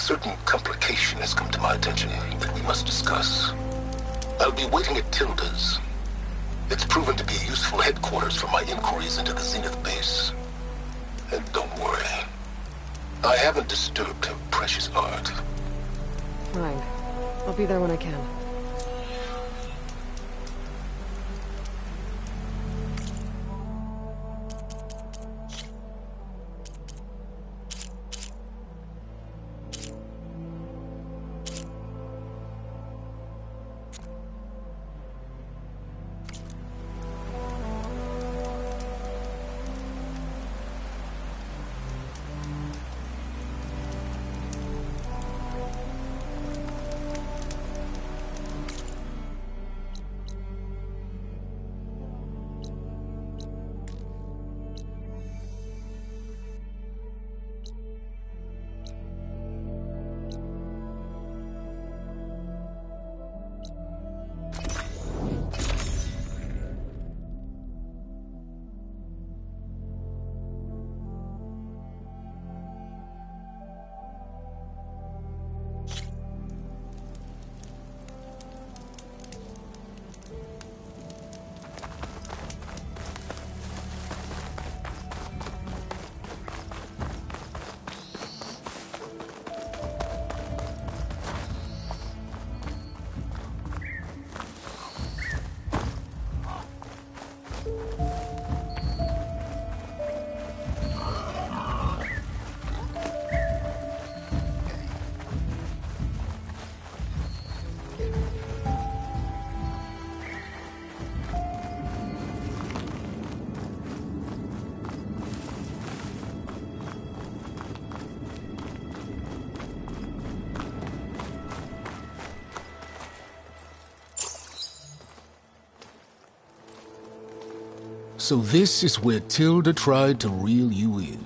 certain complication has come to my attention that we must discuss. I'll be waiting at Tilda's. It's proven to be a useful headquarters for my inquiries into the Zenith base. And don't worry, I haven't disturbed her precious art. Fine. I'll be there when I can. So this is where Tilda tried to reel you in.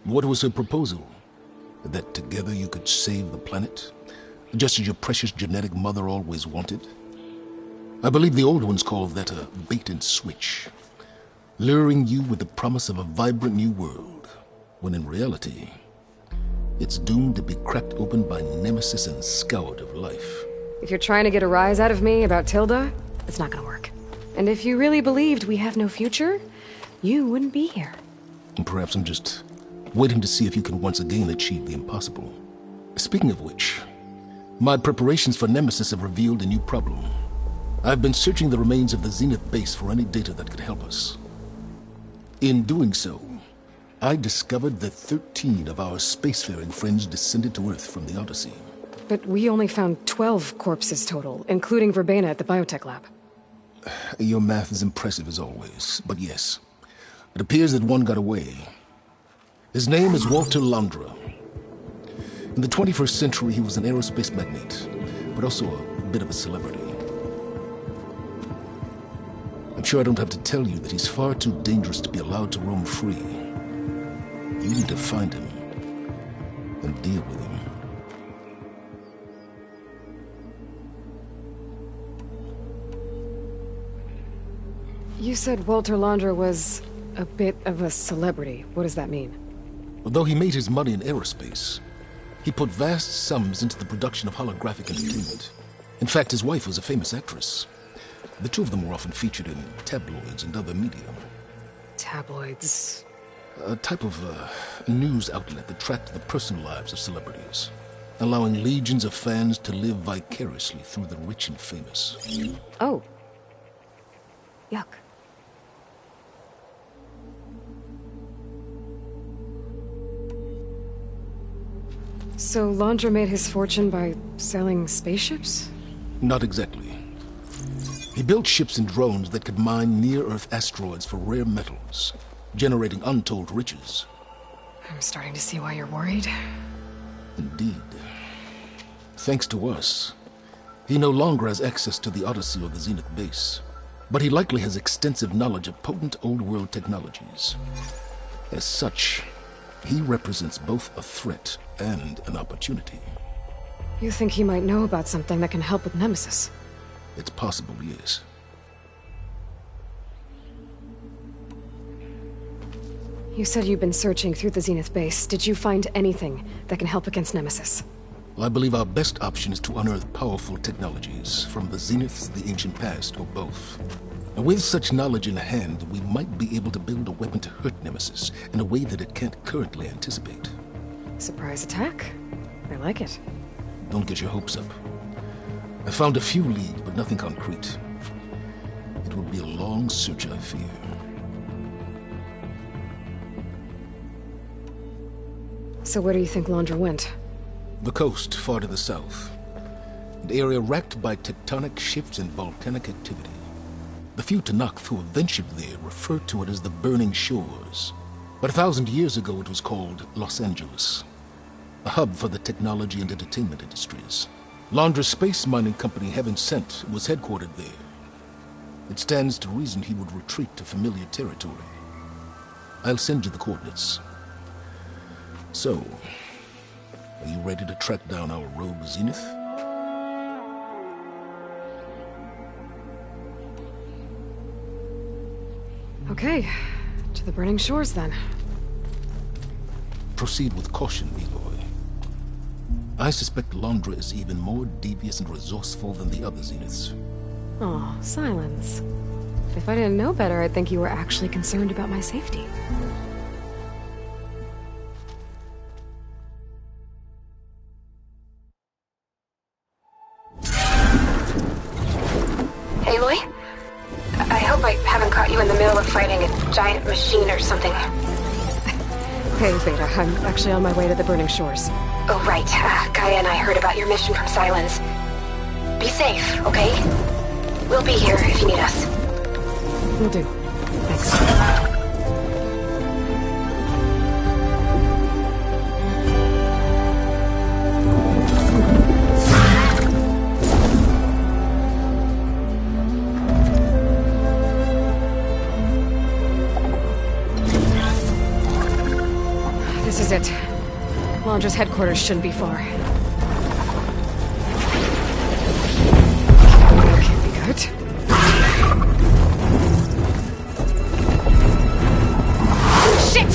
What was her proposal? That together you could save the planet? Just as your precious genetic mother always wanted? I believe the old ones called that a bait and switch. Luring you with the promise of a vibrant new world, when in reality, it's doomed to be cracked open by nemesis and scoured of life. If you're trying to get a rise out of me about Tilda, it's not gonna work. And if you really believed we have no future, you wouldn't be here. And perhaps I'm just waiting to see if you can once again achieve the impossible. Speaking of which, my preparations for Nemesis have revealed a new problem. I've been searching the remains of the Zenith base for any data that could help us. In doing so, I discovered that 13 of our spacefaring friends descended to Earth from the Odyssey. But we only found 12 corpses total, including Verbena at the biotech lab. Your math is impressive as always, but yes, it appears that one got away. His name is Walter Londra. In the 21st century, he was an aerospace magnate, but also a bit of a celebrity. I'm sure I don't have to tell you that he's far too dangerous to be allowed to roam free. You need to find him and deal with him. You said Walter Londra was a bit of a celebrity. What does that mean? Although he made his money in aerospace, he put vast sums into the production of holographic entertainment. In fact, his wife was a famous actress. The two of them were often featured in tabloids and other media. Tabloids? A type of news outlet that tracked the personal lives of celebrities, allowing legions of fans to live vicariously through the rich and famous. Oh. Yuck. So Londra made his fortune by selling spaceships? Not exactly. He built ships and drones that could mine near-Earth asteroids for rare metals, generating untold riches. I'm starting to see why you're worried. Indeed. Thanks to us, he no longer has access to the Odyssey or the Zenith base, but he likely has extensive knowledge of potent old-world technologies. As such, he represents both a threat and an opportunity. You think he might know about something that can help with Nemesis? It's possible, yes. You said you've been searching through the Zenith base. Did you find anything that can help against Nemesis? I believe our best option is to unearth powerful technologies from the Zenith, the ancient past, or both. And with such knowledge in hand, we might be able to build a weapon to hurt Nemesis in a way that it can't currently anticipate. Surprise attack? I like it. Don't get your hopes up. I found a few leads, but nothing concrete. It will be a long search, I fear. So where do you think Londra went? The coast, far to the south. An area racked by tectonic shifts and volcanic activity. The few Tenakth who have ventured there refer to it as the Burning Shores. But 1,000 years ago it was called Los Angeles, a hub for the technology and entertainment industries. Londra's space mining company, Heaven Sent, was headquartered there. It stands to reason he would retreat to familiar territory. I'll send you the coordinates. So, are you ready to track down our rogue Zenith? Okay, to the Burning Shores then. Proceed with caution, Aloy. I suspect Londra is even more devious and resourceful than the other Zeniths. Oh, Silence. If I didn't know better, I'd think you were actually concerned about my safety. Aloy? I hope I haven't caught you in the middle of fighting a giant machine or something. Hey, Beta, I'm actually on my way to the Burning Shores. Oh, right. Gaia and I heard about your mission from Silence. Be safe, okay? We'll be here if you need us. Will do. Thanks. This is it. Londra's headquarters shouldn't be far. That can't be good. Shit!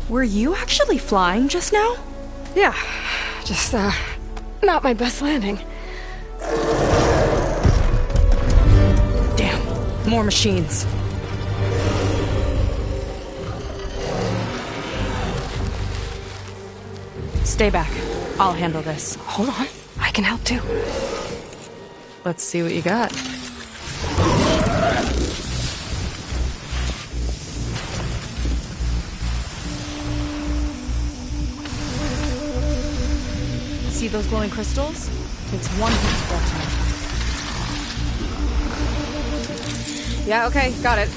Were you actually flying just now? Yeah, just, not my best landing. Damn, more machines. Stay back. I'll handle this. Hold on, I can help too. Let's see what you got. See those glowing crystals? Takes one hit to detonate. Yeah, okay, got it.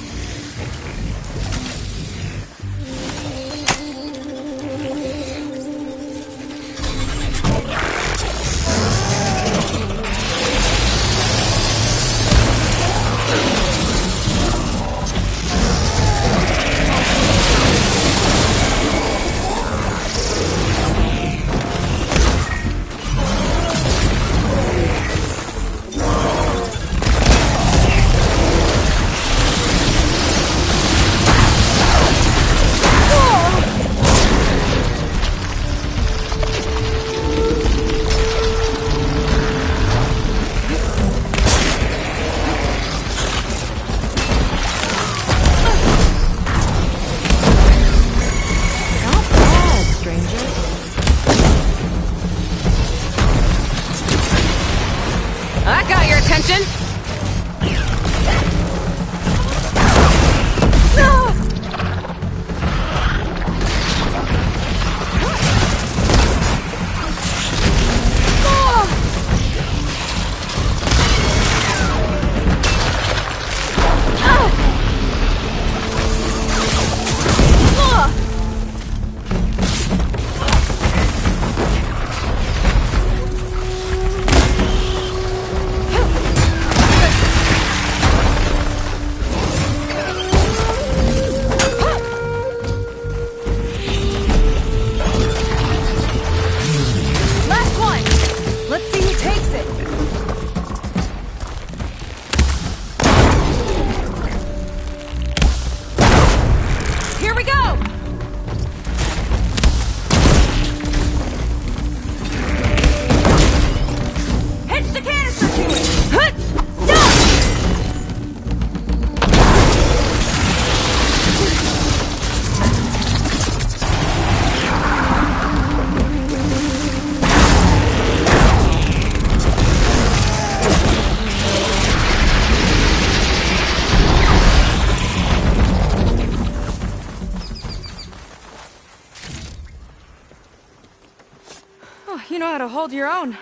you know how to hold your own.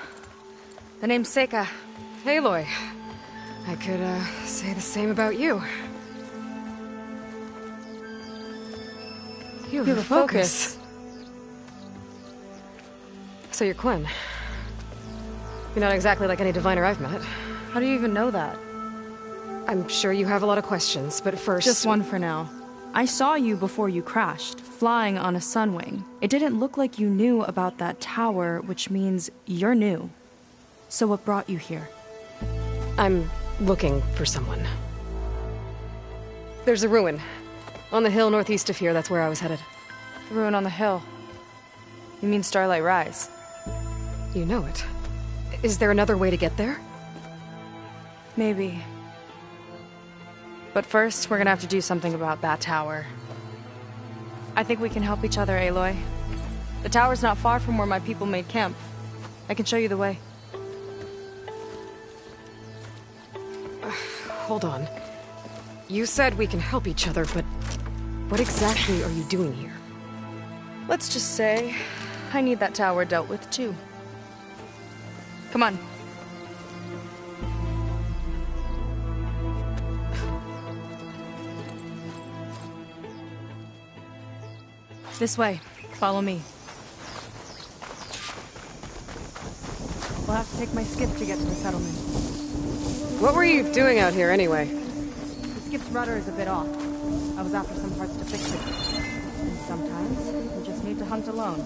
The name's Seika. Aloy. I could, say the same about you. You have a focus. So you're Quinn. You're not exactly like any diviner I've met. How do you even know that? I'm sure you have a lot of questions, but first... Just one for now. I saw you before you crashed, flying on a Sunwing. It didn't look like you knew about that tower, which means you're new. So what brought you here? I'm looking for someone. There's a ruin. On the hill northeast of here, that's where I was headed. The ruin on the hill. You mean Starlight Rise? You know it. Is there another way to get there? Maybe. But first, we're gonna have to do something about that tower. I think we can help each other, Aloy. The tower's not far from where my people made camp. I can show you the way. Hold on. You said we can help each other, but what exactly are you doing here? Let's just say, I need that tower dealt with too. Come on. This way. Follow me. We'll have to take my skip to get to the settlement. What were you doing out here anyway? The skip's rudder is a bit off. I was after some parts to fix it. And sometimes, you just need to hunt alone.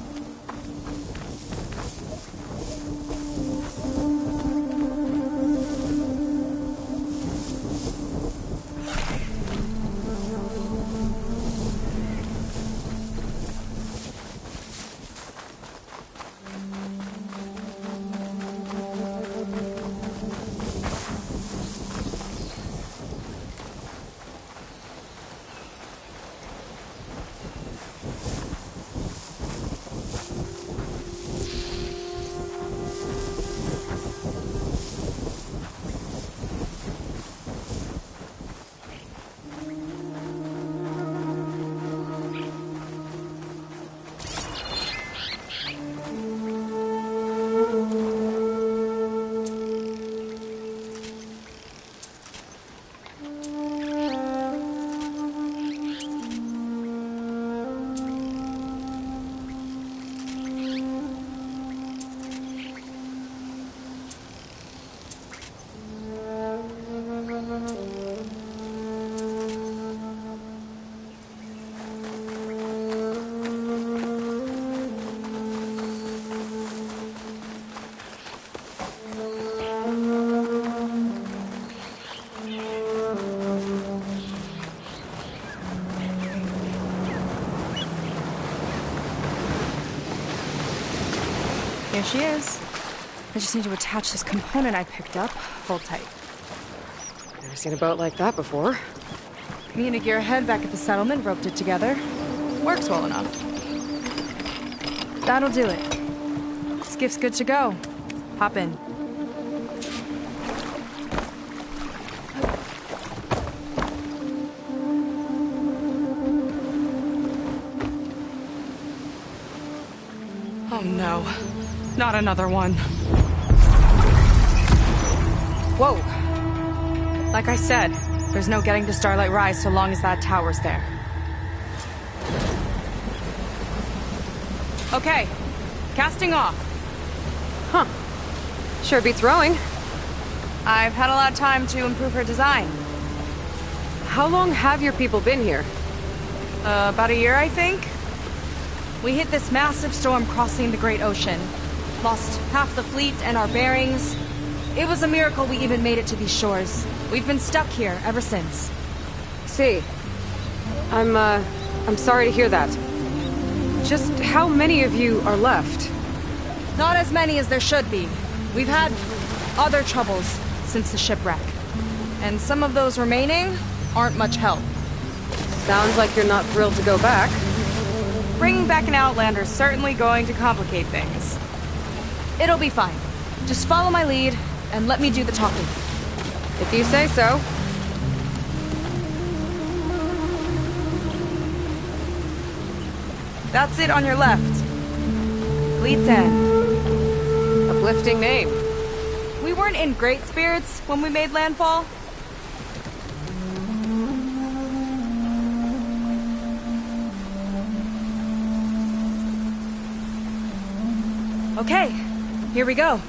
Here she is. I just need to attach this component I picked up. Hold tight. Never seen a boat like that before. Me and a gearhead back at the settlement roped it together. Works well enough. That'll do it. Skiff's good to go. Hop in. Oh no. Not another one. Whoa. Like I said, there's no getting to Starlight Rise so long as that tower's there. Okay. Casting off. Huh. Sure beats rowing. I've had a lot of time to improve her design. How long have your people been here? About a year, I think. We hit this massive storm crossing the Great Ocean. Lost half the fleet and our bearings. It was a miracle we even made it to these shores. We've been stuck here ever since. See. I'm sorry to hear that. Just how many of you are left? Not as many as there should be. We've had other troubles since the shipwreck. And some of those remaining aren't much help. Sounds like you're not thrilled to go back. Bringing back an Outlander's certainly going to complicate things. It'll be fine. Just follow my lead, and let me do the talking. If you say so. That's it on your left. Lead 10. uplifting name. We weren't in great spirits when we made landfall. Okay, here we go.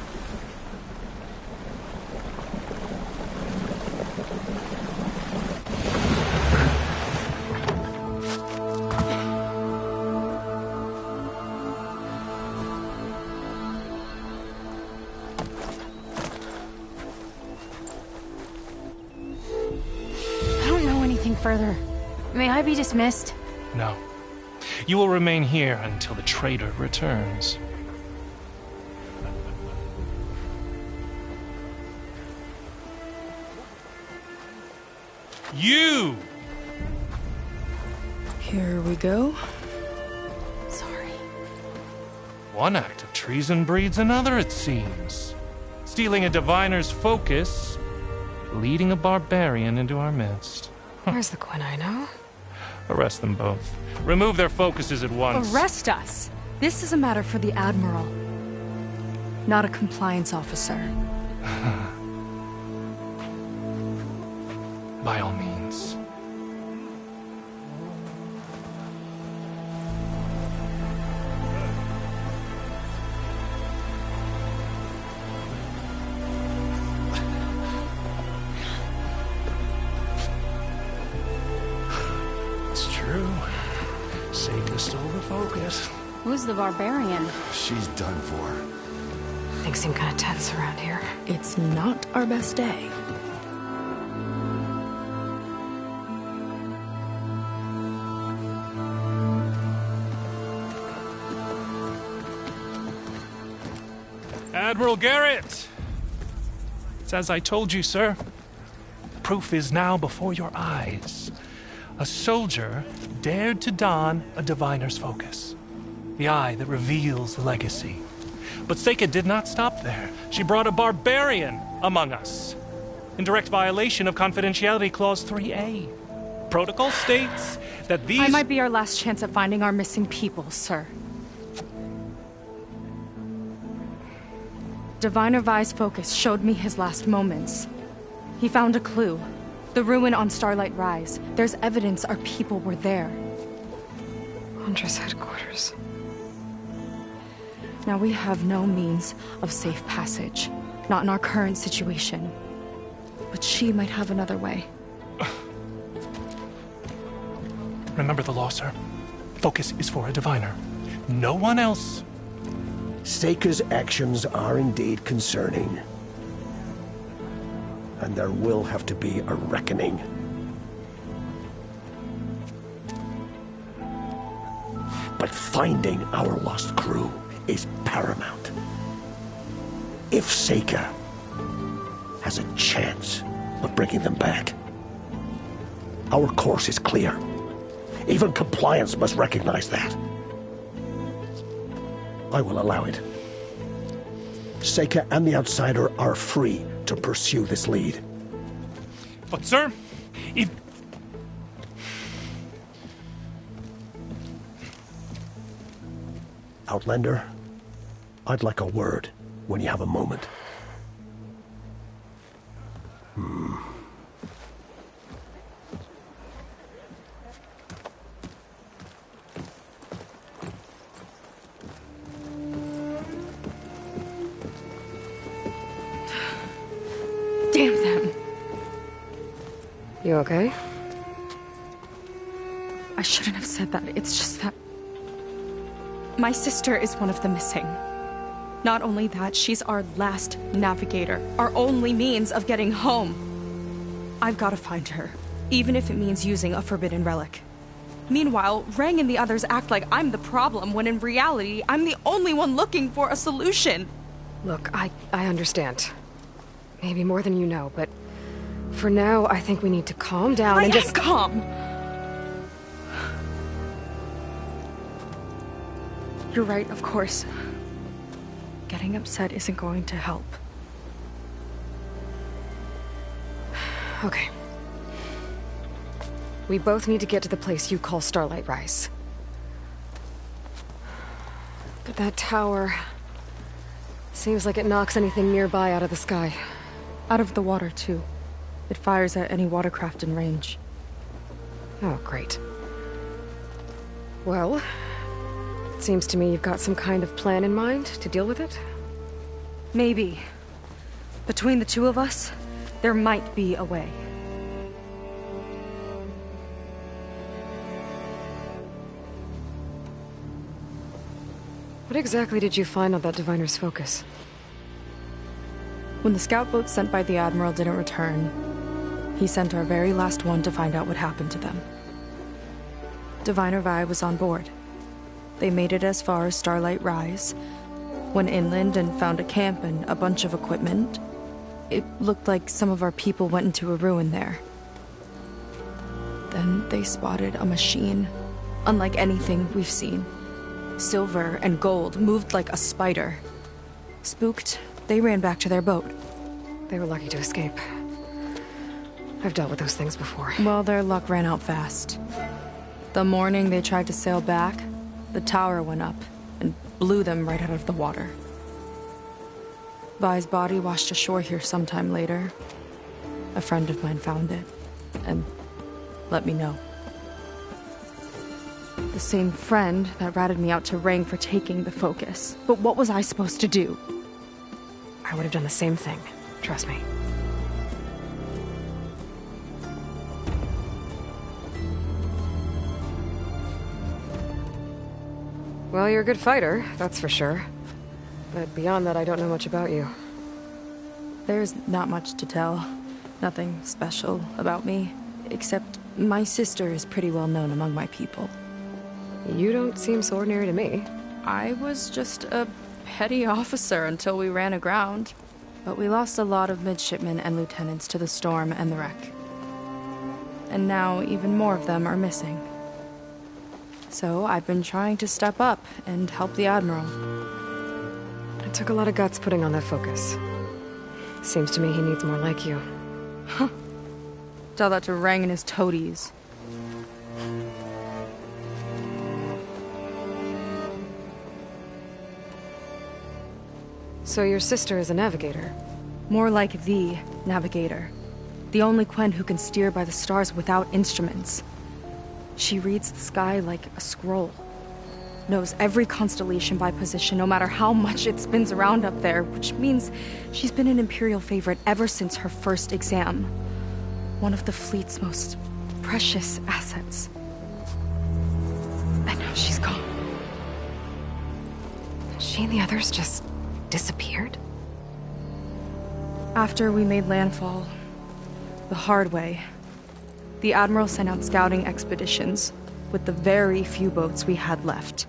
Further. May I be dismissed? No. You will remain here until the traitor returns. You! Here we go. Sorry. One act of treason breeds another, it seems. Stealing a diviner's focus, leading a barbarian into our midst. Where's the Quinino? Arrest them both. Remove their focuses at once. Arrest us? This is a matter for the Admiral, not a compliance officer. By all means. Seika stole the focus. Who's the barbarian? She's done for. Things seem kind of tense around here. It's not our best day. Admiral Garrett! It's as I told you, sir. Proof is now before your eyes. A soldier dared to don a diviner's focus, the eye that reveals legacy. But Seika did not stop there. She brought a barbarian among us, in direct violation of Confidentiality Clause 3A. Protocol states that these... I might be our last chance at finding our missing people, sir. Diviner Vi's focus showed me his last moments. He found a clue. The ruin on Starlight Rise. There's evidence our people were there. Hunter's headquarters. Now we have no means of safe passage. Not in our current situation. But she might have another way. Remember the law, sir. Focus is for a diviner. No one else. Seika's actions are indeed concerning. And there will have to be a reckoning. But finding our lost crew is paramount. If Seika has a chance of bringing them back, our course is clear. Even compliance must recognize that. I will allow it. Seika and the Outsider are free to pursue this lead. But, sir, if... Outlander, I'd like a word when you have a moment. Damn them. You okay? I shouldn't have said that. It's just that... my sister is one of the missing. Not only that, she's our last navigator. Our only means of getting home. I've got to find her. Even if it means using a forbidden relic. Meanwhile, Rang and the others act like I'm the problem, when in reality, I'm the only one looking for a solution. Look, I understand. Maybe more than you know, but... for now, I think we need to calm down and just... calm! You're right, of course. Getting upset isn't going to help. Okay. We both need to get to the place you call Starlight Rise. But that tower... Seems like it knocks anything nearby out of the sky. Out of the water, too. It fires at any watercraft in range. Oh, great. Well, it seems to me you've got some kind of plan in mind to deal with it. Maybe. Between the two of us, there might be a way. What exactly did you find on that Diviner's focus? When the scout boat sent by the Admiral didn't return, he sent our very last one to find out what happened to them. Diviner Vi was on board. They made it as far as Starlight Rise, went inland and found a camp and a bunch of equipment. It looked like some of our people went into a ruin there. Then they spotted a machine, unlike anything we've seen. Silver and gold, moved like a spider. Spooked, they ran back to their boat. They were lucky to escape. I've dealt with those things before. Well, their luck ran out fast. The morning they tried to sail back, the tower went up and blew them right out of the water. Vi's body washed ashore here sometime later. A friend of mine found it and let me know. The same friend that ratted me out to Rang for taking the focus. But what was I supposed to do? I would have done the same thing. Trust me. Well, you're a good fighter, that's for sure. But beyond that, I don't know much about you. There's not much to tell. Nothing special about me. Except my sister is pretty well known among my people. You don't seem so ordinary to me. I was just a petty officer until we ran aground. But we lost a lot of midshipmen and lieutenants to the storm and the wreck. And now even more of them are missing. So I've been trying to step up and help the Admiral. It took a lot of guts putting on that focus. Seems to me he needs more like you. Huh. Tell that to Rang and his toadies. So your sister is a navigator? More like the navigator. The only Quen who can steer by the stars without instruments. She reads the sky like a scroll. Knows every constellation by position, no matter how much it spins around up there, which means she's been an Imperial favorite ever since her first exam. One of the fleet's most precious assets. And now she's gone. She and the others just disappeared? After we made landfall, the hard way, the Admiral sent out scouting expeditions with the very few boats we had left.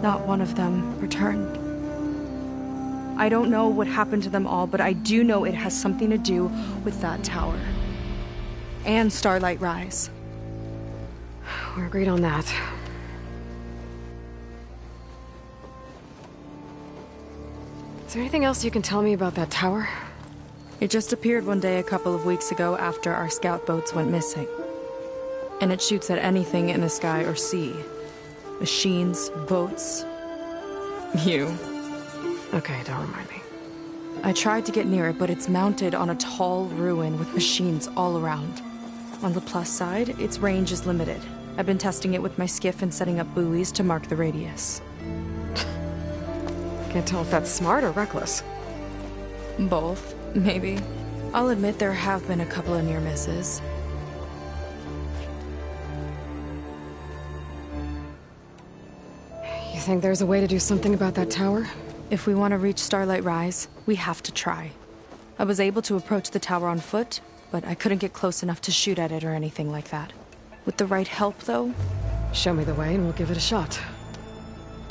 Not one of them returned. I don't know what happened to them all, but I do know it has something to do with that tower. And Starlight Rise. We're agreed on that. Is there anything else you can tell me about that tower? It just appeared one day a couple of weeks ago after our scout boats went missing. And it shoots at anything in the sky or sea. Machines, boats. You. Okay, don't remind me. I tried to get near it, but it's mounted on a tall ruin with machines all around. On the plus side, its range is limited. I've been testing it with my skiff and setting up buoys to mark the radius. Can't tell if that's smart or reckless. Both, maybe. I'll admit there have been a couple of near misses. You think there's a way to do something about that tower? If we want to reach Starlight Rise, we have to try. I was able to approach the tower on foot, but I couldn't get close enough to shoot at it or anything like that. With the right help, though... Show me the way and we'll give it a shot.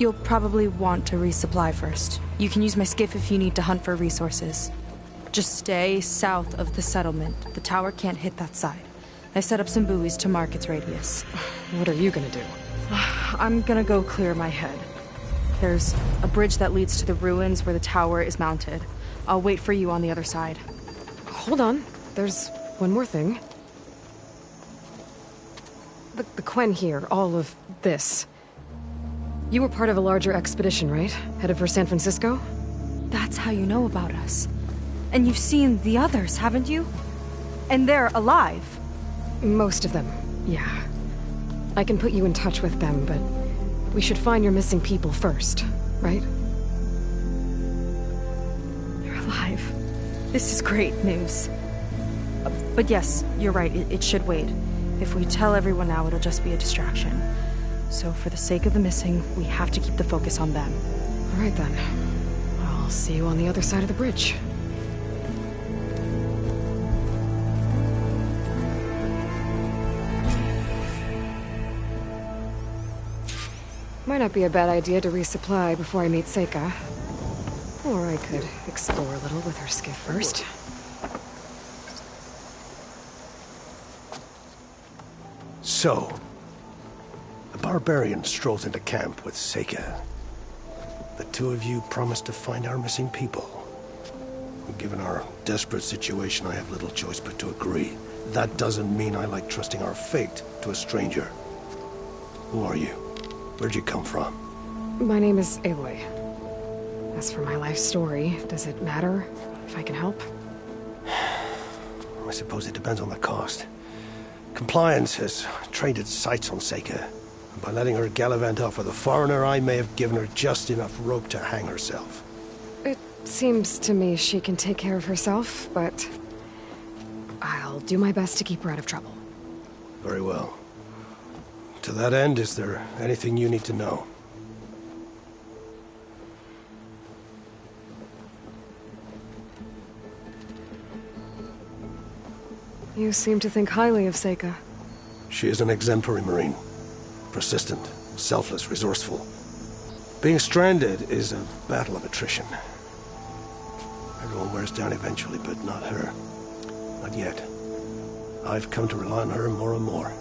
You'll probably want to resupply first. You can use my skiff if you need to hunt for resources. Just stay south of the settlement. The tower can't hit that side. I set up some buoys to mark its radius. What are you gonna do? I'm gonna go clear my head. There's a bridge that leads to the ruins where the tower is mounted. I'll wait for you on the other side. Hold on. There's one more thing. The Quen here, all of this. You were part of a larger expedition, right? Headed for San Francisco? That's how you know about us. And you've seen the others, haven't you? And they're alive. Most of them, yeah. I can put you in touch with them, but we should find your missing people first, right? They're alive. This is great news. But yes, you're right, it should wait. If we tell everyone now, it'll just be a distraction. So for the sake of the missing, we have to keep the focus on them. All right then. I'll see you on the other side of the bridge. Might not be a bad idea to resupply before I meet Seika. Or I could explore a little with her skiff first. So, the barbarian strolls into camp with Seika. The two of you promised to find our missing people. Given our desperate situation, I have little choice but to agree. That doesn't mean I like trusting our fate to a stranger. Who are you? Where'd you come from? My name is Aloy. As for my life story, does it matter if I can help? I suppose it depends on the cost. Compliance has trained its sights on Seika. And by letting her gallivant off with a foreigner, I may have given her just enough rope to hang herself. It seems to me she can take care of herself, but I'll do my best to keep her out of trouble. Very well. To that end, is there anything you need to know? You seem to think highly of Seika. She is an exemplary Marine. Persistent, selfless, resourceful. Being stranded is a battle of attrition. Everyone wears down eventually, but not her. Not yet. I've come to rely on her more and more.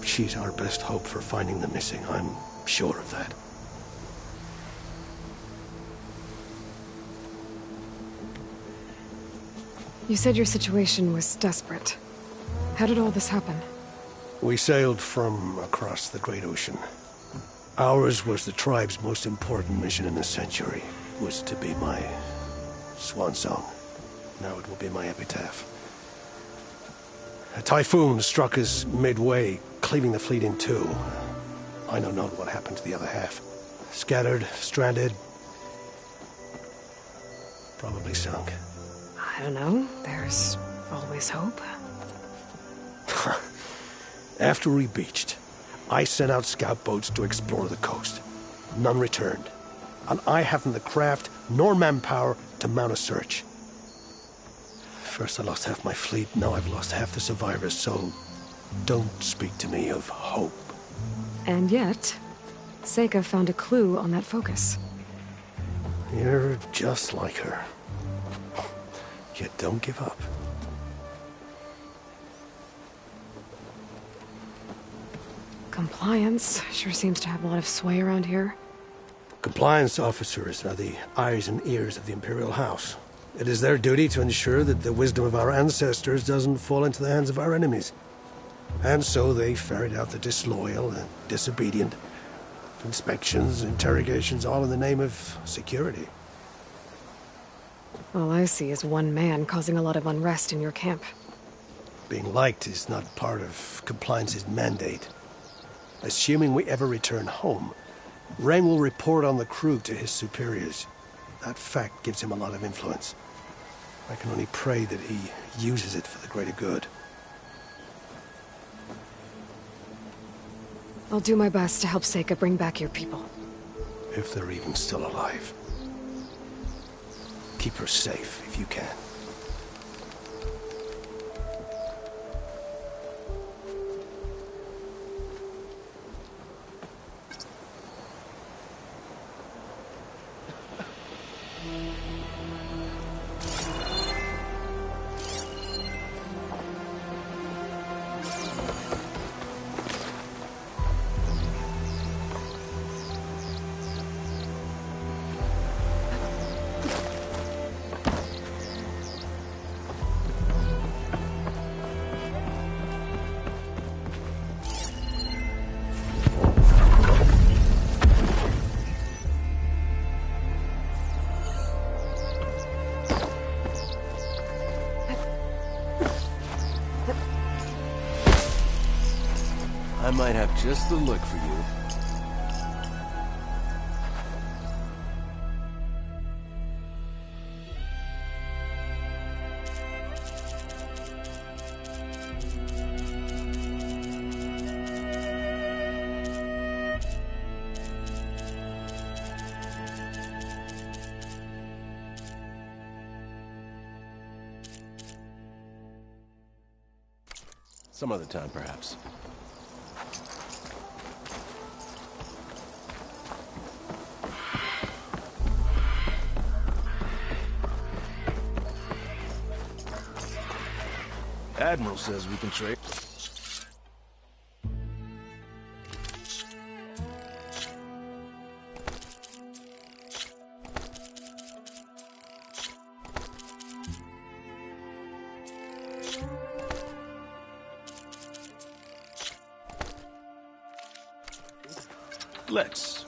She's our best hope for finding the missing, I'm sure of that. You said your situation was desperate. How did all this happen? We sailed from across the Great Ocean. Ours was the tribe's most important mission in the century. It was to be my swan song. Now it will be my epitaph. A typhoon struck us midway, cleaving the fleet in two. I know not what happened to the other half. Scattered, stranded, probably sunk. I don't know. There's always hope. After we beached, I sent out scout boats to explore the coast. None returned. And I haven't the craft nor manpower to mount a search. First I lost half my fleet, now I've lost half the survivors, so don't speak to me of hope. And yet, Seika found a clue on that focus. You're just like her. Yet don't give up. Compliance sure seems to have a lot of sway around here. Compliance officers are the eyes and ears of the Imperial House. It is their duty to ensure that the wisdom of our ancestors doesn't fall into the hands of our enemies. And so they ferret out the disloyal and disobedient. Inspections, interrogations, all in the name of security. All I see is one man causing a lot of unrest in your camp. Being liked is not part of Compliance's mandate. Assuming we ever return home, Ren will report on the crew to his superiors. That fact gives him a lot of influence. I can only pray that he uses it for the greater good. I'll do my best to help Seika bring back your people. If they're even still alive. Keep her safe if you can. might have just the look for you. Some other time, perhaps. Admiral says we can trade. Let's.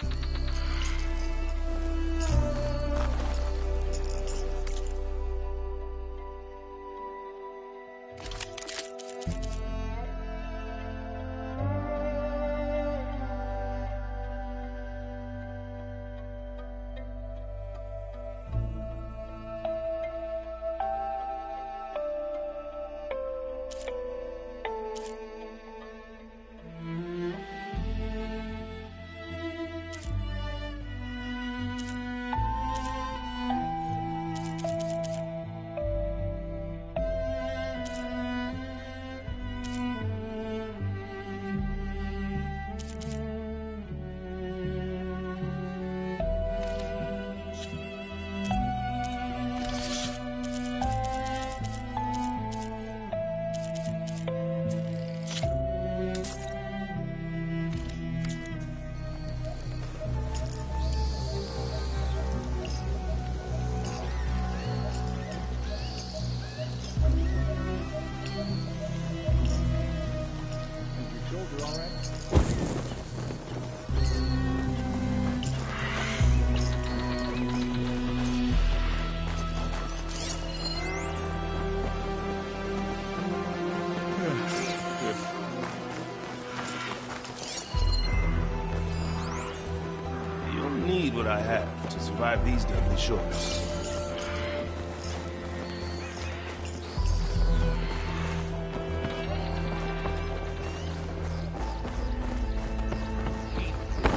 What I have to survive these deadly shores.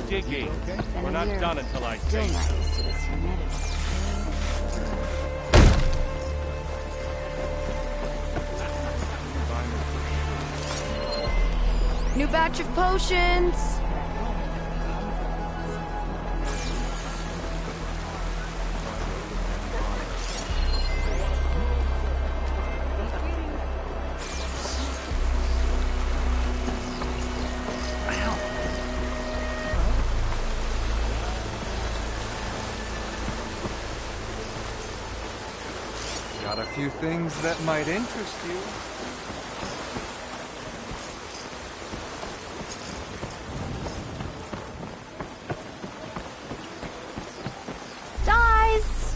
Digging. We're not done until I taste. New batch of potions. Got a few things that might interest you. Dies!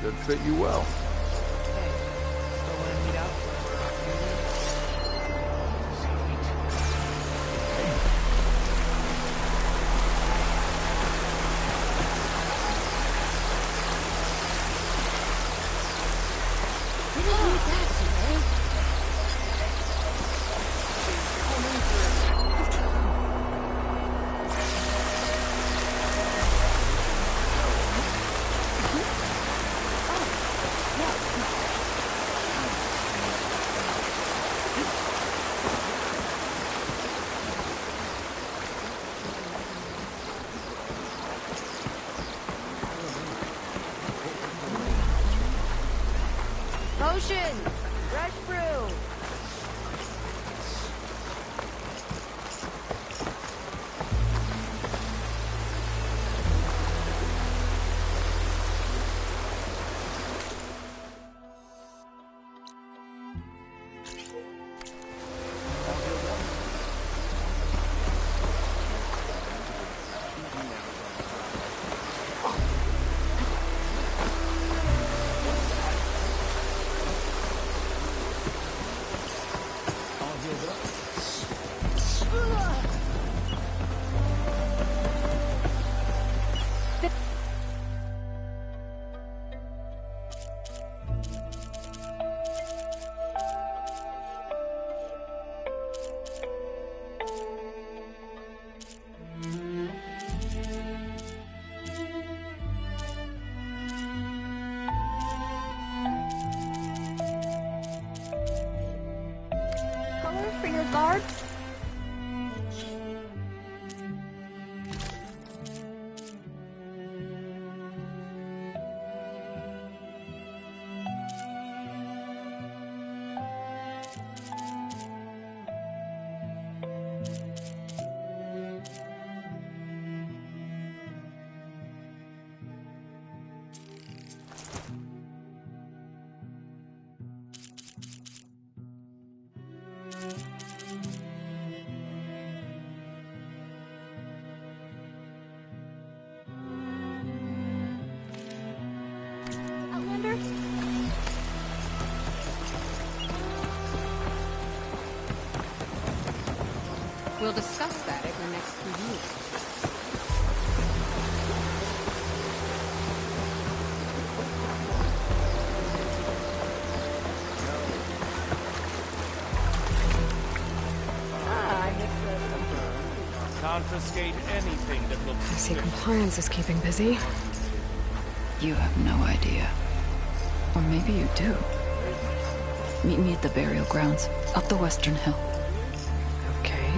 Should fit you well. Potion! Fresh brew! For your guard? Outlander? We'll discuss that at your next review. Confiscate anything that looks I see compliance is keeping busy. You have no idea. Or maybe you do. Meet me at the burial grounds, up the western hill. Okay.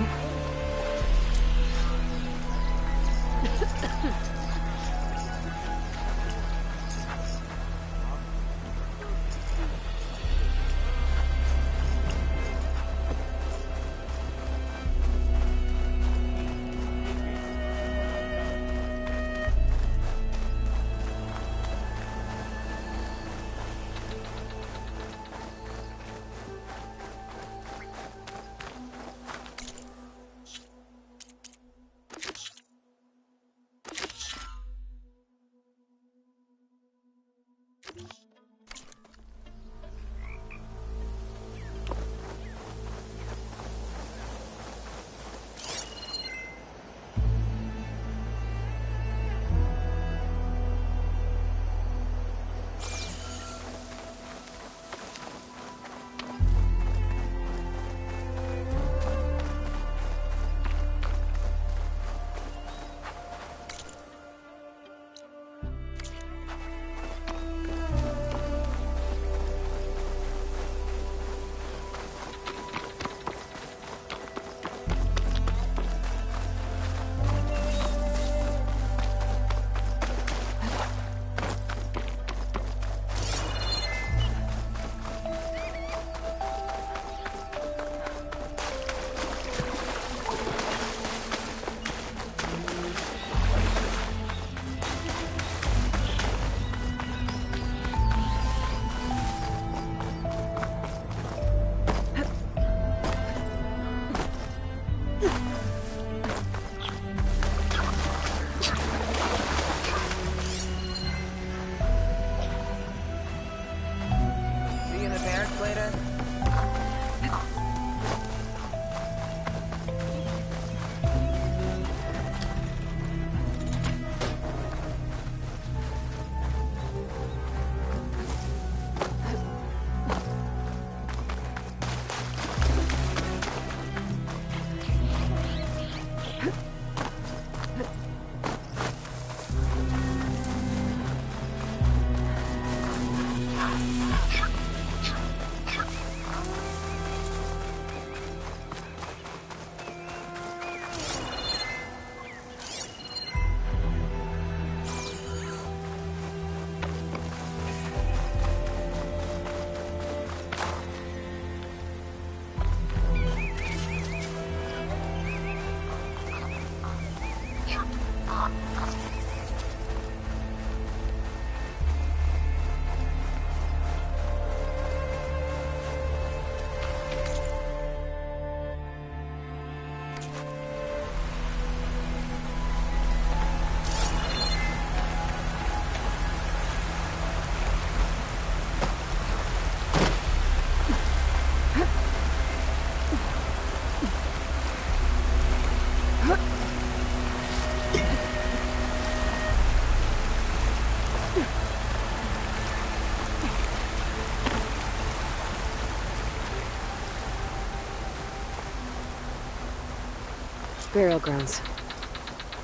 Burial grounds.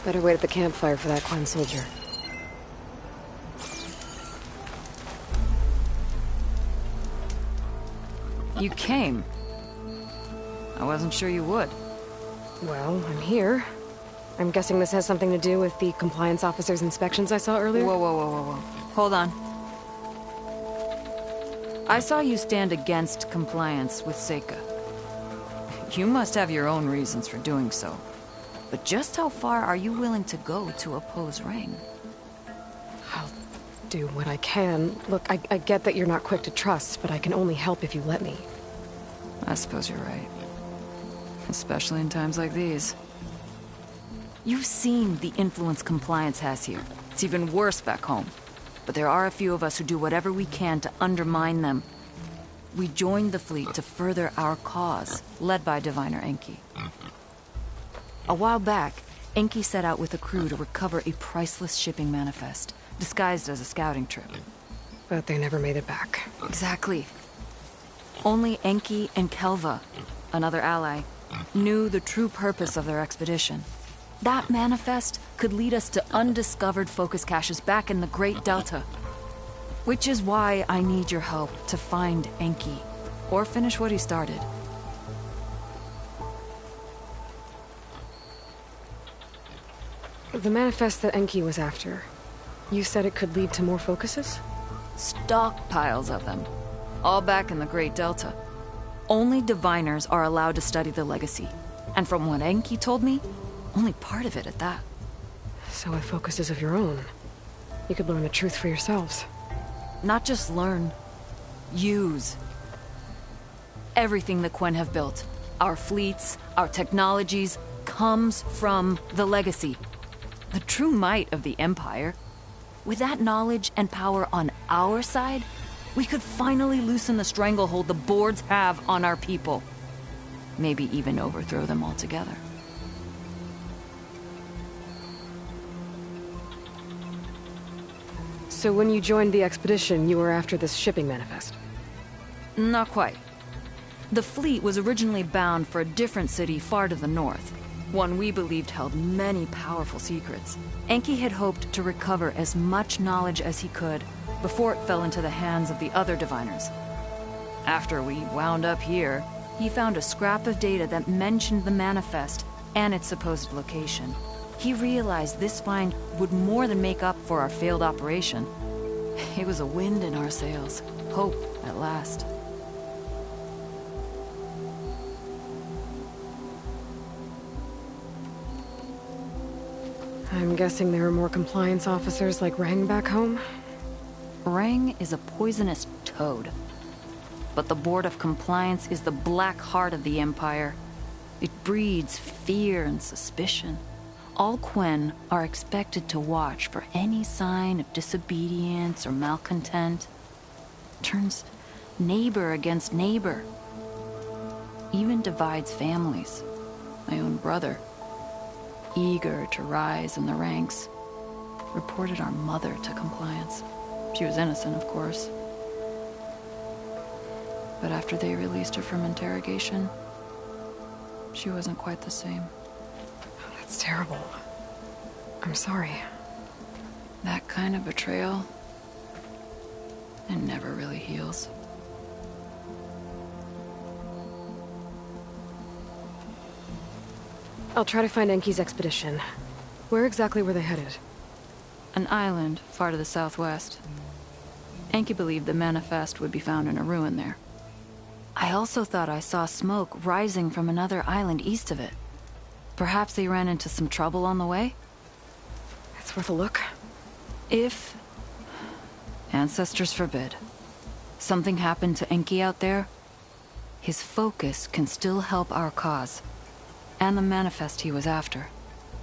Better wait at the campfire for that Quen soldier. You came. I wasn't sure you would. Well, I'm here. I'm guessing this has something to do with the compliance officer's inspections I saw earlier? Whoa. Hold on. I saw you stand against compliance with Seika. You must have your own reasons for doing so. But just how far are you willing to go to oppose Rang? I'll do what I can. Look, I get that you're not quick to trust, but I can only help if you let me. I suppose you're right. Especially in times like these. You've seen the influence compliance has here. It's even worse back home. But there are a few of us who do whatever we can to undermine them. We joined the fleet to further our cause, led by Diviner Enki. A while back, Enki set out with a crew to recover a priceless shipping manifest, disguised as a scouting trip. But they never made it back. Exactly. Only Enki and Kelva, another ally, knew the true purpose of their expedition. That manifest could lead us to undiscovered focus caches back in the Great Delta. Which is why I need your help to find Enki, or finish what he started. The manifest that Enki was after, you said it could lead to more focuses? Stockpiles of them. All back in the Great Delta. Only diviners are allowed to study the legacy. And from what Enki told me, only part of it at that. So with focuses of your own, you could learn the truth for yourselves. Not just learn. Use. Everything the Quen have built, our fleets, our technologies, comes from the legacy. The true might of the Empire. With that knowledge and power on our side, we could finally loosen the stranglehold the boards have on our people. Maybe even overthrow them altogether. So when you joined the expedition, you were after this shipping manifest? Not quite. The fleet was originally bound for a different city far to the north. One we believed held many powerful secrets. Enki had hoped to recover as much knowledge as he could before it fell into the hands of the other diviners. After we wound up here, he found a scrap of data that mentioned the manifest and its supposed location. He realized this find would more than make up for our failed operation. It was a wind in our sails. Hope, at last. I'm guessing there are more compliance officers like Rang back home? Rang is a poisonous toad. But the Board of Compliance is the black heart of the Empire. It breeds fear and suspicion. All Quen are expected to watch for any sign of disobedience or malcontent. Turns neighbor against neighbor. Even divides families. My own brother, eager to rise in the ranks, reported our mother to Compliance. She was innocent, of course. But after they released her from interrogation, she wasn't quite the same. That's terrible. I'm sorry. That kind of betrayal, it never really heals. I'll try to find Enki's expedition. Where exactly were they headed? An island far to the southwest. Enki believed the manifest would be found in a ruin there. I also thought I saw smoke rising from another island east of it. Perhaps they ran into some trouble on the way? It's worth a look. If... ancestors forbid. Something happened to Enki out there, his focus can still help our cause. And the manifest he was after.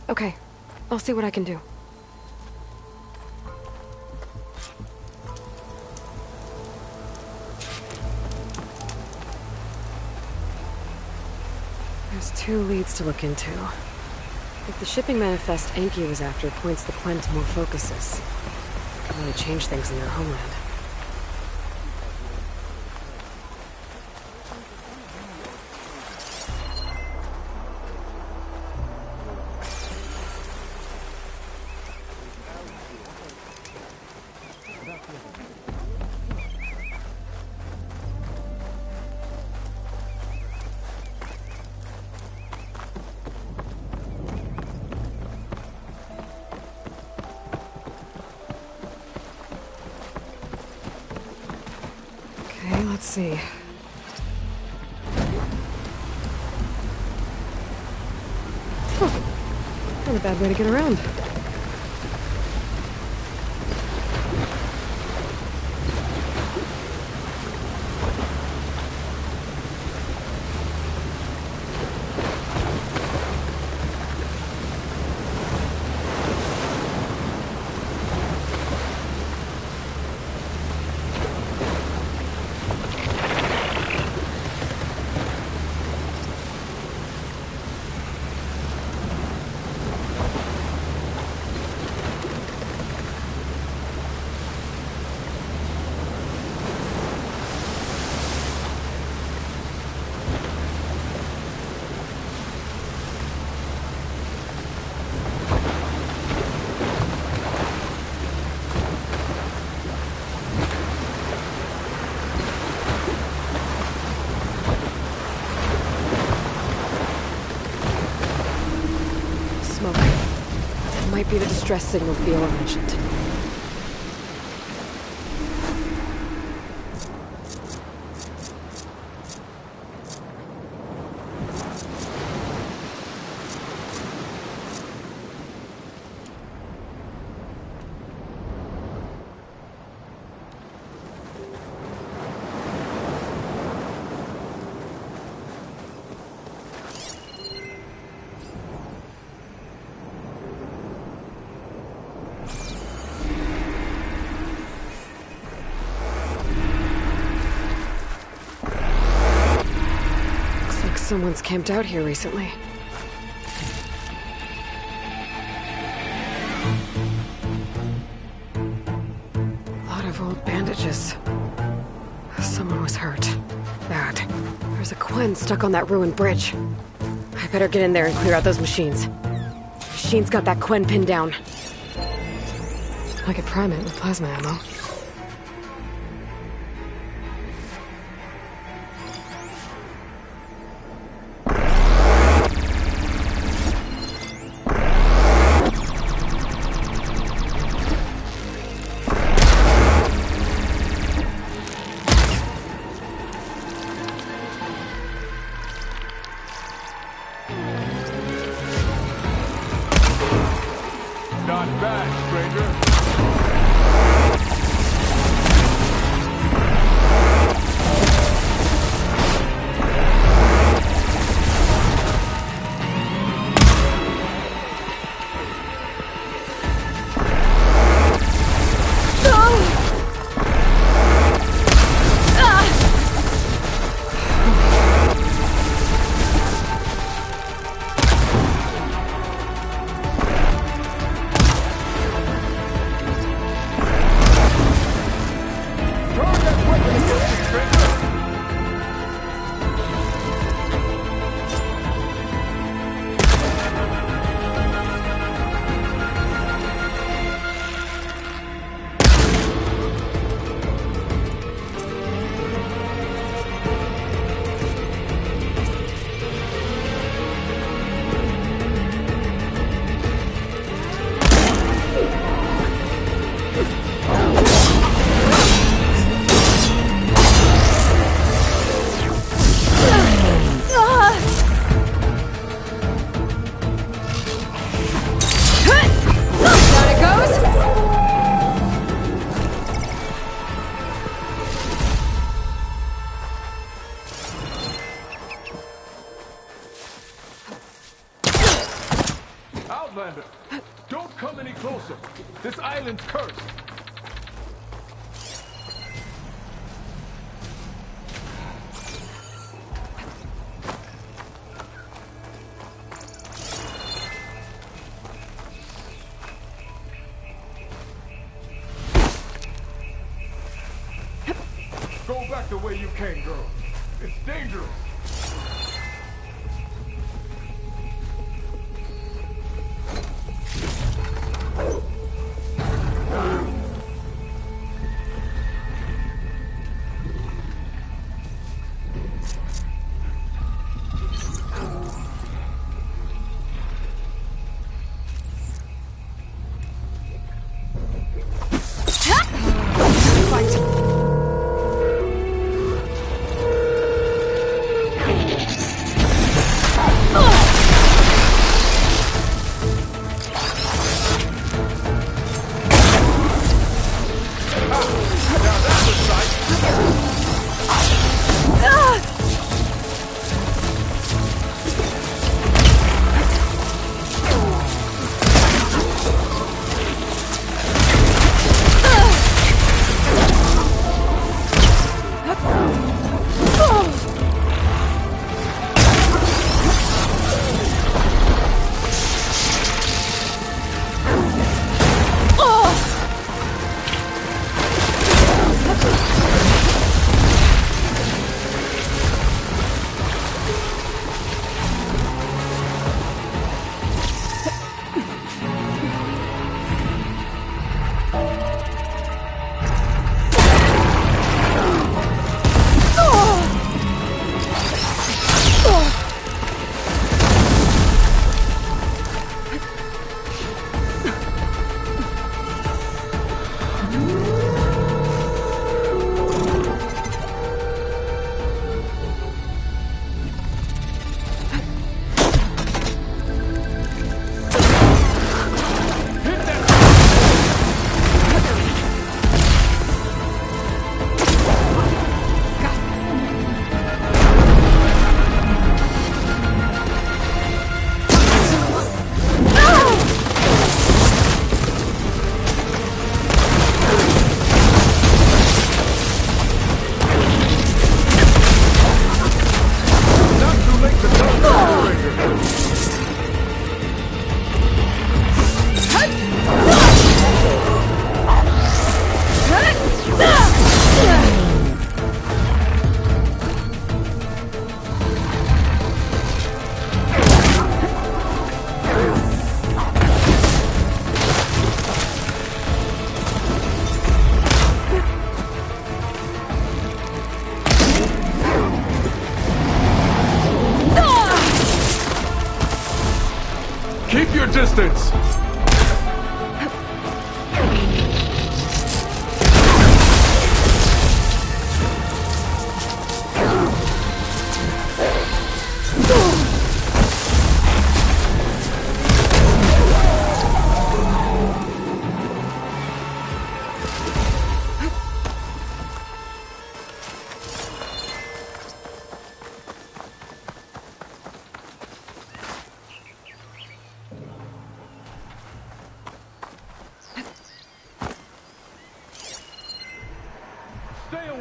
Okay. I'll see what I can do. There's 2 leads to look into. If the shipping manifest Enki was after points the Quen to more focuses, it could really change things in their homeland. Let's see. Oh, not a bad way to get around. Smoke. It might be the distress signal Fiora mentioned. Someone's camped out here recently. A lot of old bandages. Someone was hurt. Bad. There's a Quen stuck on that ruined bridge. I better get in there and clear out those machines. Machine's got that Quen pinned down. I could prime it with plasma ammo. Not bad, stranger. Outlander, don't come any closer. This island's cursed. Go back the way you came, girl. It's dangerous.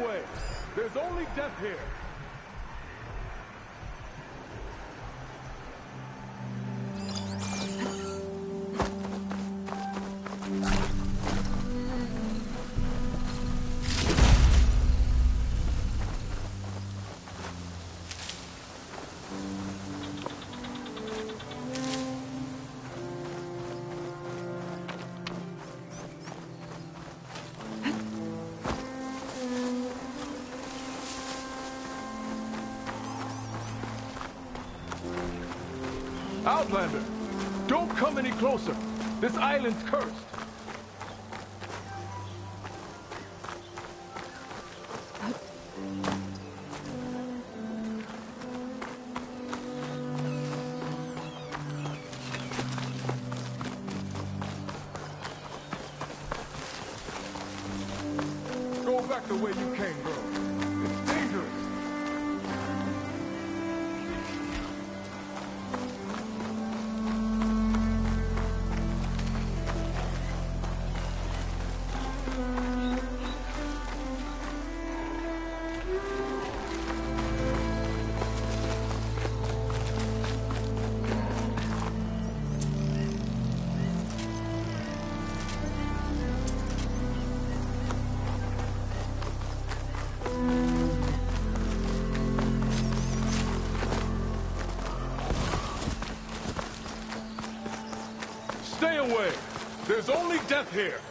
away. There's only death here. Outlander, don't come any closer. This island's cursed. Go back the way you came, girl. It's dangerous. Stay away! There's only death here!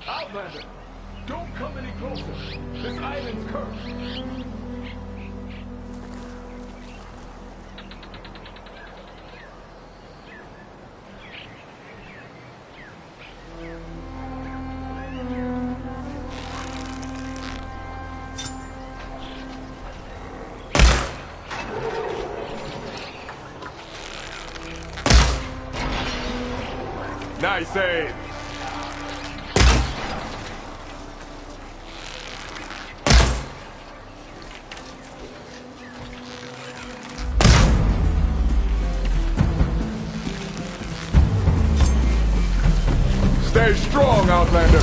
Outlander, don't come any closer. This island's cursed. Nice save. Stay strong, Outlander.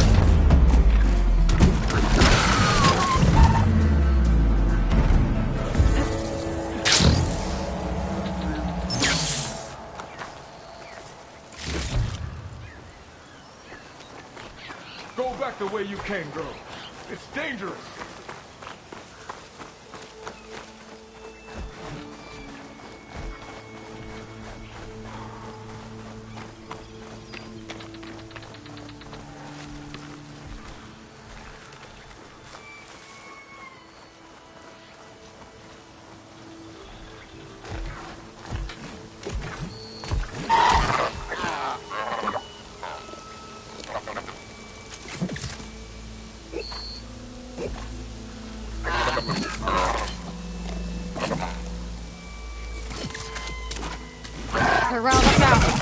Go back the way you came, girl. It's dangerous. Around, look out!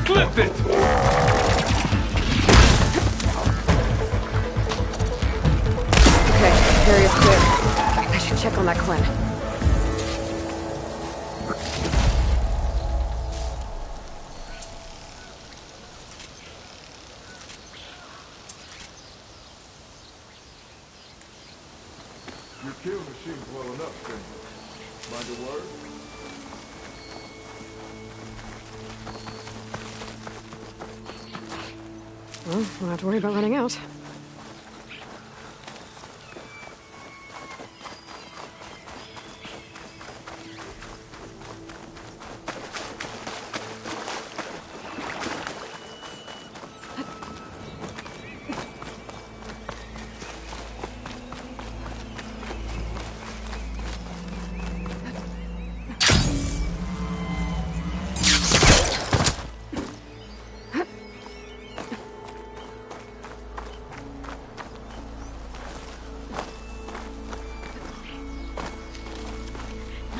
Clipped it! Okay, area is clear. I should check on that Quinn. You kill machines well enough, Stranger. Mind your word? Well, don't have to worry about running out.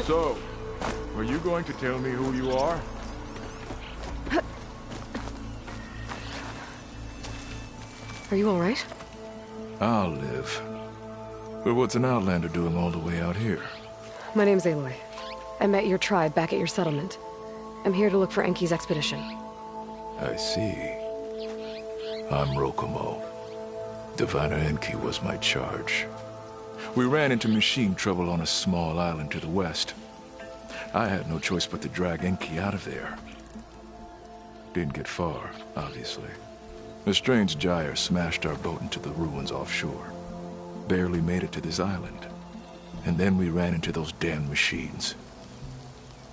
So, are you going to tell me who you are? Are you all right? I'll live. But what's an outlander doing all the way out here? My name's Aloy. I met your tribe back at your settlement. I'm here to look for Enki's expedition. I see. I'm Rokomo. Diviner Enki was my charge. We ran into machine trouble on a small island to the west. I had no choice but to drag Enki out of there. Didn't get far, obviously. A strange gyre smashed our boat into the ruins offshore. Barely made it to this island. And then we ran into those damn machines.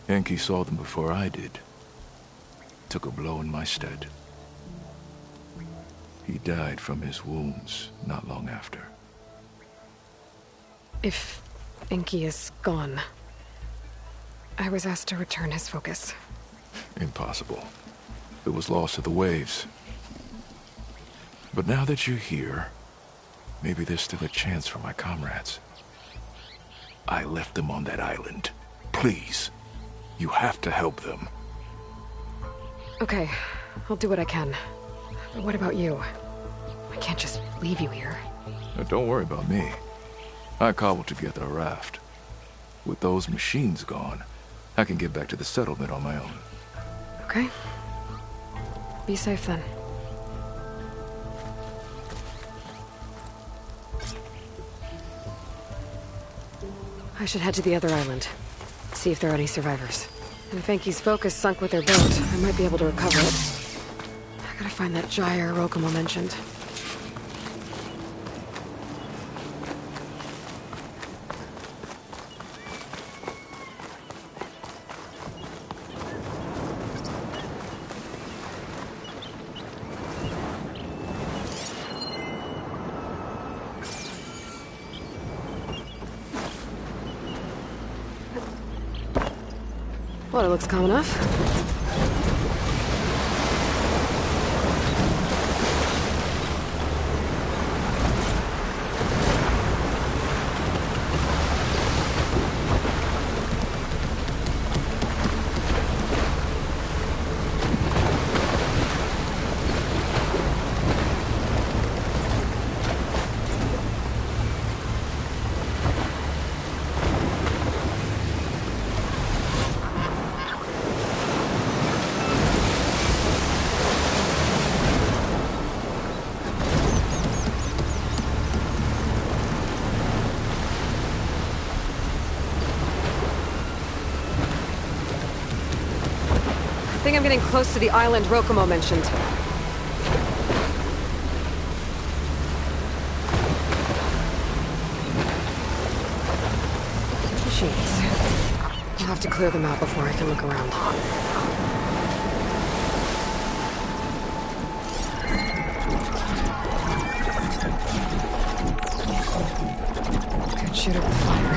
Enki saw them before I did. Took a blow in my stead. He died from his wounds not long after. If Enki is gone, I was asked to return his focus. Impossible. It was lost to the waves. But now that you're here, maybe there's still a chance for my comrades. I left them on that island. Please, you have to help them. Okay, I'll do what I can. But what about you? I can't just leave you here. Don't worry about me. I cobbled together a raft. With those machines gone, I can get back to the settlement on my own. Okay. Be safe then. I should head to the other island. See if there are any survivors. And if Enki's focus sunk with their boat, I might be able to recover it. I gotta find that gyre Rokomo mentioned. Well, it looks calm enough. I think I'm getting close to the island Rokomo mentioned. Machines. I'll have to clear them out before I can look around. Could shoot up the fire.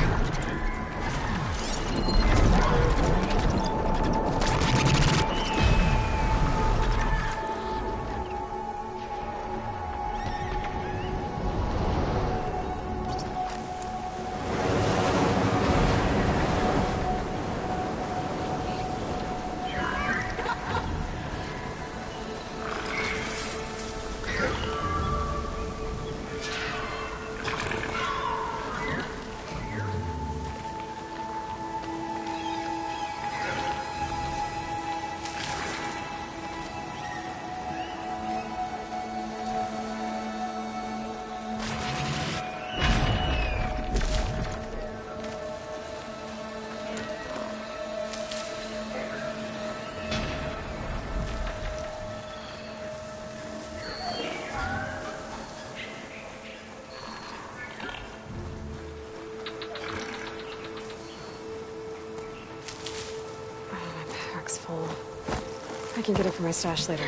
can get it from my stash later.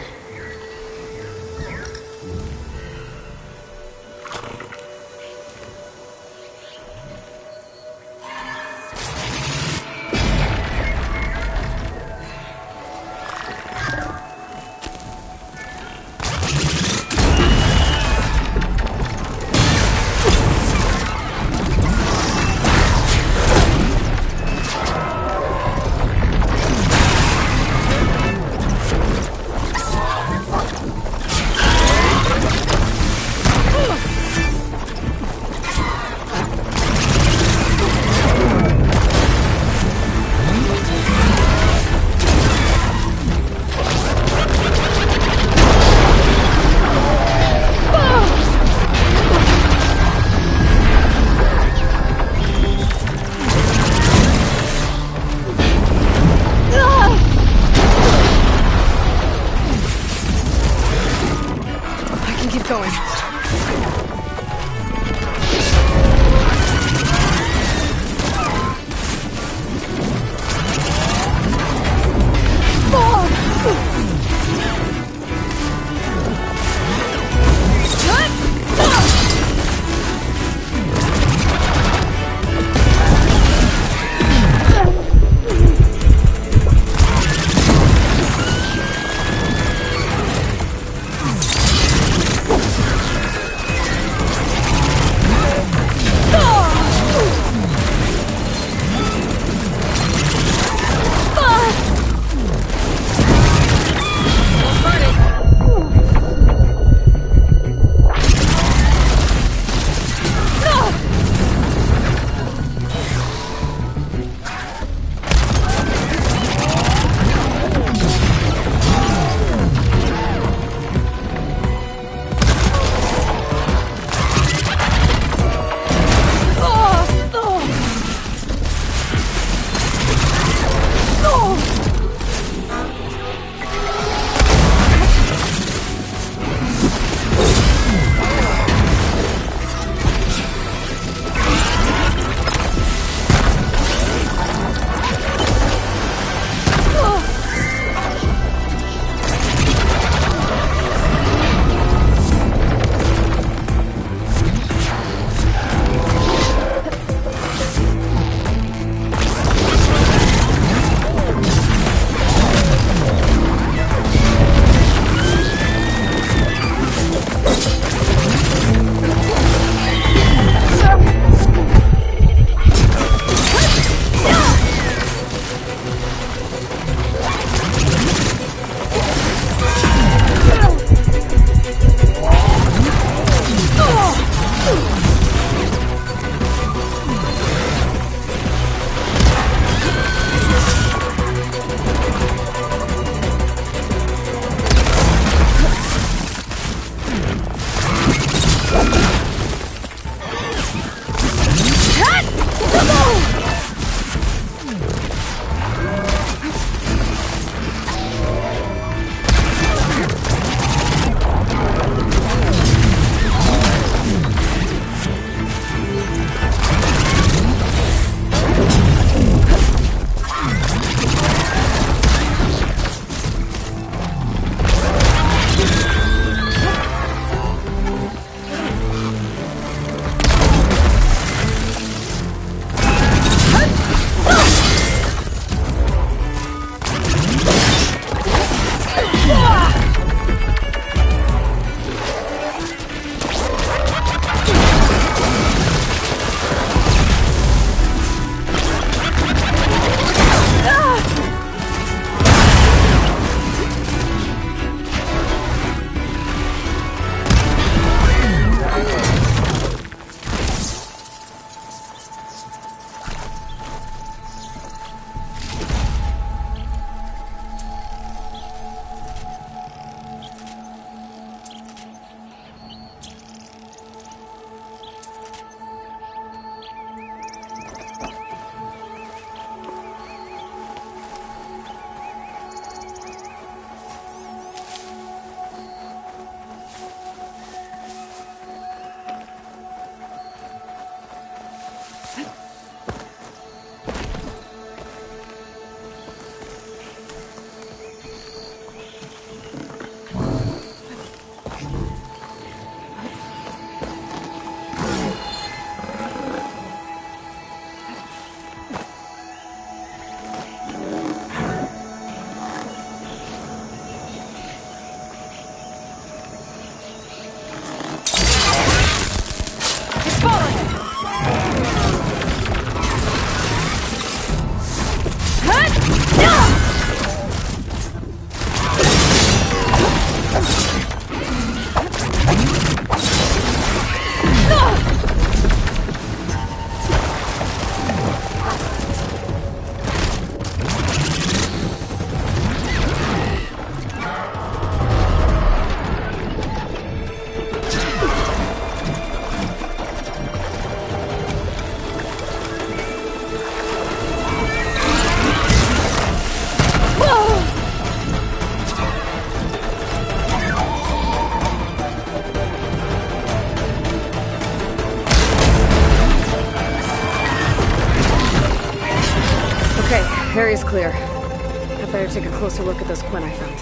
Area's clear. I better take a closer look at those Quen I found.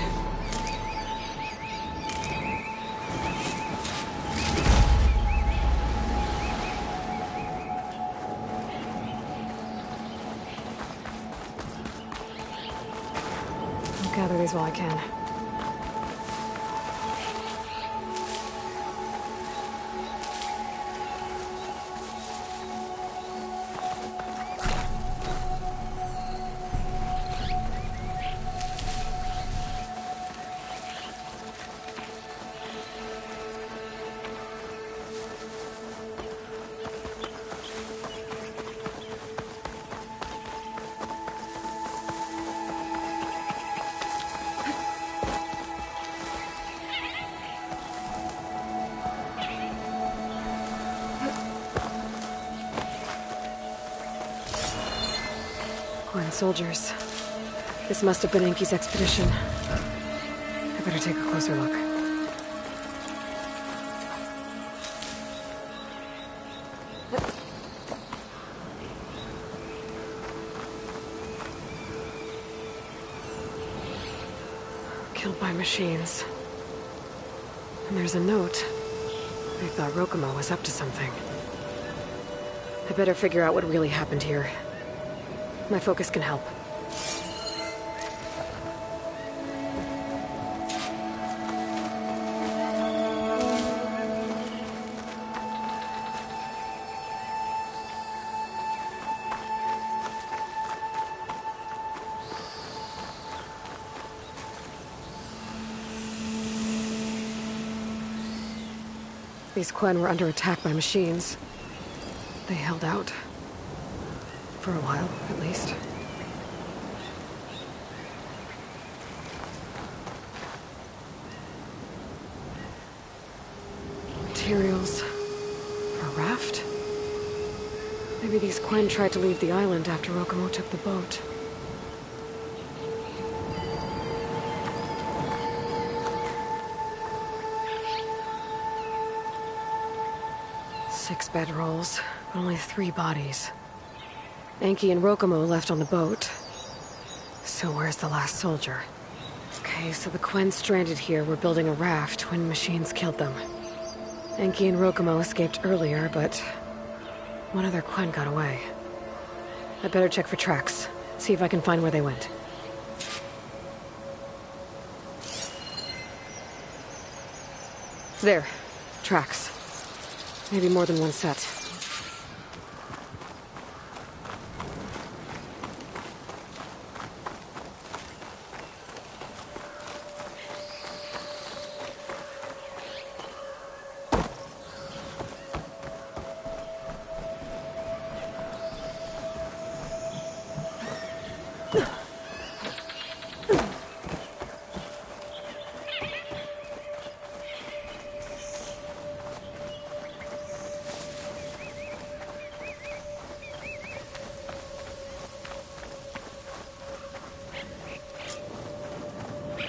I'll gather these while I can. Quen soldiers. This must have been Enki's expedition. I better take a closer look. Killed by machines. And there's a note. They thought Rokumo was up to something. I better figure out what really happened here. My focus can help. These Quen were under attack by machines. They held out. For a while, at least. Materials for a raft? Maybe these Quen tried to leave the island after Rokumo took the boat. Six bedrolls, but only 3 bodies. Enki and Rokumo left on the boat. So where's the last soldier? Okay, so the Quen stranded here were building a raft when machines killed them. Enki and Rokumo escaped earlier, but one of their Quen got away. I'd better check for tracks, see if I can find where they went. There. Tracks. Maybe more than one set.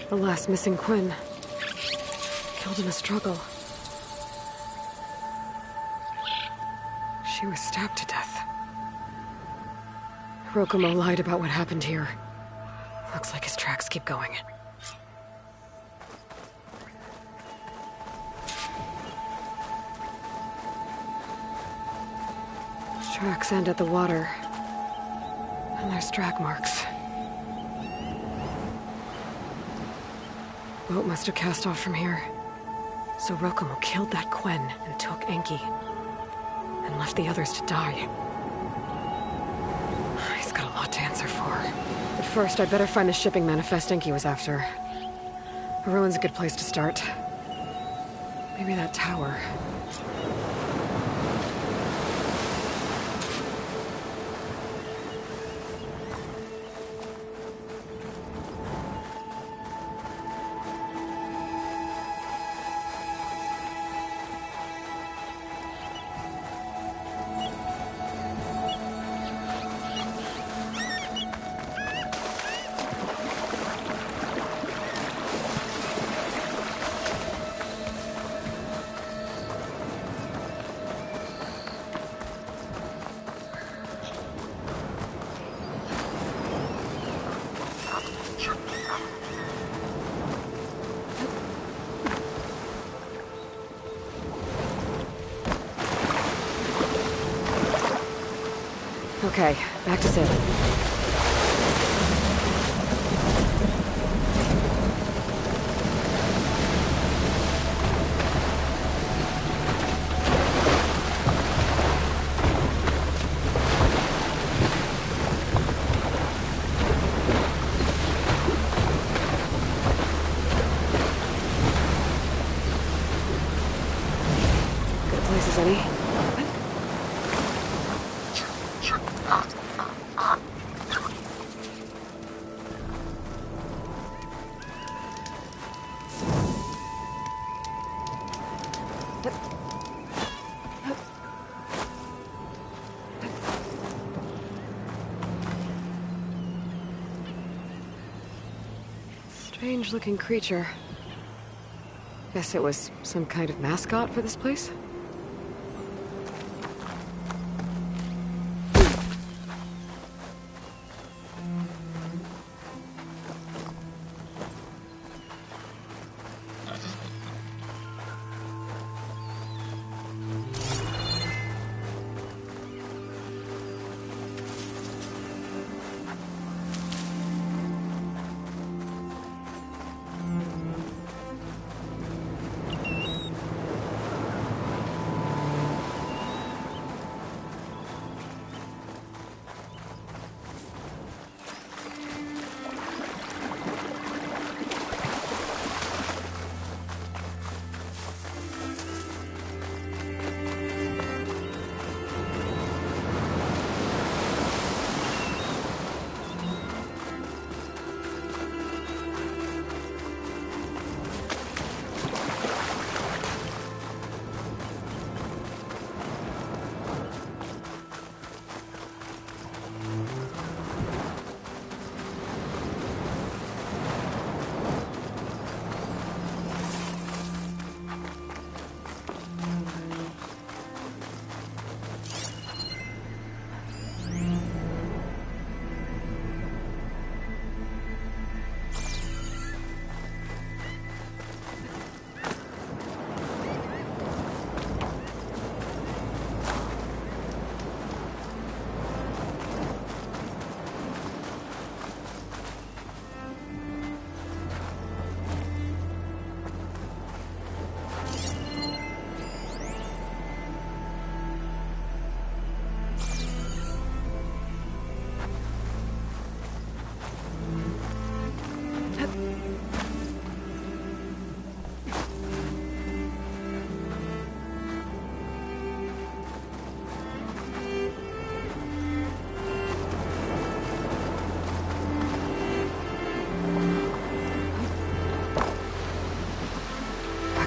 The last missing Quen. Killed in a struggle. She was stabbed to death. Rokumo lied about what happened here. Looks like his tracks keep going. Tracks end at the water. And there's drag marks. Boat must have cast off from here. So Rokumo killed that Quen and took Enki. And left the others to die. He's got a lot to answer for. But first, I'd better find the shipping manifest Enki was after. A ruin's a good place to start. Maybe that tower. Okay, back to sailing. Good places, Eddie. Strange-looking creature. Guess it was some kind of mascot for this place?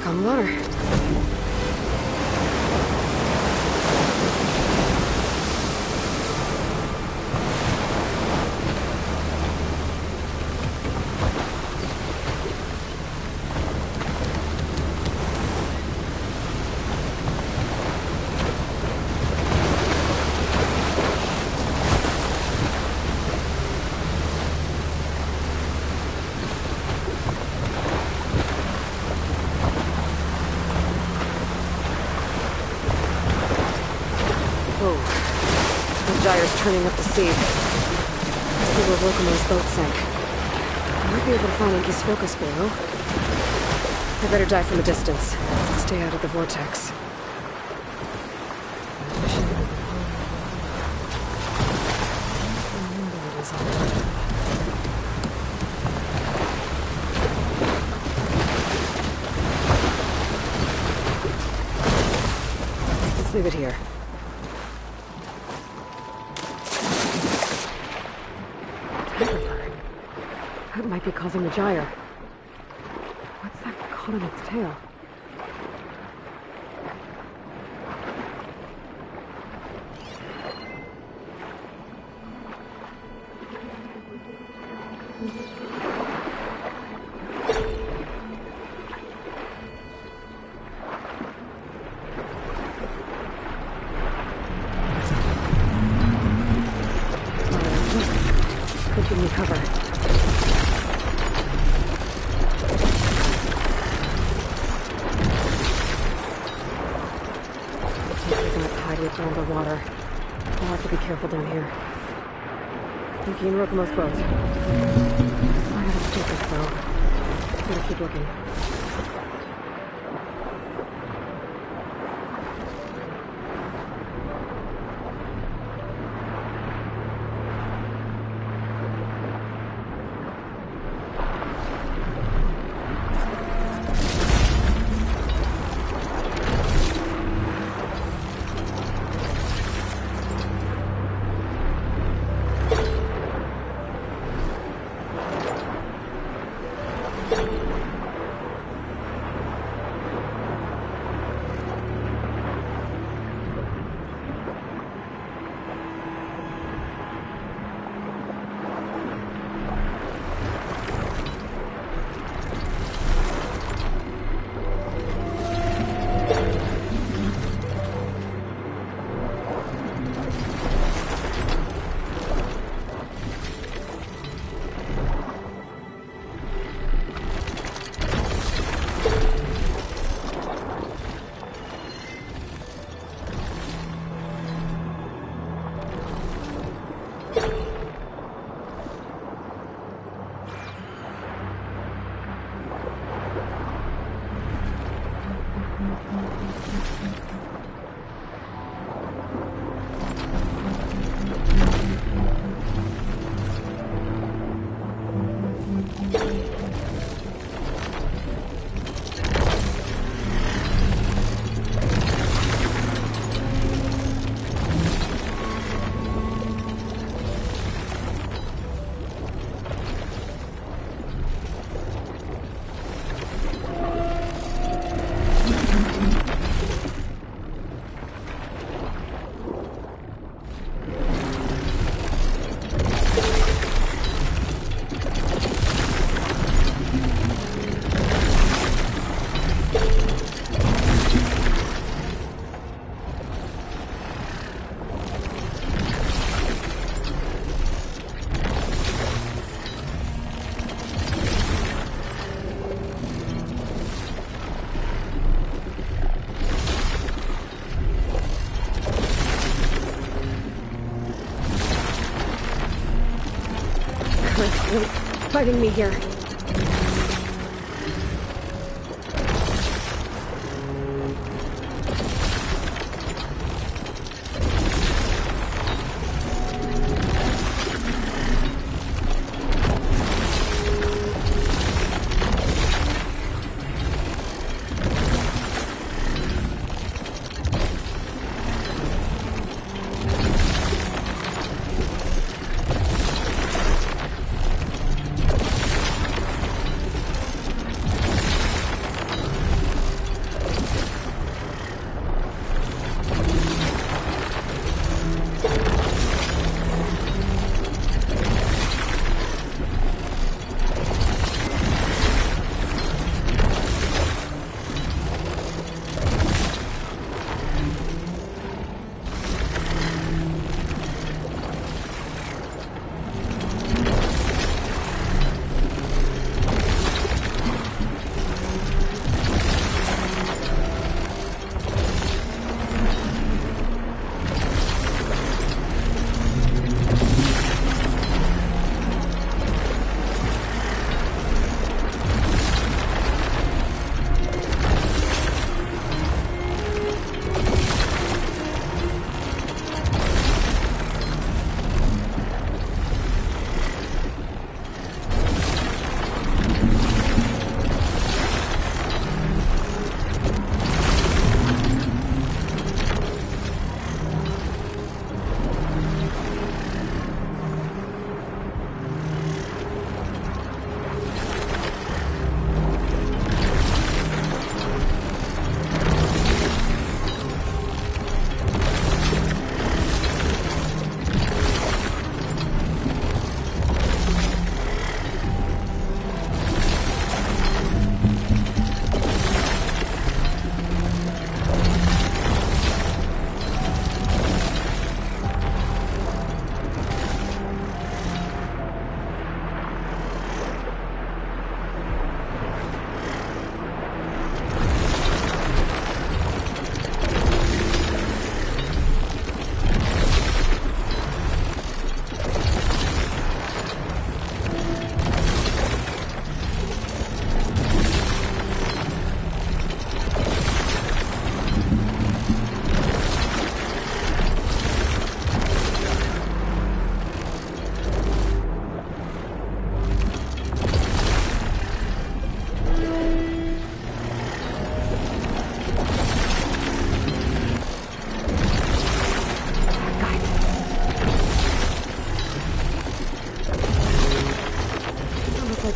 On the water. Gyre's turning up the sea. Must be where Locomo's boat sank. I might be able to find Enki's focus below. I better dive from a distance. Stay out of the vortex. Let's leave it here. That might be causing the gyre. What's that caught in its tail? Could give me cover. Taking a tide with underwater. I'll have to be careful down here. Yuki and Rokumo's close. I gotta focus, though. Gotta keep looking. Wait, fighting me here.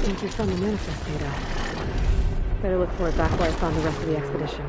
Once we found the manifest data, better look for it back where I found the rest of the expedition.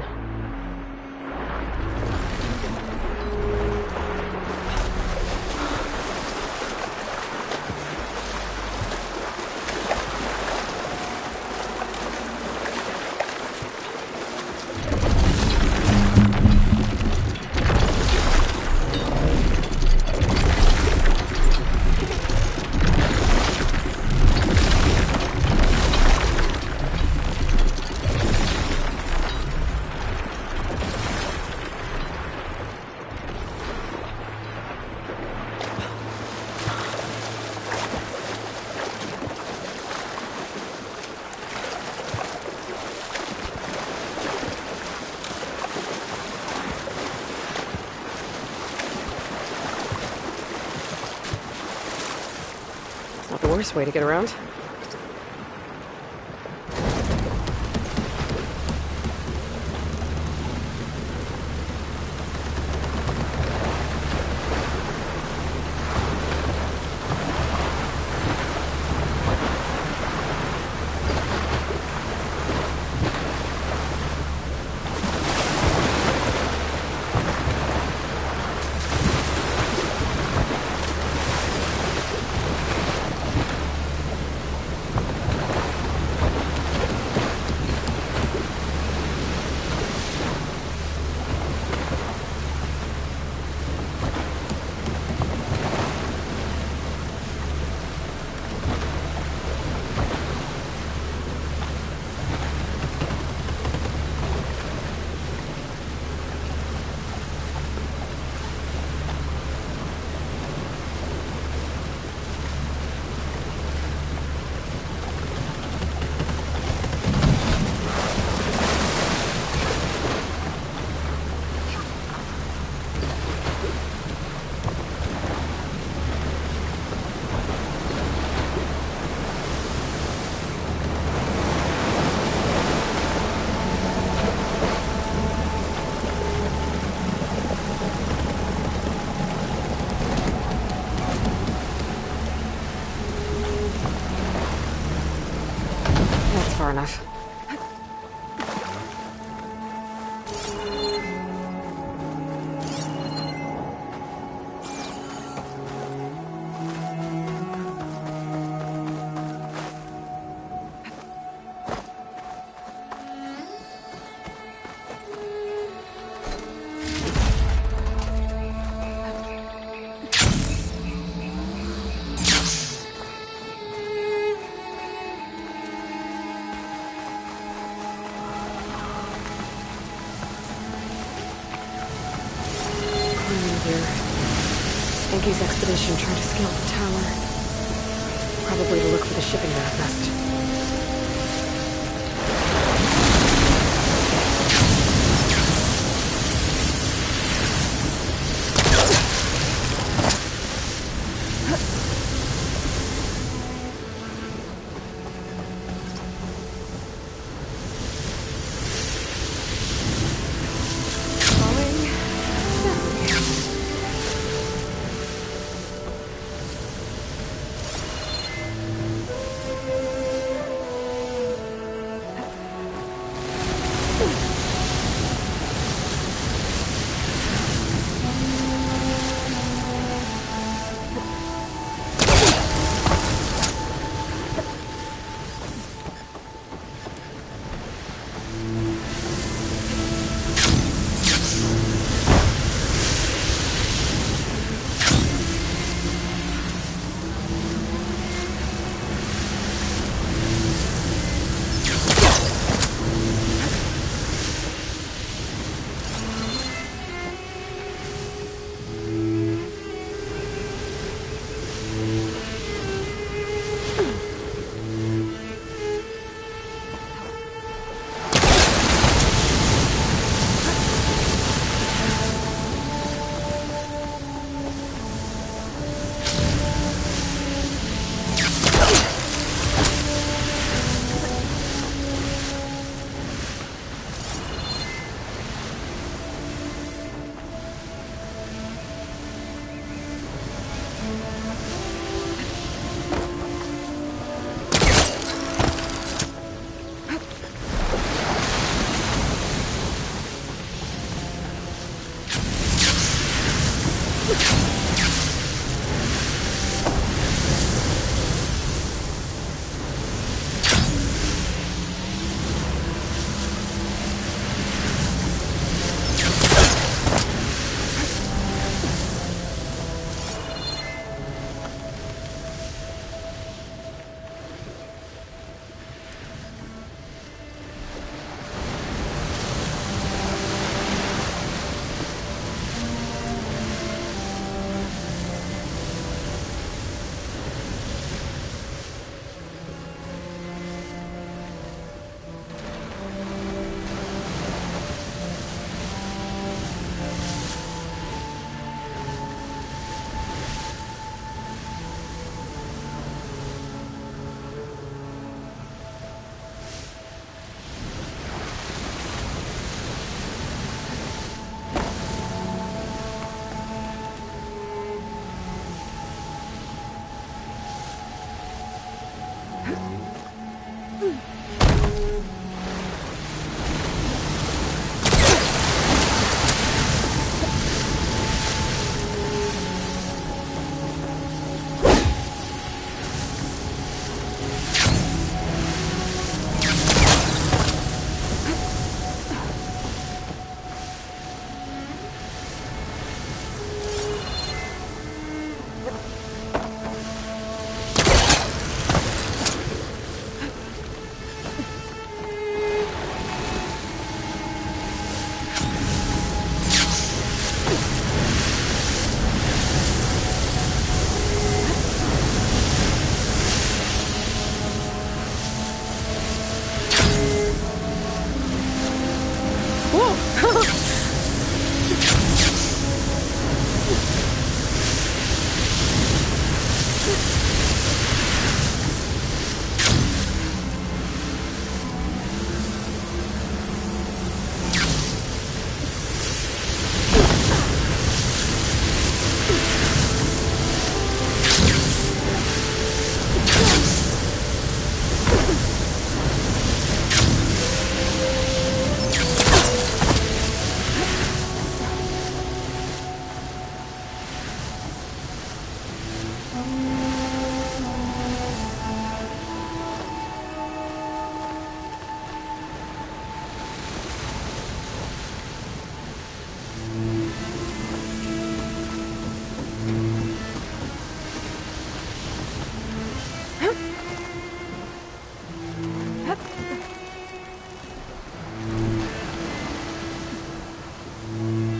Not the worst way to get around. Far enough. Enki's expedition tried to scale the tower. Probably to look for the shipping manifest.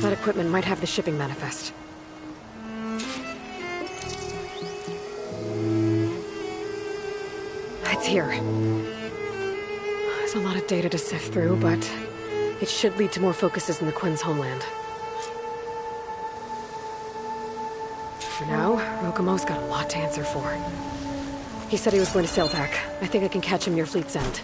That equipment might have the shipping manifest. It's here. There's a lot of data to sift through, but it should lead to more focuses in the Quinn's homeland. For now, Rokumo's got a lot to answer for. He said he was going to sail back. I think I can catch him near Fleet's End.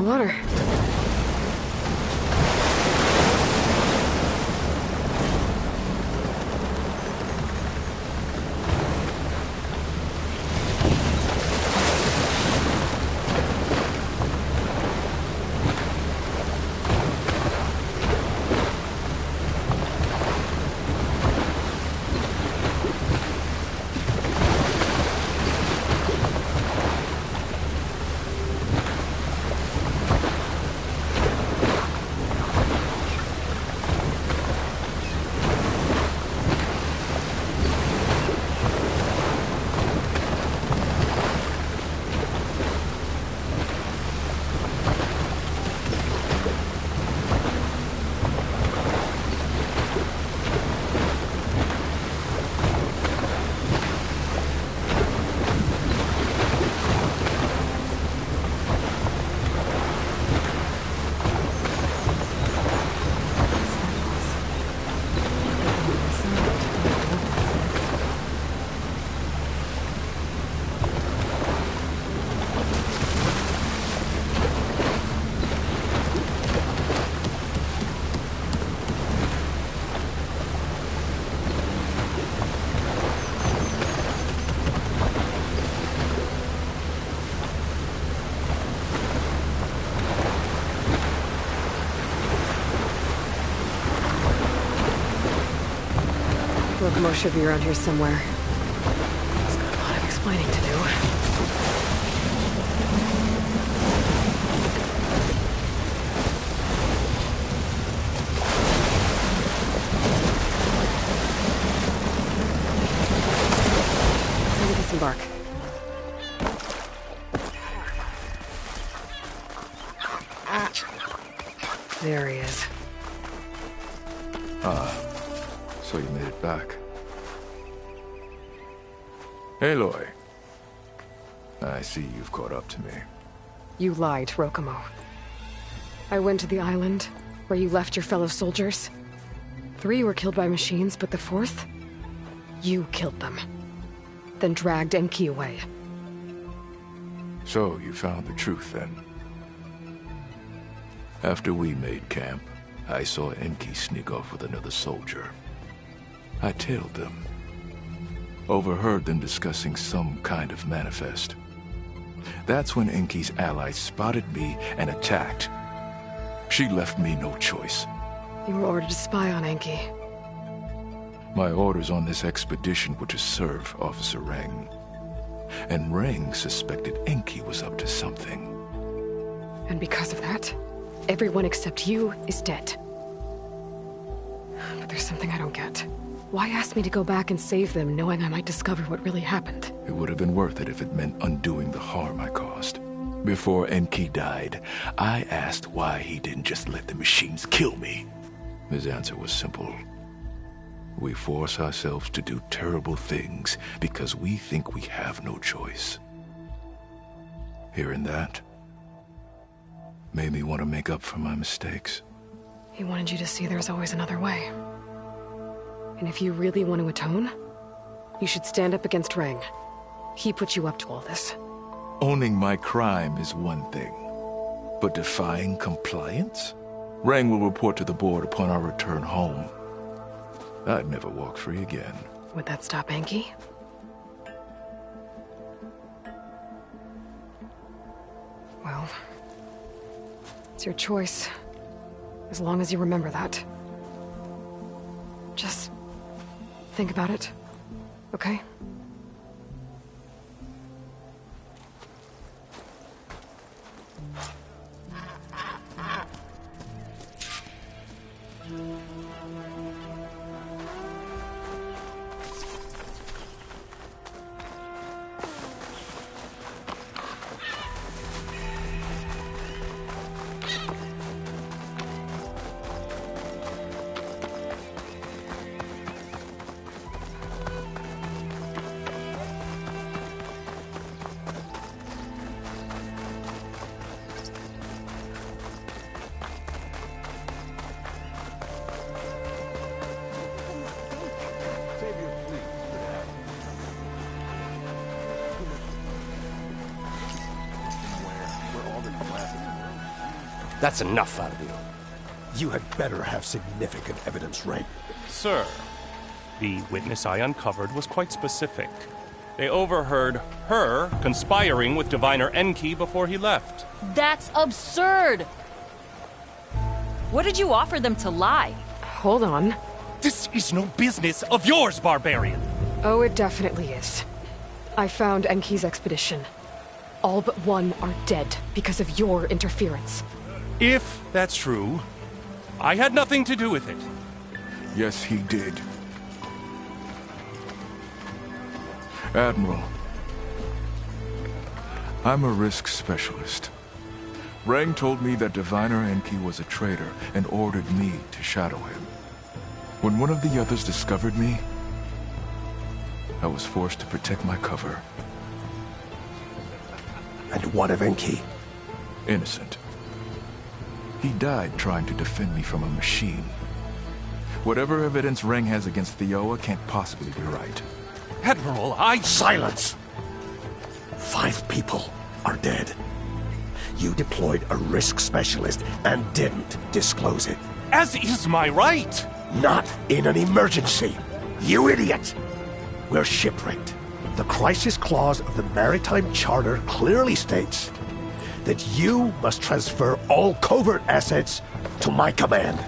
the water. Locomo should be around here somewhere. He's got a lot of explaining to do. Let me disembark. There he is. So you made it back. Aloy. I see you've caught up to me. You lied, Rokomo. I went to the island where you left your fellow soldiers. 3 were killed by machines, but the 4th? You killed them. Then dragged Enki away. So you found the truth then? After we made camp, I saw Enki sneak off with another soldier. I tailed them. Overheard them discussing some kind of manifest. That's when Enki's allies spotted me and attacked. She left me no choice. You were ordered to spy on Enki. My orders on this expedition were to serve Officer Reng. And Reng suspected Enki was up to something. And because of that, everyone except you is dead. But there's something I don't get. Why ask me to go back and save them, knowing I might discover what really happened? It would have been worth it if it meant undoing the harm I caused. Before Enki died, I asked why he didn't just let the machines kill me. His answer was simple. We force ourselves to do terrible things because we think we have no choice. Hearing that made me want to make up for my mistakes. He wanted you to see there's always another way. And if you really want to atone, you should stand up against Reng. He put you up to all this. Owning my crime is one thing, but defying compliance? Reng will report to the board upon our return home. I'd never walk free again. Would that stop Enki? Well, it's your choice. As long as you remember that. Just think about it, okay? That's enough out of you. You had better have significant evidence, Ray. Sir, the witness I uncovered was quite specific. They overheard her conspiring with Diviner Enki before he left. That's absurd! What did you offer them to lie? Hold on. This is no business of yours, barbarian! Oh, it definitely is. I found Enki's expedition. All but one are dead because of your interference. If that's true, I had nothing to do with it. Yes, he did. Admiral, I'm a risk specialist. Rang told me that Diviner Enki was a traitor and ordered me to shadow him. When one of the others discovered me, I was forced to protect my cover. And what of Enki? Innocent. He died trying to defend me from a machine. Whatever evidence Rang has against Thioa can't possibly be right. Admiral, Silence! 5 people are dead. You deployed a risk specialist and didn't disclose it. As is my right! Not in an emergency, you idiot! We're shipwrecked. The crisis clause of the Maritime Charter clearly states that you must transfer all covert assets to my command.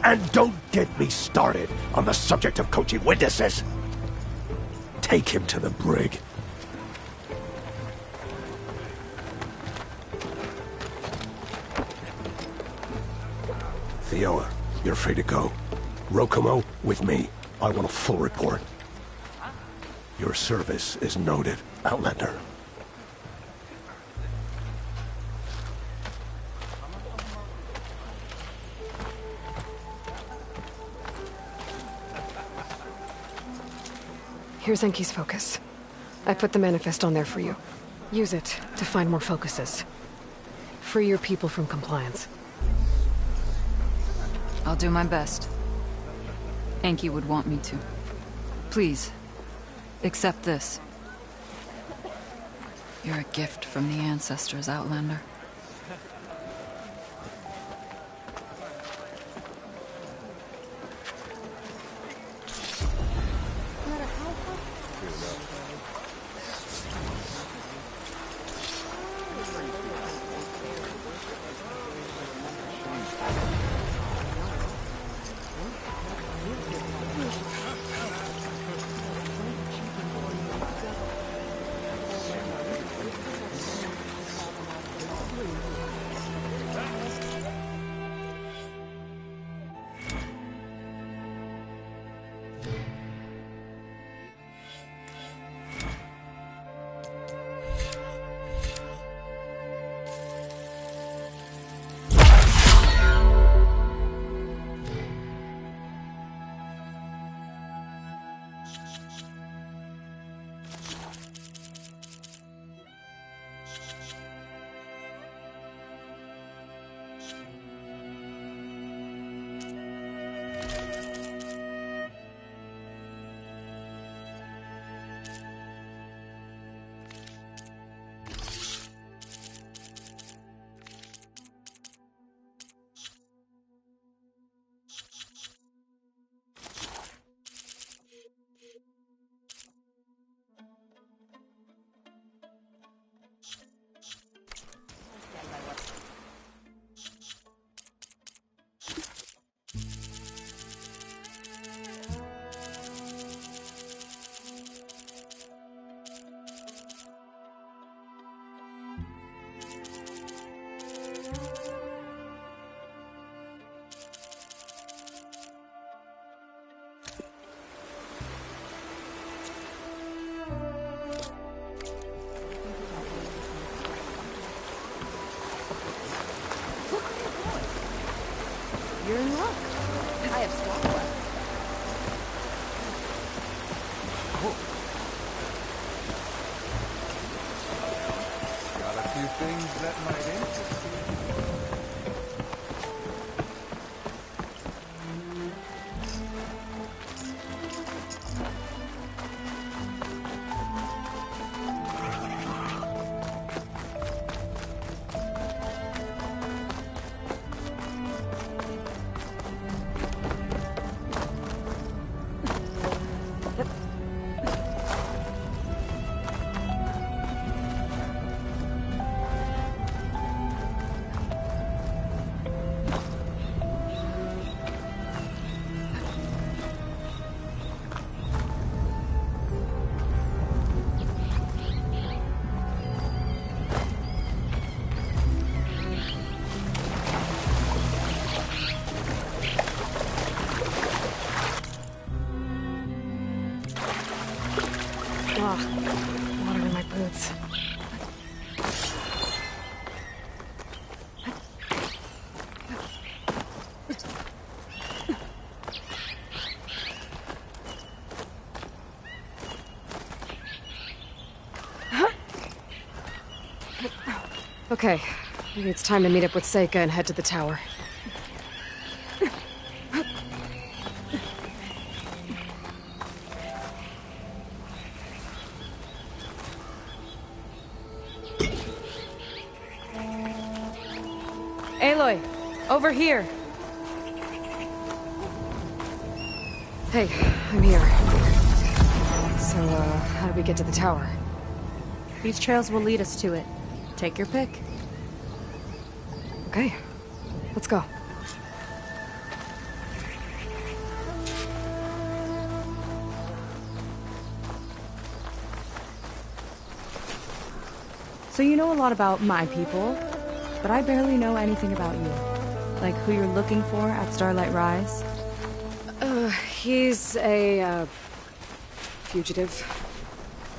And don't get me started on the subject of coaching witnesses. Take him to the brig. Thioa, you're free to go. Rokomo, with me. I want a full report. Your service is noted, Outlander. Here's Enki's focus. I put the manifest on there for you. Use it to find more focuses. Free your people from compliance. I'll do my best. Enki would want me to. Please, accept this. You're a gift from the ancestors, Outlander. You're in luck. I have stock left. Got a few things that might interest you. Ugh, water in my boots. Okay, maybe it's time to meet up with Seika and head to the tower. Aloy, over here. Hey, I'm here. So, how do we get to the tower? These trails will lead us to it. Take your pick. Okay, let's go. So you know a lot about my people, but I barely know anything about you. Like who you're looking for at Starlight Rise? He's a, fugitive.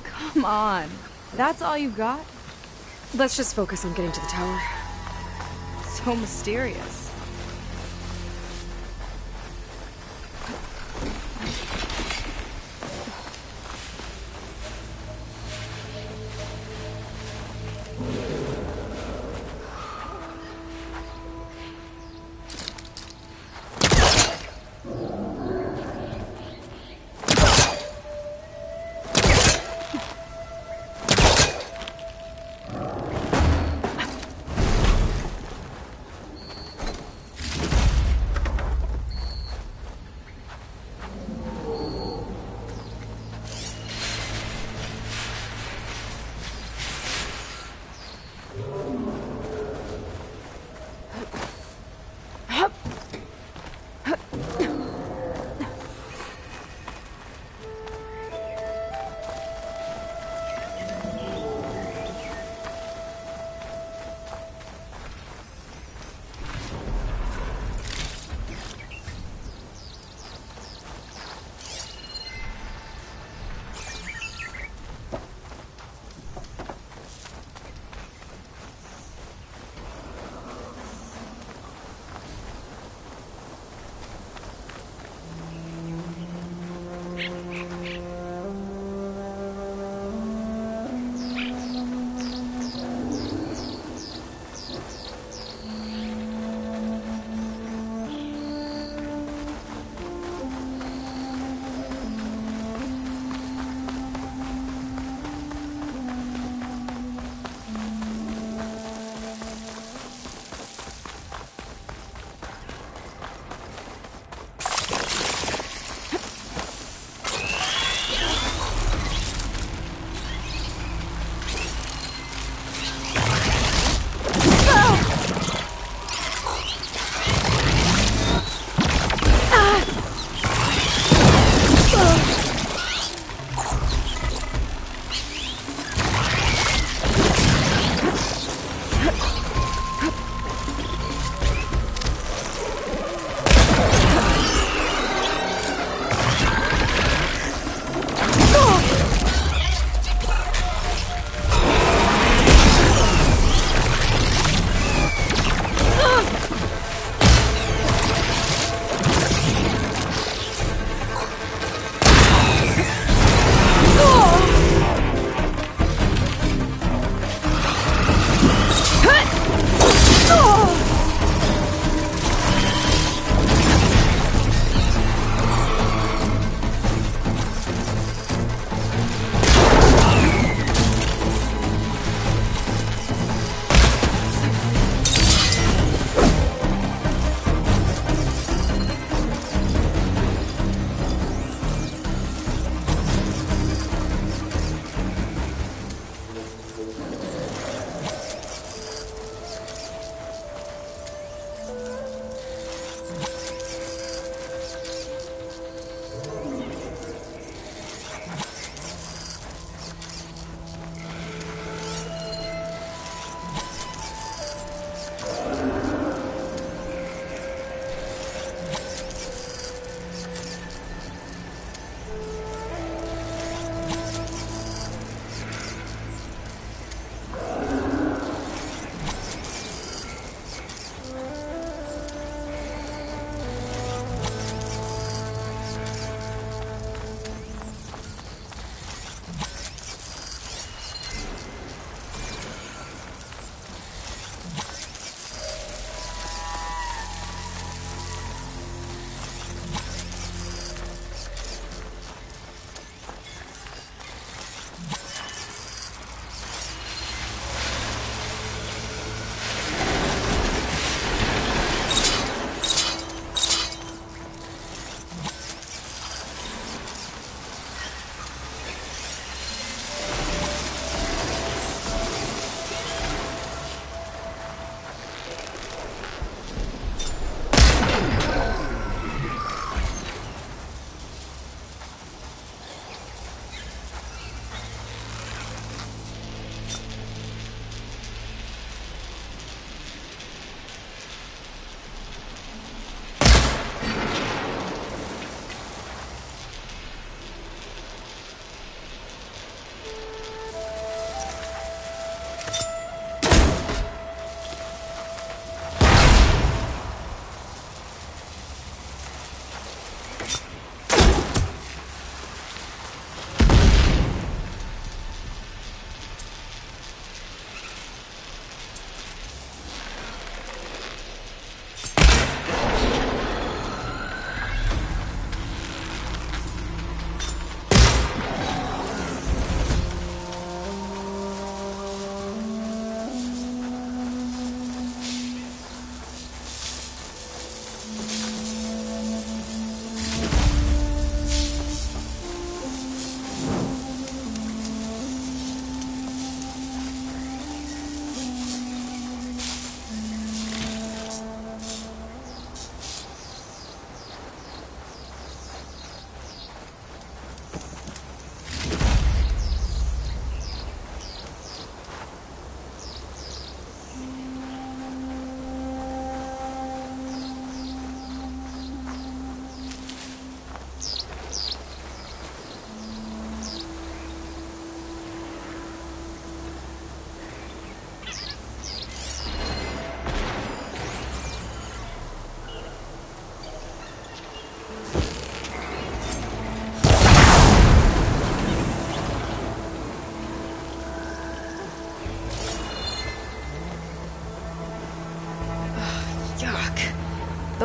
Come on. That's all you got? Let's just focus on getting to the tower. So mysterious.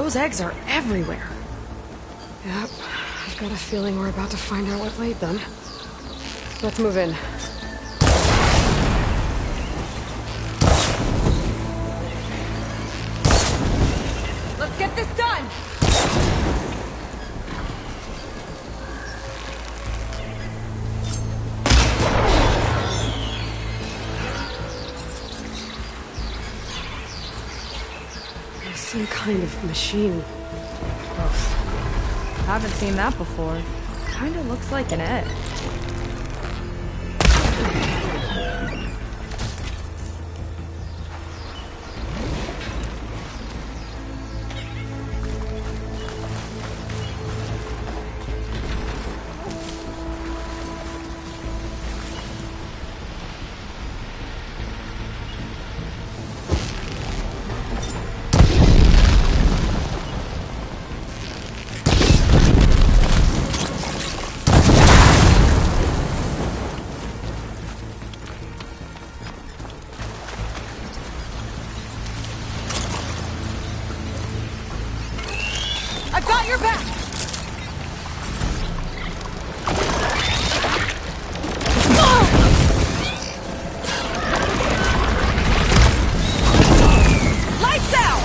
Those eggs are everywhere. Yep, I've got a feeling we're about to find out what laid them. Let's move in. Let's get this done! Some kind of machine. Haven't seen that before. Kinda looks like an egg. I've got your back! Lights out!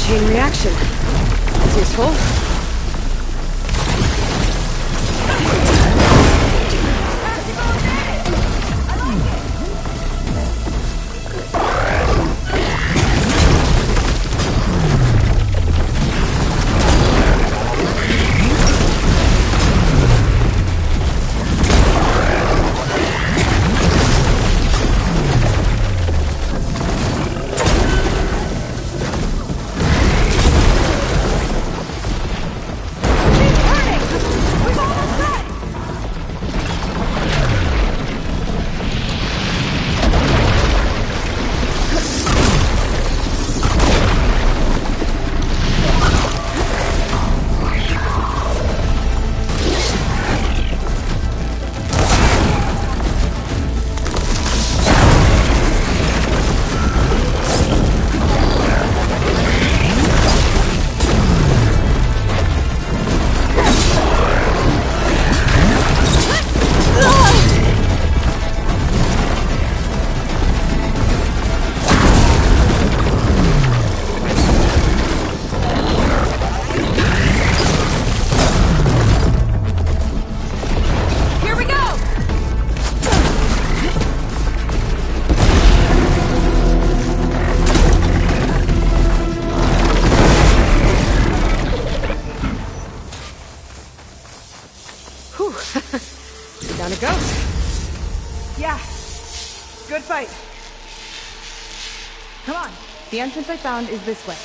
Chain reaction. That's useful. Down it goes. Yeah. Good fight. Come on. The entrance I found is this way.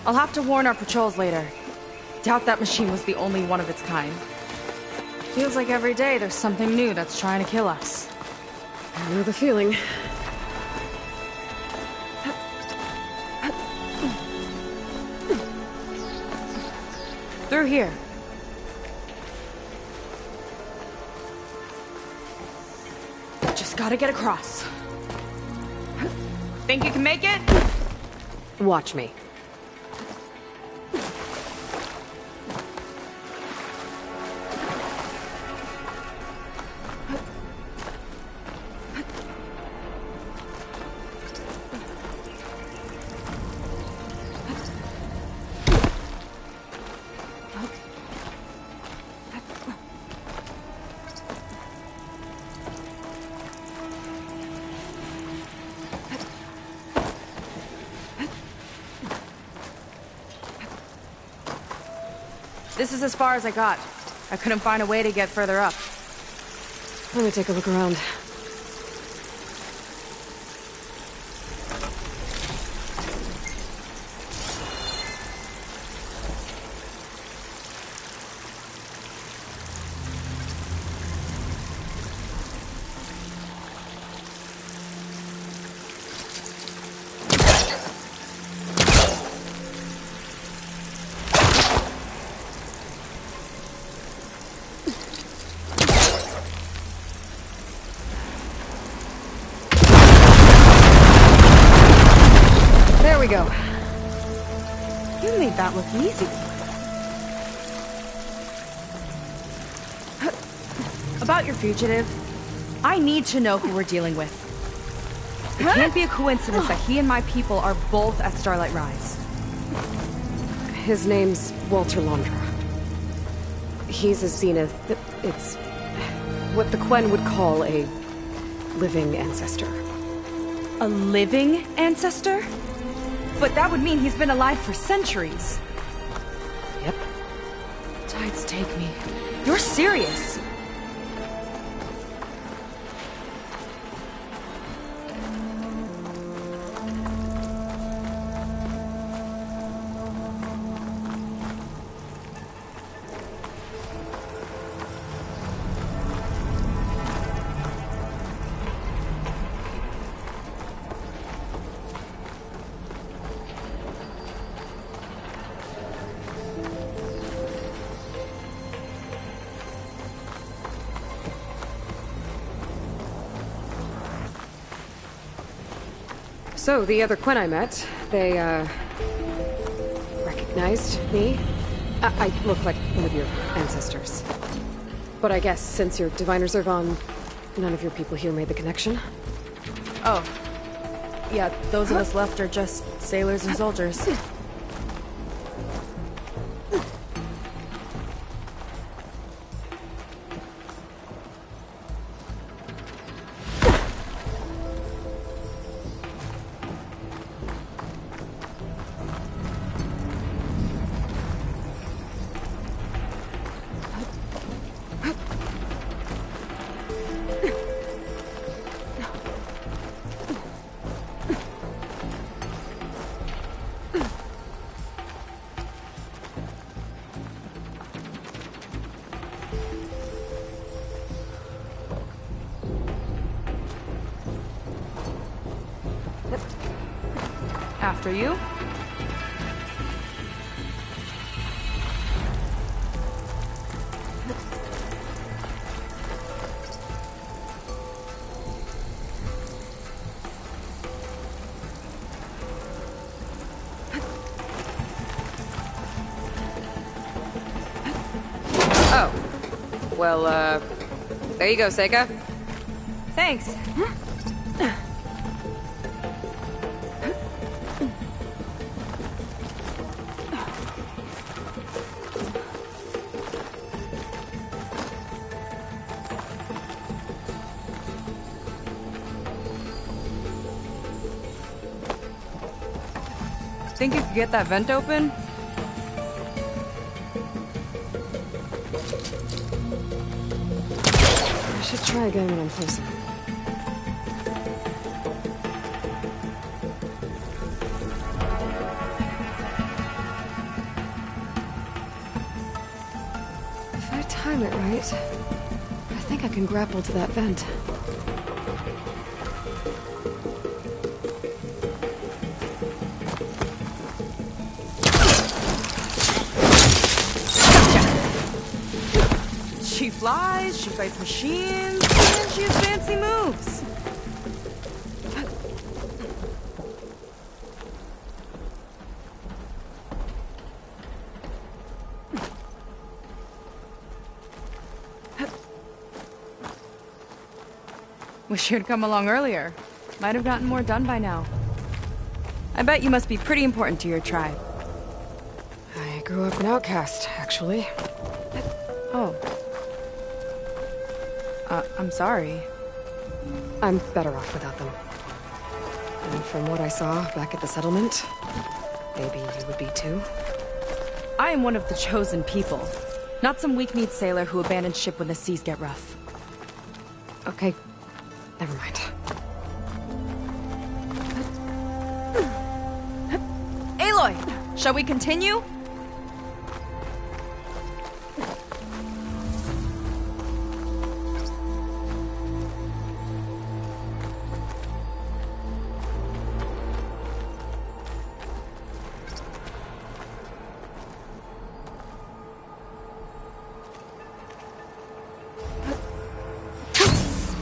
I'll have to warn our patrols later. Doubt that machine was the only one of its kind. Feels like every day there's something new that's trying to kill us. I know the feeling. Through here. Just gotta get across. Think you can make it? Watch me. This is as far as I got. I couldn't find a way to get further up. Let me take a look around. There we go. You made that look easy. About your fugitive, I need to know who we're dealing with. It can't be a coincidence that he and my people are both at Starlight Rise. His name's Walter Londra. He's a Zenith. It's what the Quen would call a living ancestor. A living ancestor? But that would mean he's been alive for centuries. Yep. Tides take me. You're serious? So, the other Quen I met, they, recognized me. I look like one of your ancestors. But I guess since your diviners are gone, None of your people here made the connection? Oh. Yeah, those of us left are just sailors and soldiers. After you. Oh. Well, there you go, Seika. Thanks. Think you could get that vent open? I should try again when I'm closer. If I time it right, I think I can grapple to that vent. She flies, she fights machines, and she has fancy moves. Wish you'd come along earlier. Might have gotten more done by now. I bet you must be pretty important to your tribe. I grew up an outcast, actually. Oh. I'm sorry. I'm better off without them. And from what I saw back at the settlement, maybe you would be too? I am one of the chosen people. Not some weak-kneed sailor who abandons ship when the seas get rough. Okay. Never mind. Aloy! Shall we continue?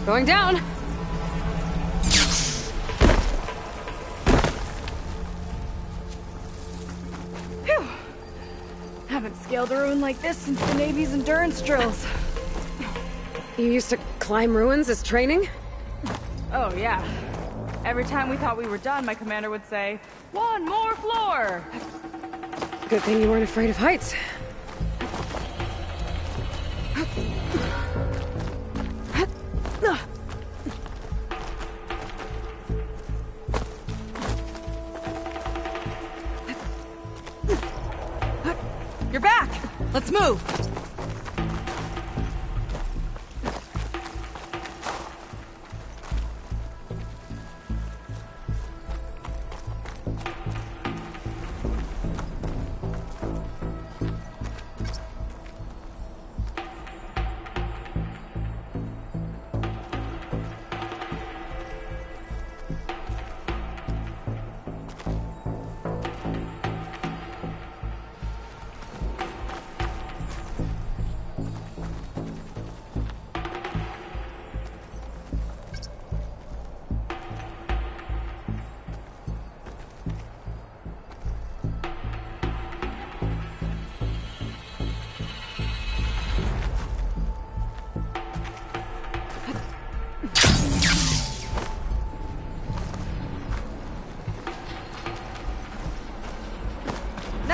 Going down! Phew! Haven't scaled a ruin like this since the Navy's endurance drills. You used to climb ruins as training? Oh, yeah. Every time we thought we were done, my commander would say, "One more floor!" Good thing you weren't afraid of heights. You're back! Let's move!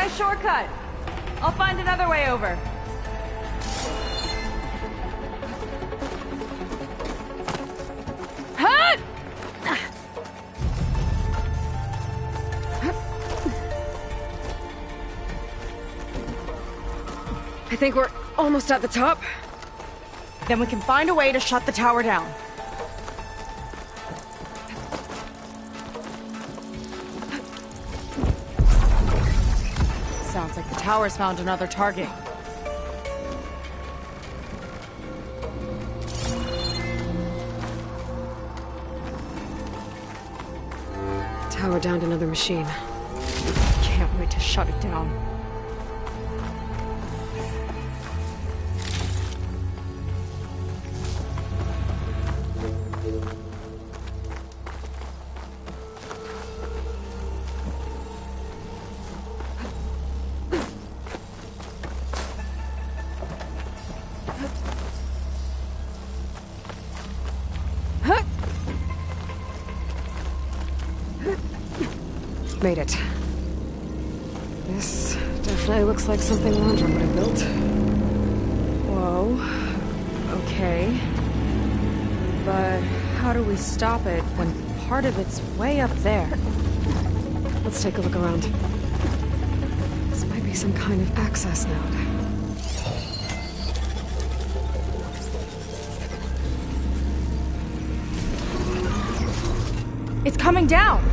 Nice shortcut. I'll find another way over. Huh? I think we're almost at the top. Then we can find a way to shut the tower down. Sounds like the tower's found another target. Tower downed another machine. Can't wait to shut it down. Made it. This definitely looks like something Londra would have built. Whoa. Okay. But how do we stop it when part of it's way up there? Let's take a look around. This might be some kind of access node. It's coming down!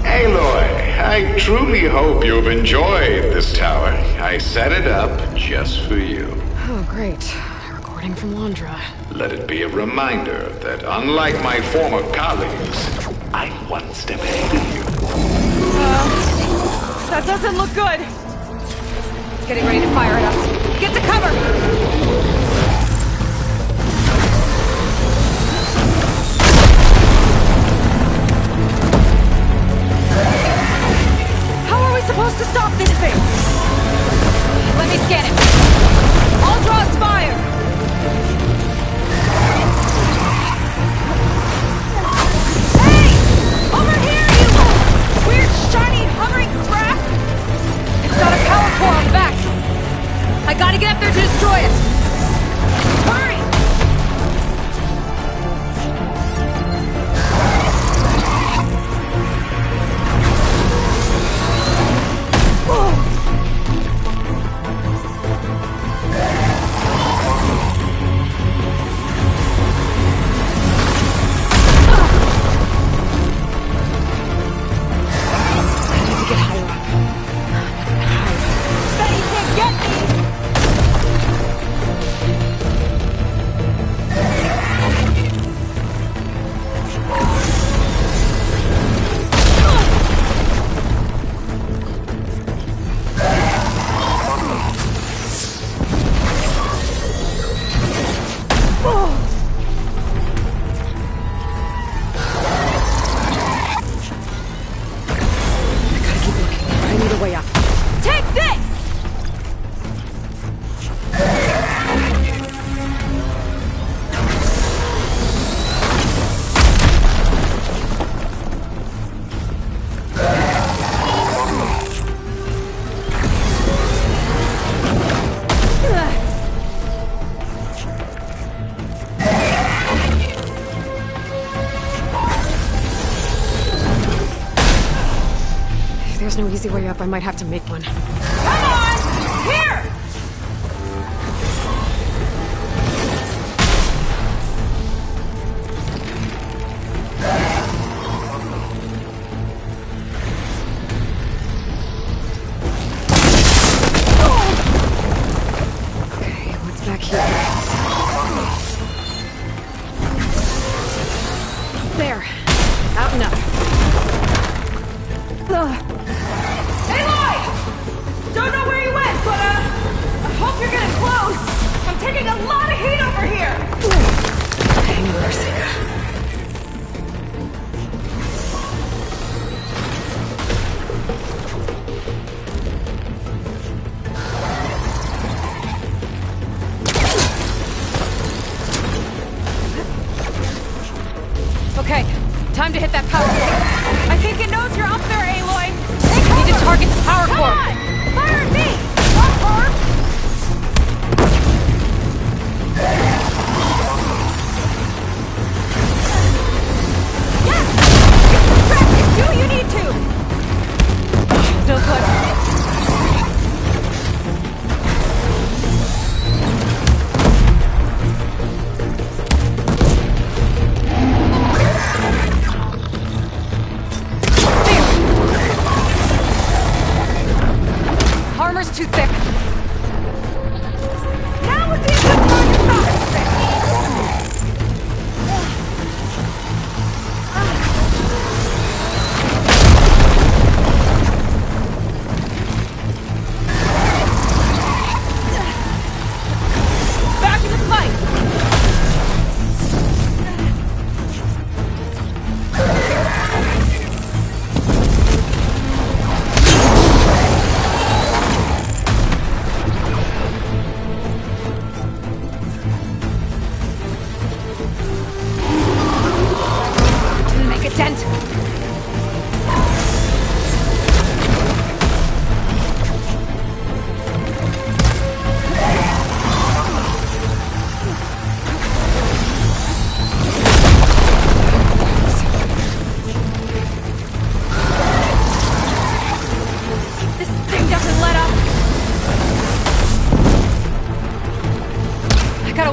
Aloy, I truly hope you've enjoyed this tower. I set it up just for you. Oh, great. A recording from Londra. Let it be a reminder that unlike my former colleagues, I'm one step ahead of you. That doesn't look good. It's getting ready to fire at us. Get to cover! Supposed to stop this thing! Let me scan it. I'll draw its fire! Hey! Over here, you weird, shiny, hovering scrap! It's got a power core on the back. I gotta get up there to destroy it. Hurry! There's no easy way up. I might have to make one. Come on! Here! Okay, what's back here? There. Out and up. Don't know where you went, but I hope you're getting close. I'm taking a lot of heat over here. Hang in there, Sika. Okay, time to hit that power core. I think it knows you're up there, Aloy.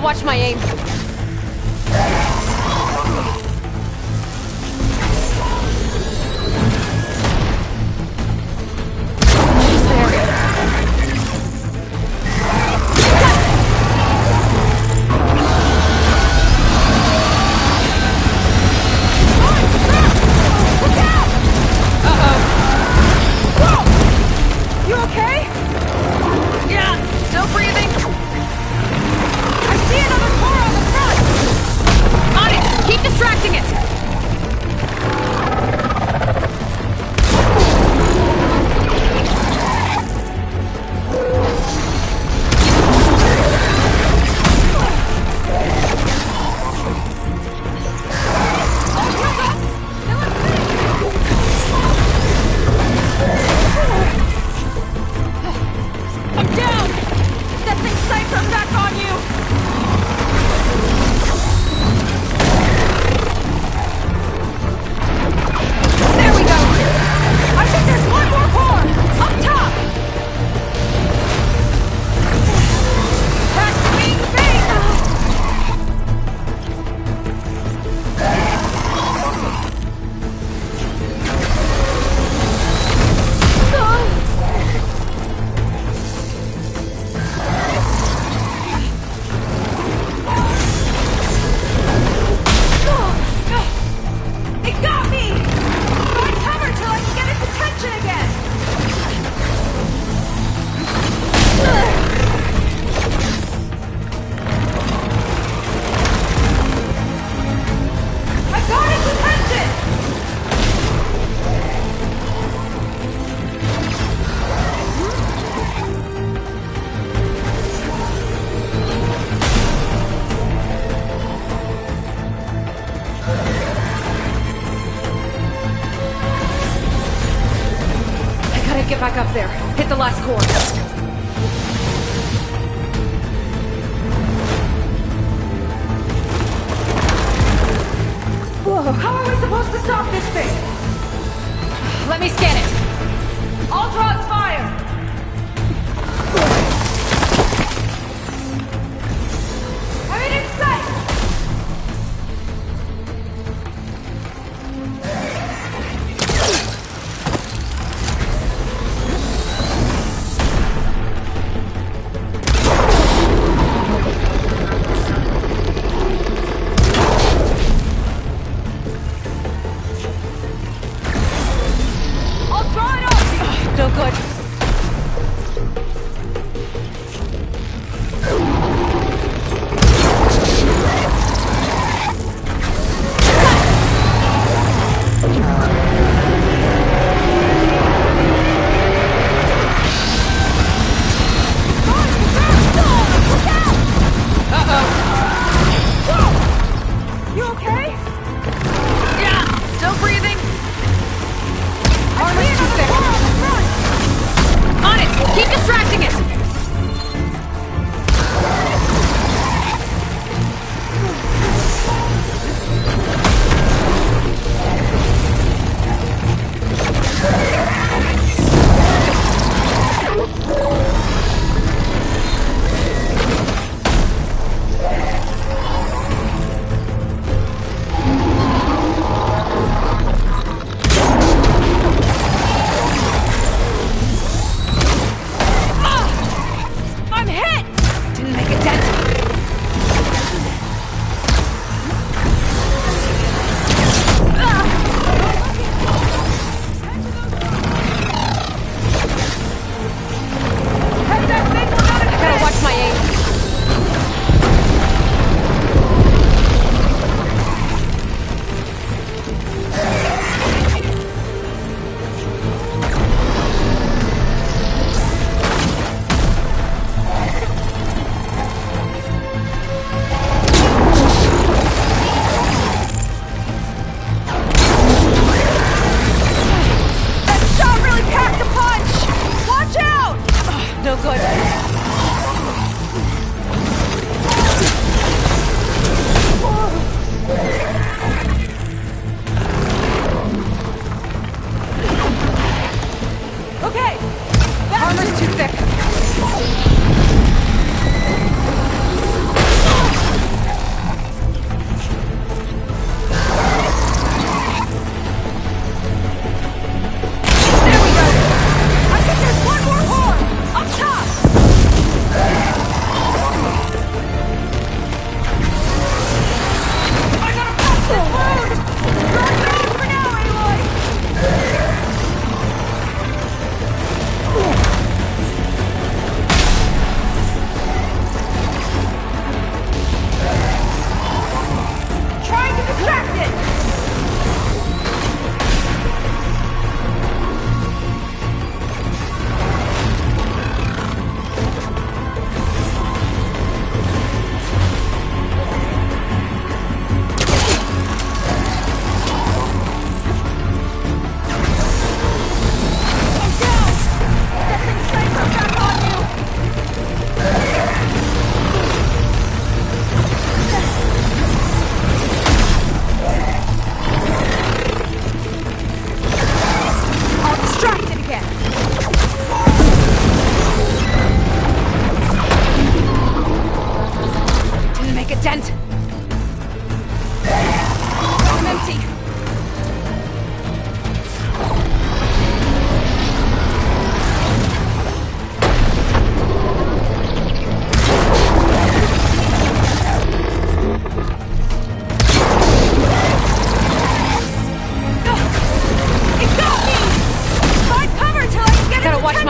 watch my aim. She's there. You okay? Yeah, still breathing. I see another car on the front! On it! Keep distracting it! I'm down! That thing's sights are back on you! There we go! I think there's one more car! Up top! That's Wing Bing! It got me! Find cover till I can get its attention again! I got its attention! I gotta get back up there. Hit the last core. Whoa, how are we supposed to stop this thing? Let me scan it. I'll draw its fire! I'm in its sight! I'll draw it up! No good. You okay? Yeah, still breathing. I see another car on the front!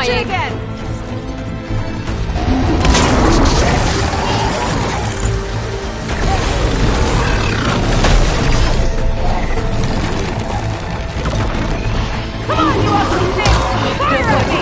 my Attention aim. again! Come on, you awesome thing! Fire at me!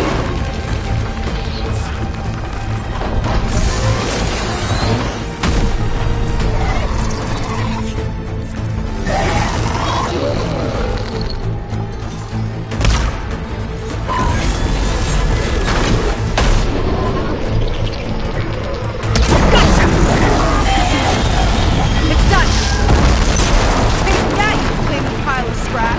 It's done! Take that, you flaming pile of scrap!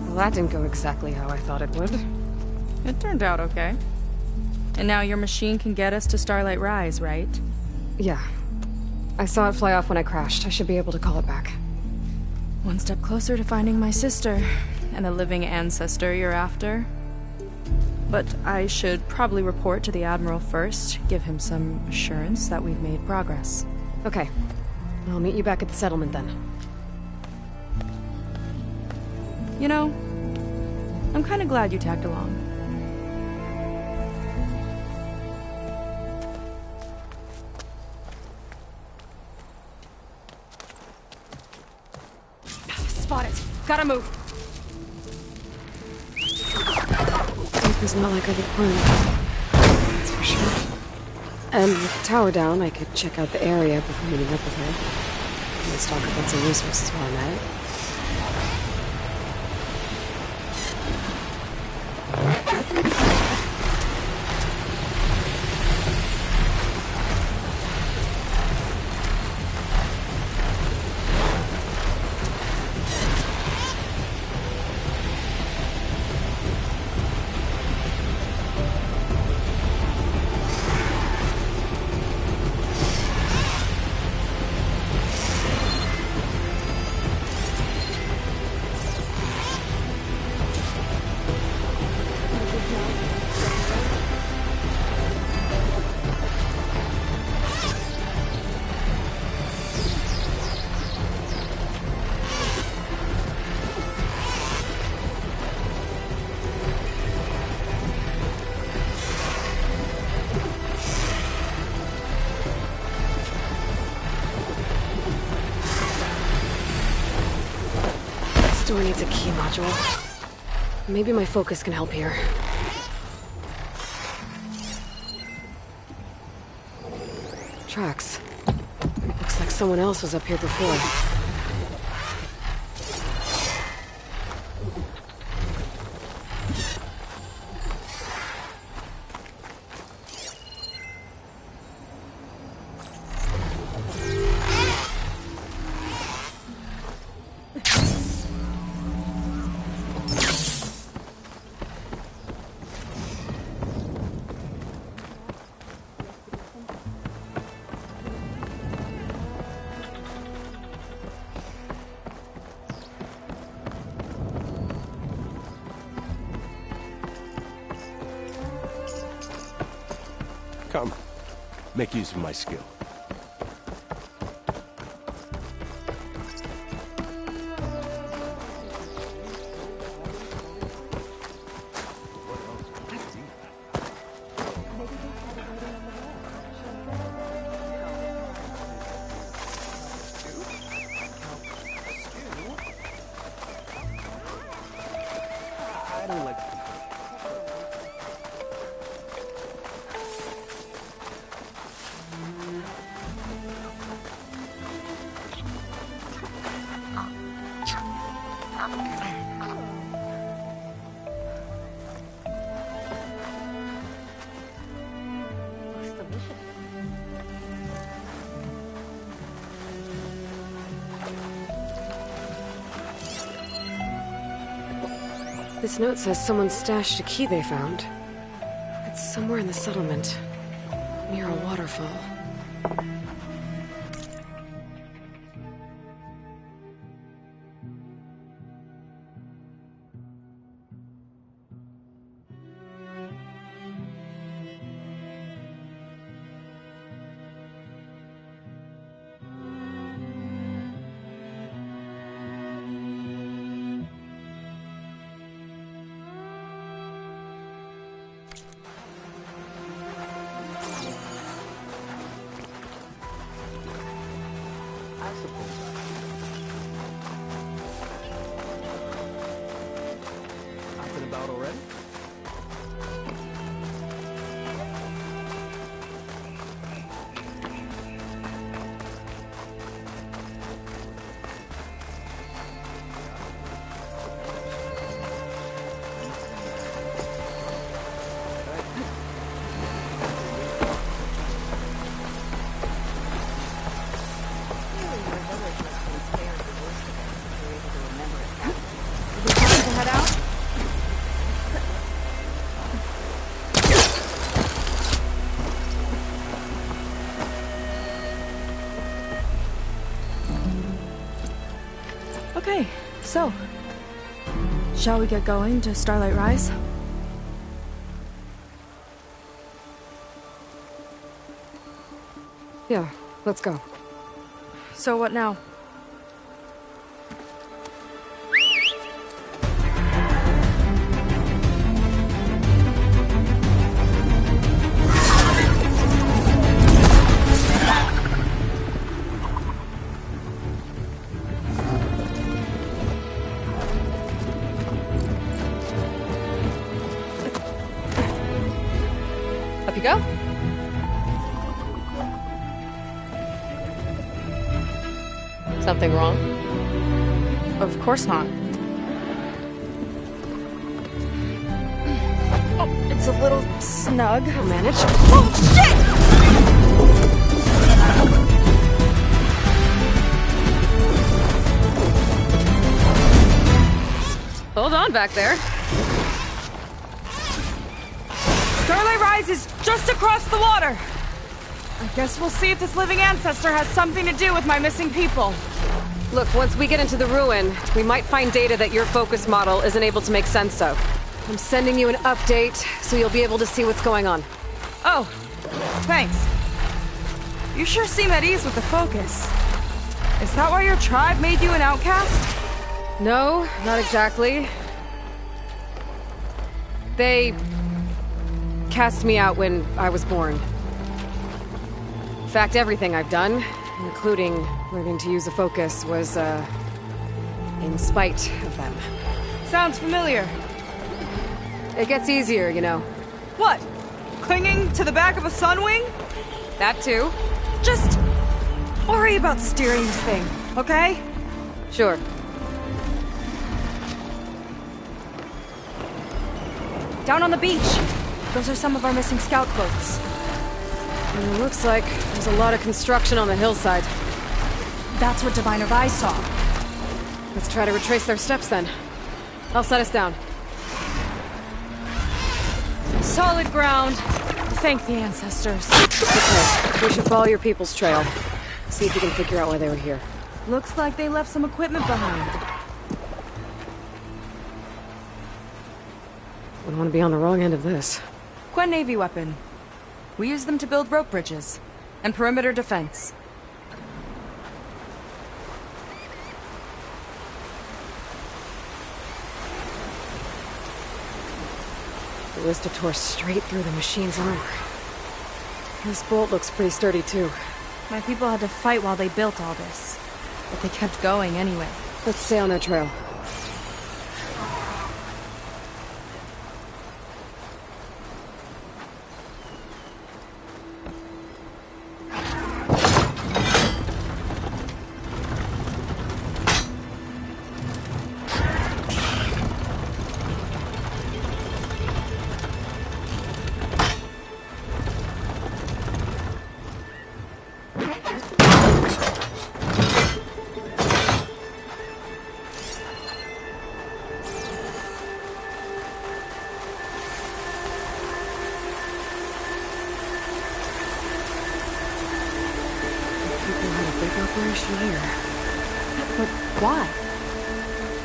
Well, that didn't go exactly how I thought it would. It turned out okay. And now your machine can get us to Starlight Rise, right? Yeah. I saw it fly off when I crashed. I should be able to call it back. One step closer to finding my sister, and the living ancestor you're after. But I should probably report to the Admiral first, give him some assurance that we've made progress. Okay. I'll meet you back at the settlement then. You know, I'm kind of glad you tagged along. Spot it. Gotta move. It's not like other plane. That's for sure. And with the tower down, I could check out the area before meeting up with her. Let's talk about some resources while I'm at it. This door needs a key module. Maybe my focus can help here. Tracks. Looks like someone else was up here before. Come. Make use of my skill. I don't like... This note says someone stashed a key they found. It's somewhere in the settlement, near a waterfall. Out and about already? Okay, so, shall we get going to Starlight Rise? Yeah, let's go. So what now? Up you go. Something wrong? Of course not. Oh, it's a little snug. I'll manage. Oh, shit! Hold on back there. Starlight Rise is just across the water. I guess we'll see if this living ancestor has something to do with my missing people. Look, once we get into the ruin, we might find data that your focus model isn't able to make sense of. I'm sending you an update, so you'll be able to see what's going on. Oh, thanks. You sure seem at ease with the focus. Is that why your tribe made you an outcast? No, not exactly. They cast me out when I was born. In fact, everything I've done, including learning to use a focus, was, in spite of them. Sounds familiar. It gets easier, you know. What? Clinging to the back of a sunwing? That too. Just worry about steering this thing, okay? Sure. Down on the beach. Those are some of our missing scout clothes. And it looks like there's a lot of construction on the hillside. That's what Diviner Vi saw. Let's try to retrace their steps then. I'll set us down. Solid ground. Thank the ancestors. Okay, we should follow your people's trail. See if we can figure out why they were here. Looks like they left some equipment behind. Wouldn't want to be on the wrong end of this. Quen Navy weapon. We use them to build rope bridges and perimeter defense. The Ballista tore straight through the machine's armor. This bolt looks pretty sturdy too. My people had to fight while they built all this, but they kept going anyway. Let's stay on their trail. Operation here. But why?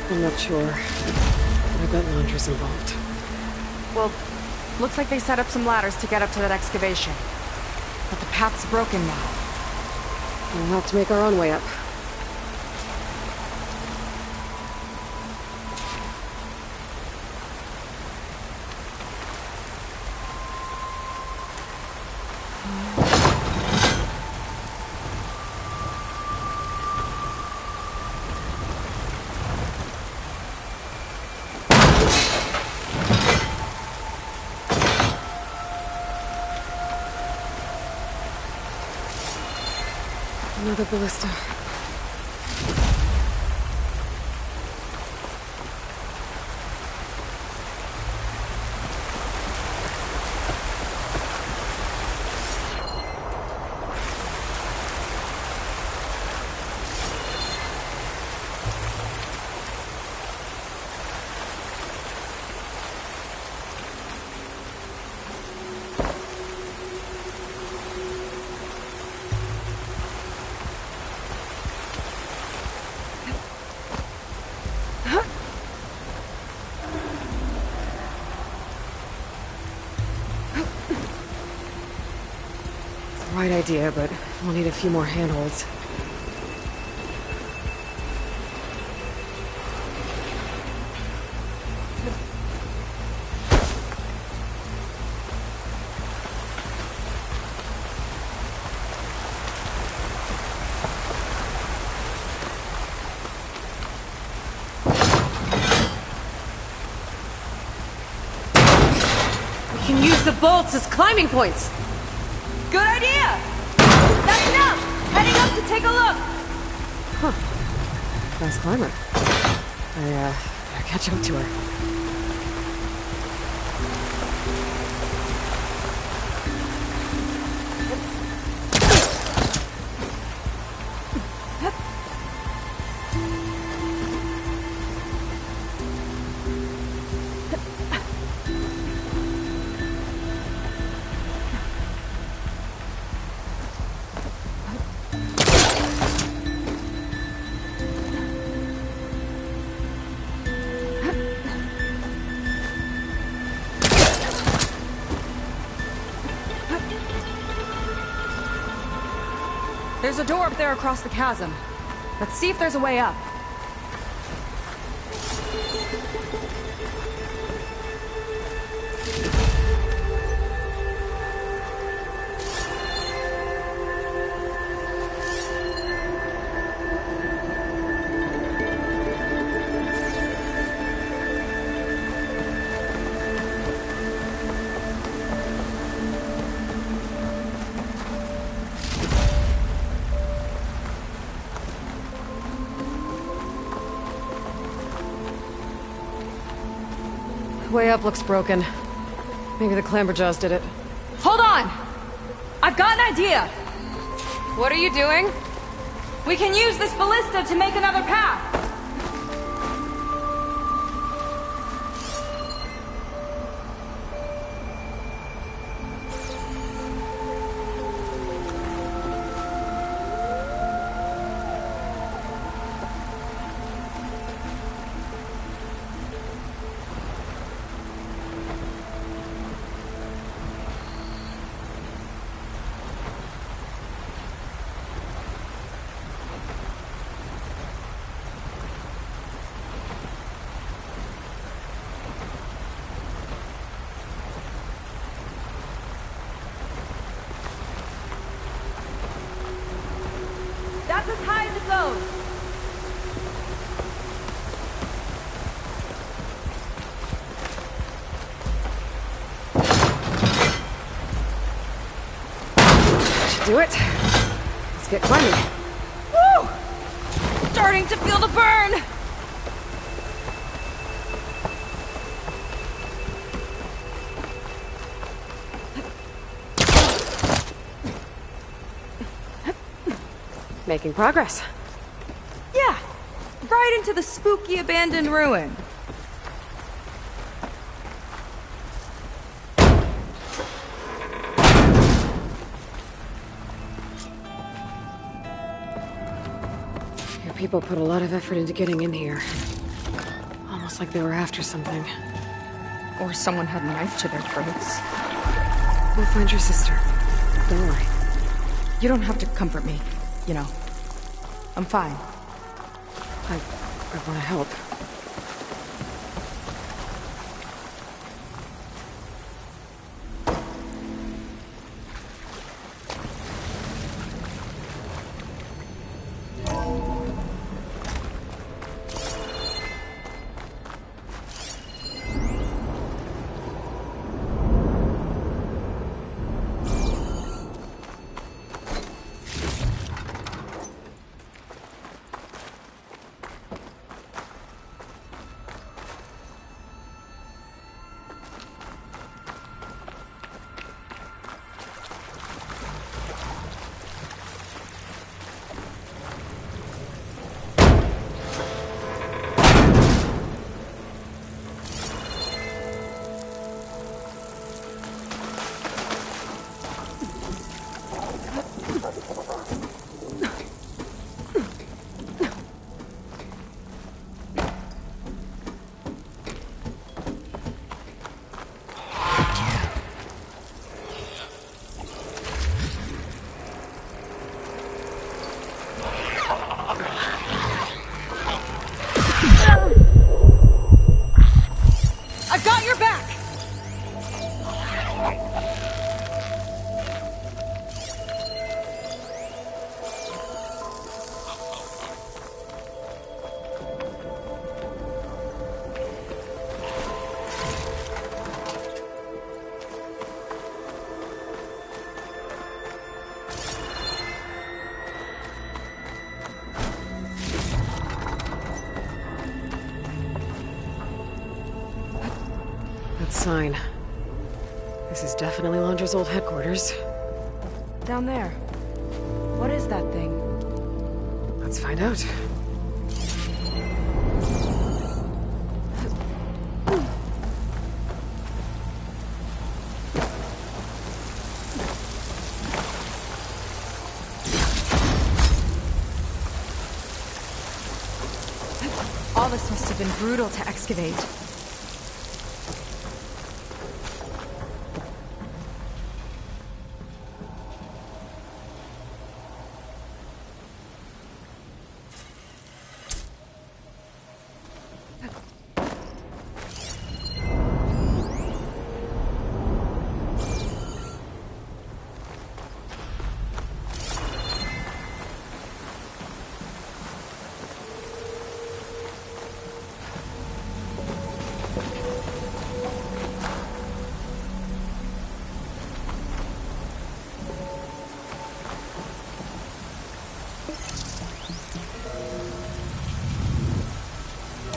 I'm not sure. I bet Londra's involved. Well, looks like they set up some ladders to get up to that excavation. But the path's broken now. We'll have to make our own way up. Another ballista. Right idea, but we'll need a few more handholds. We can use the bolts as climbing points! Good idea! That's enough! Heading up to take a look! Huh. Fast climber. I better catch up to her. There's a door up there across the chasm. Let's see if there's a way up. Way up looks broken. Maybe the clamberjaws did it. Hold on! I've got an idea! What are you doing? We can use this ballista to make another path! That's as high as it goes! Should do it. Let's get climbing. Woo! Starting to feel the burn! Making progress. Yeah, right into the spooky abandoned ruin. Your people put a lot of effort into getting in here. Almost like they were after something. Or someone had a knife to their throats. We'll find your sister. Don't worry. You don't have to comfort me, you know. I'm fine. I want to help. sign. This is definitely Londra's old headquarters. Down there. What is that thing? Let's find out. All this must have been brutal to excavate.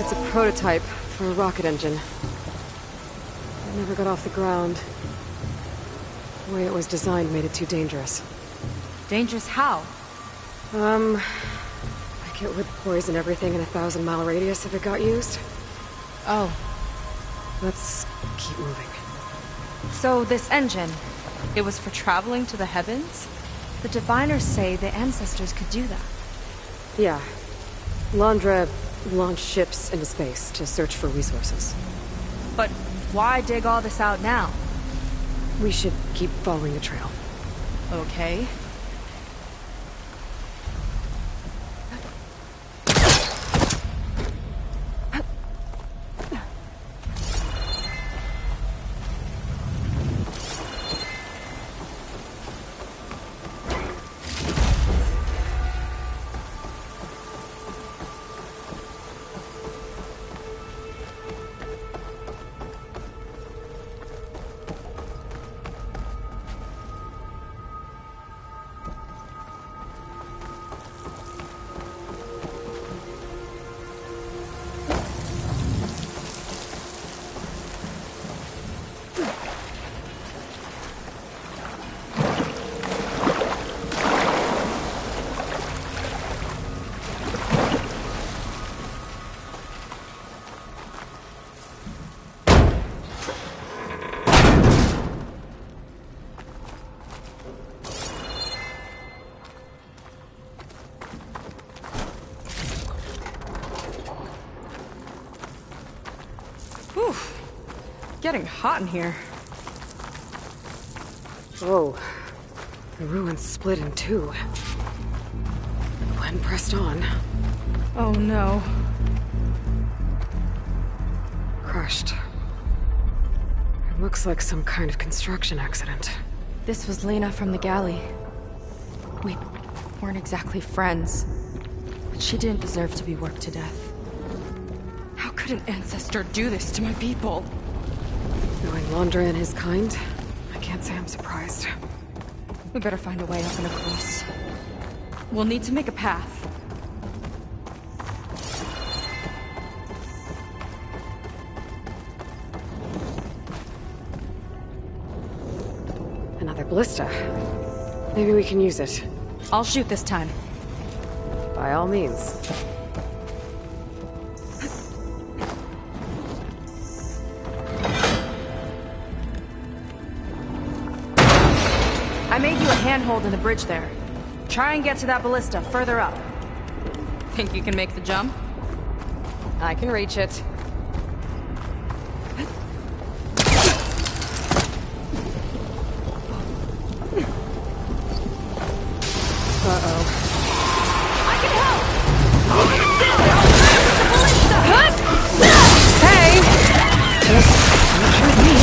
It's a prototype for a rocket engine. It never got off the ground. The way it was designed made it too dangerous. Dangerous how? Like it would poison everything in a 1,000-mile radius if it got used. Oh. Let's keep moving. So this engine, it was for traveling to the heavens? The diviners say the ancestors could do that. Yeah. Londra launched ships into space to search for resources. But why dig all this out now? We should keep following the trail. Okay. Whew. Getting hot in here. Whoa. The ruins split in two. Gwen pressed on. Oh no. Crushed. It looks like some kind of construction accident. This was Lena from the galley. We weren't exactly friends, but she didn't deserve to be worked to death. How could an ancestor do this to my people? Knowing Londra and his kind, I can't say I'm surprised. We better find a way up and across. We'll need to make a path. Another ballista. Maybe we can use it. I'll shoot this time. By all means. I made you a handhold in the bridge there. Try and get to that ballista further up. Think you can make the jump? I can reach it. Uh-oh. I can help! Hey! Just not sure me.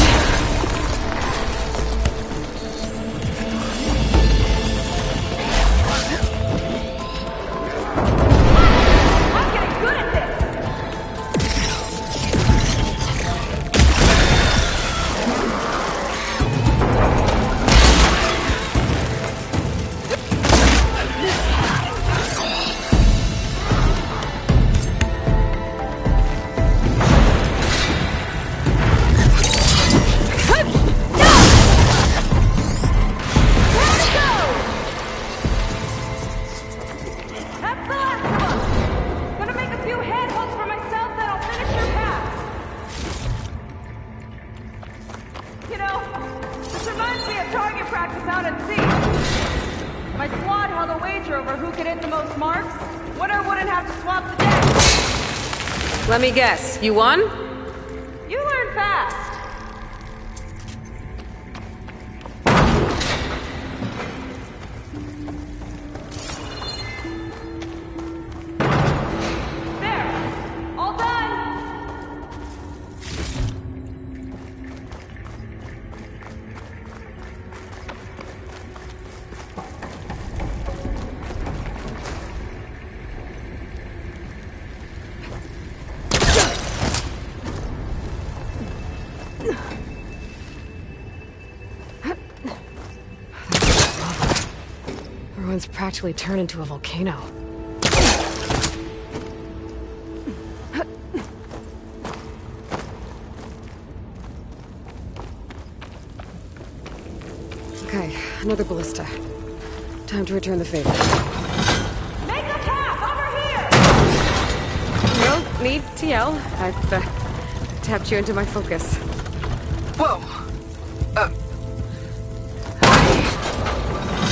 I'm getting good at this! could hit the most marks, winner wouldn't have to swap the deck. Let me guess, you won? You learn fast. There. All done. The ruins practically turned into a volcano. Okay, another ballista. Time to return the favor. Make a cap over here. No need to yell. I've tapped you into my focus. Whoa.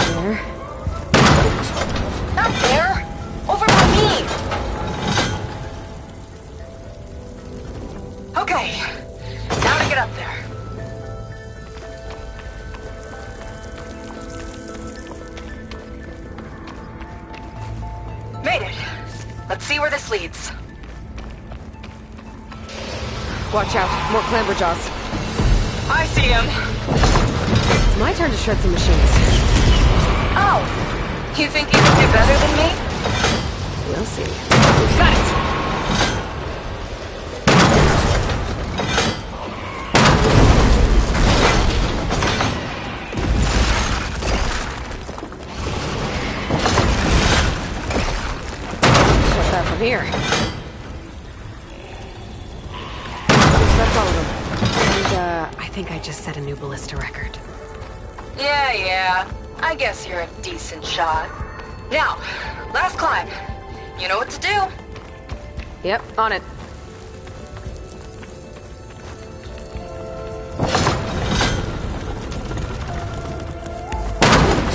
There. Not there. Over by me. Okay. Now to get up there. Made it. Let's see where this leads. Watch out, more clamberjaws. I see him. It's my turn to shred some machines. Oh, you think you can do better than me? We'll see. Got it. Shut that from here. That's all of them. And, I think I just set a new ballista record. Yeah. I guess you're a decent shot. Now, last climb. You know what to do. Yep, on it.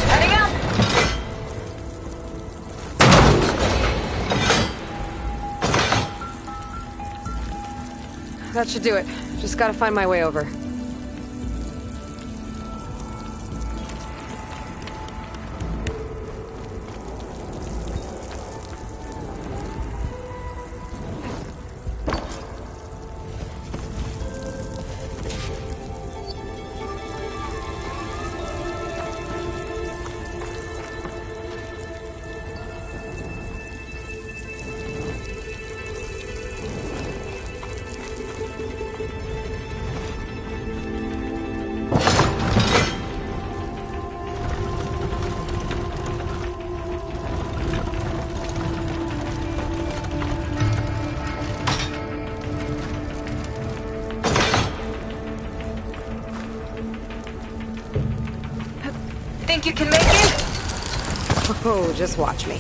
Heading up. That should do it. Just gotta find my way over. Think you can make it? Oh, just watch me.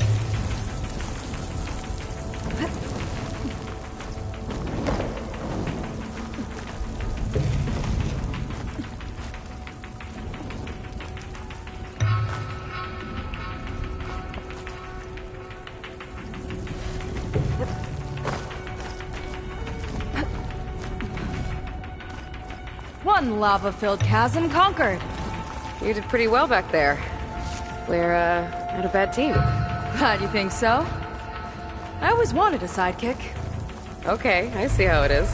One lava-filled chasm conquered. You did pretty well back there. We're, not a bad team. Glad you think so. I always wanted a sidekick. Okay, I see how it is.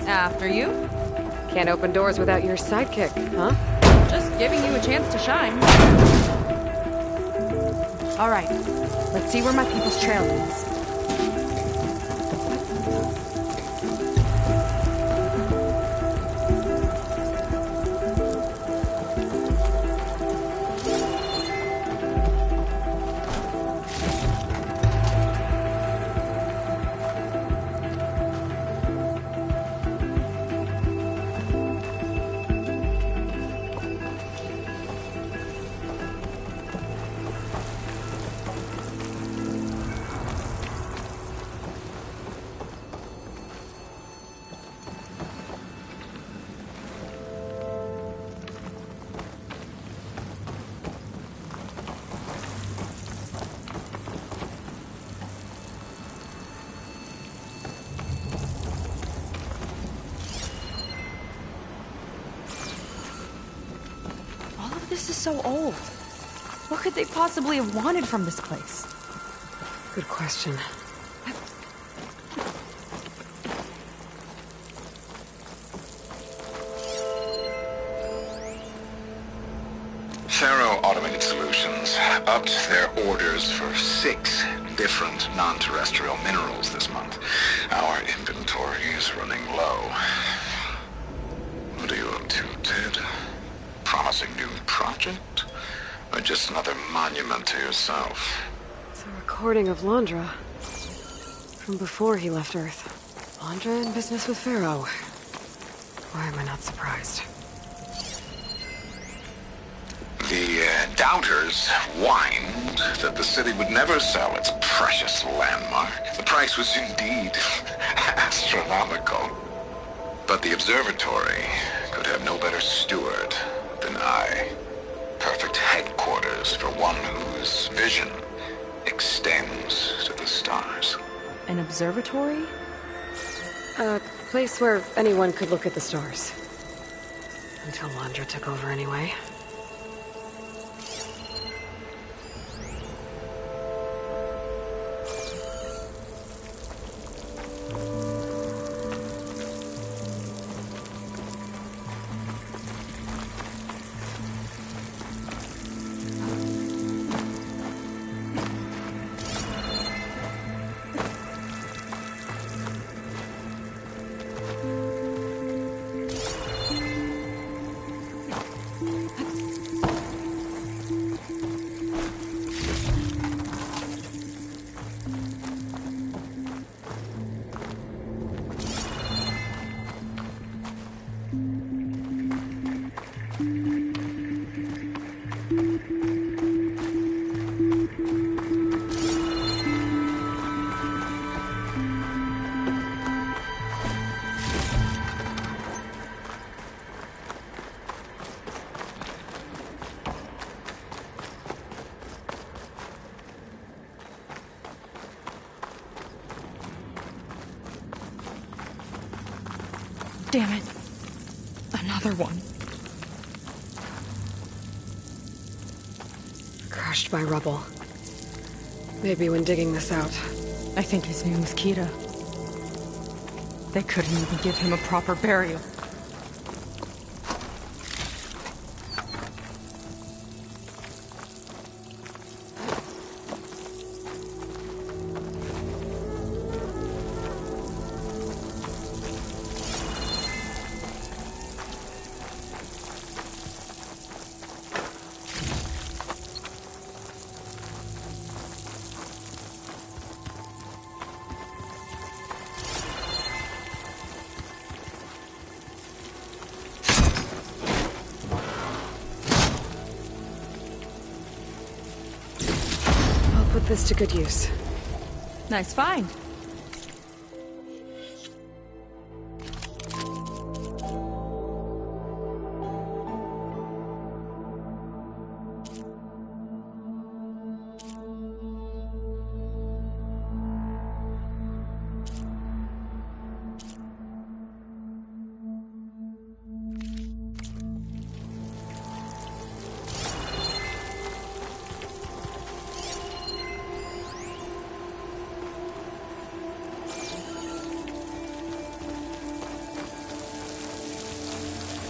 After you. Can't open doors without your sidekick, huh? Just giving you a chance to shine. All right, let's see where my people's trail leads. This is so old. What could they possibly have wanted from this place? Good question. Faro Automated Solutions upped their orders for 6 different non-terrestrial minerals this month. Our inventory is running low. What are you up to, Ted? Promising new project? Or just another monument to yourself? It's a recording of Londra. From before he left Earth. Londra in business with Faro. Why am I not surprised? The doubters whined that the city would never sell its precious landmark. The price was indeed astronomical. But the observatory could have no better steward than I. Perfect headquarters for one whose vision extends to the stars. An observatory? A place where anyone could look at the stars. Until Londra took over anyway. Damn it. Another one. Crushed by rubble. Maybe when digging this out. I think his name was Kira. They couldn't even give him a proper burial. Put this to good use. Nice find.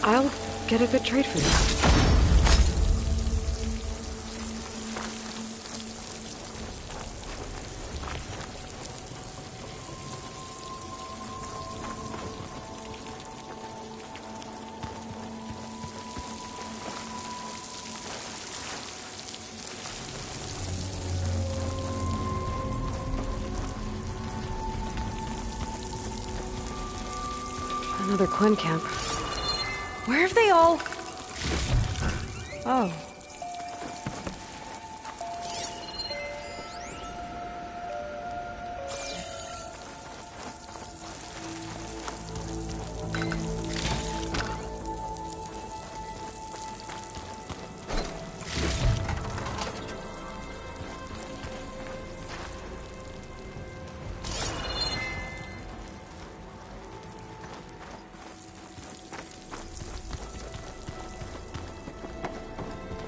I'll get a good trade for you. Another Quinn camp. Where have they all... Oh.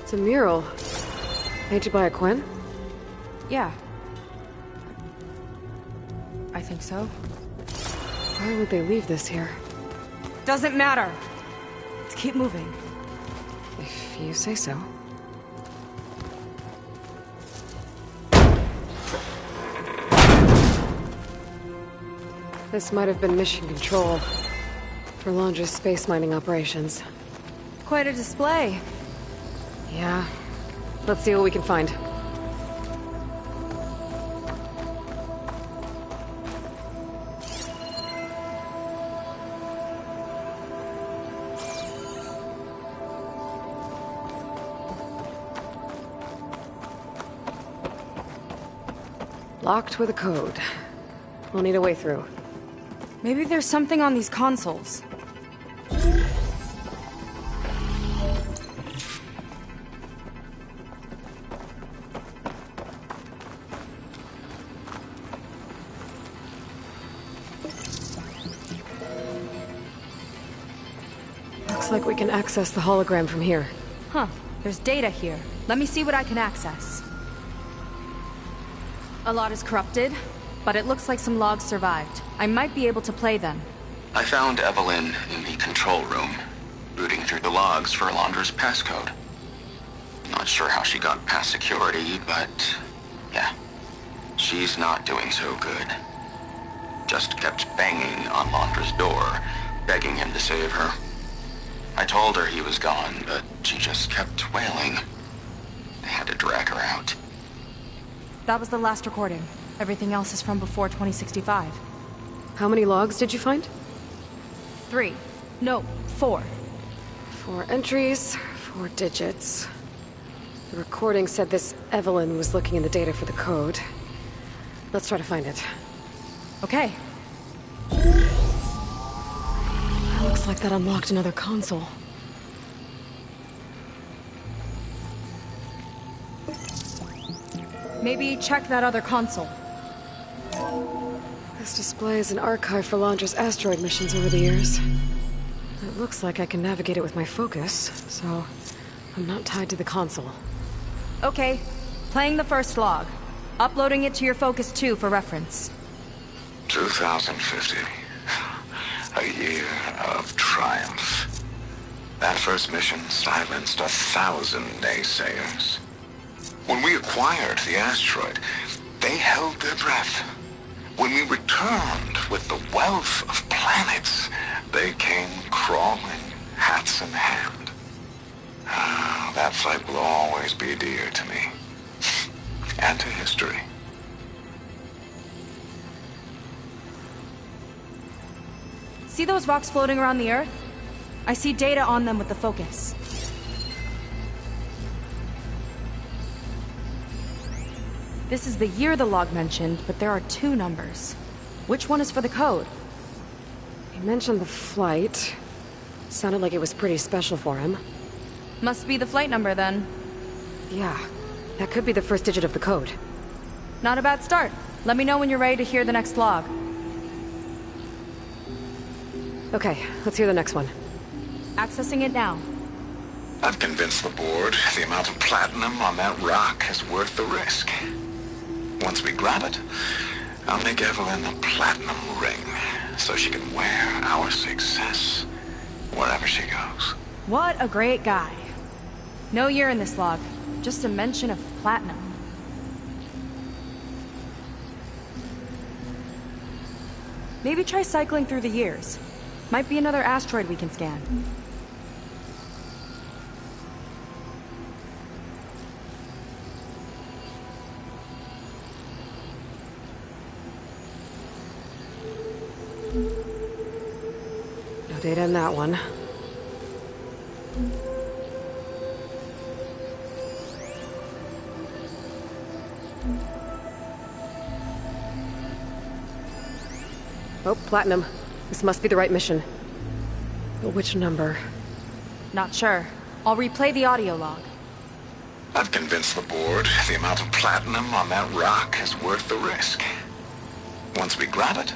It's a mural. Painted by a Quinn? Yeah. I think so. Why would they leave this here? Doesn't matter. Let's keep moving. If you say so. This might have been mission control for Londra's space mining operations. Quite a display. Yeah. Let's see what we can find. Locked with a code. We'll need a way through. Maybe there's something on these consoles. Looks like we can access the hologram from here. Huh. There's data here. Let me see what I can access. A lot is corrupted, but it looks like some logs survived. I might be able to play them. I found Evelyn in the control room, rooting through the logs for Alondra's passcode. Not sure how she got past security, but yeah, she's not doing so good. Just kept banging on Alondra's door, begging him to save her. I told her he was gone, but she just kept wailing. I had to drag her out. That was the last recording. Everything else is from before 2065. How many logs did you find? 3. No, 4. 4 entries, 4 digits. The recording said this Evelyn was looking in the data for the code. Let's try to find it. Okay. Looks like that unlocked another console. Maybe check that other console. This displays an archive for Londra's asteroid missions over the years. It looks like I can navigate it with my focus, so I'm not tied to the console. Okay, playing the first log. Uploading it to your Focus 2 for reference. 2050. A year of triumph. That first mission silenced 1,000 naysayers. When we acquired the asteroid, they held their breath. When we returned with the wealth of planets, they came crawling, hats in hand. That fight will always be dear to me. And to history. See those rocks floating around the Earth? I see data on them with the focus. This is the year the log mentioned, but there are 2 numbers. Which one is for the code? He mentioned the flight. Sounded like it was pretty special for him. Must be the flight number, then. Yeah, that could be the first digit of the code. Not a bad start. Let me know when you're ready to hear the next log. Okay, let's hear the next one. Accessing it now. I've convinced the board the amount of platinum on that rock is worth the risk. Once we grab it, I'll make Evelyn a platinum ring so she can wear our success wherever she goes. What a great guy. No year in this log, just a mention of platinum. Maybe try cycling through the years. Might be another asteroid we can scan. No data in that one. Oh, platinum. This must be the right mission. But which number? Not sure. I'll replay the audio log. I've convinced the board the amount of platinum on that rock is worth the risk. Once we grab it,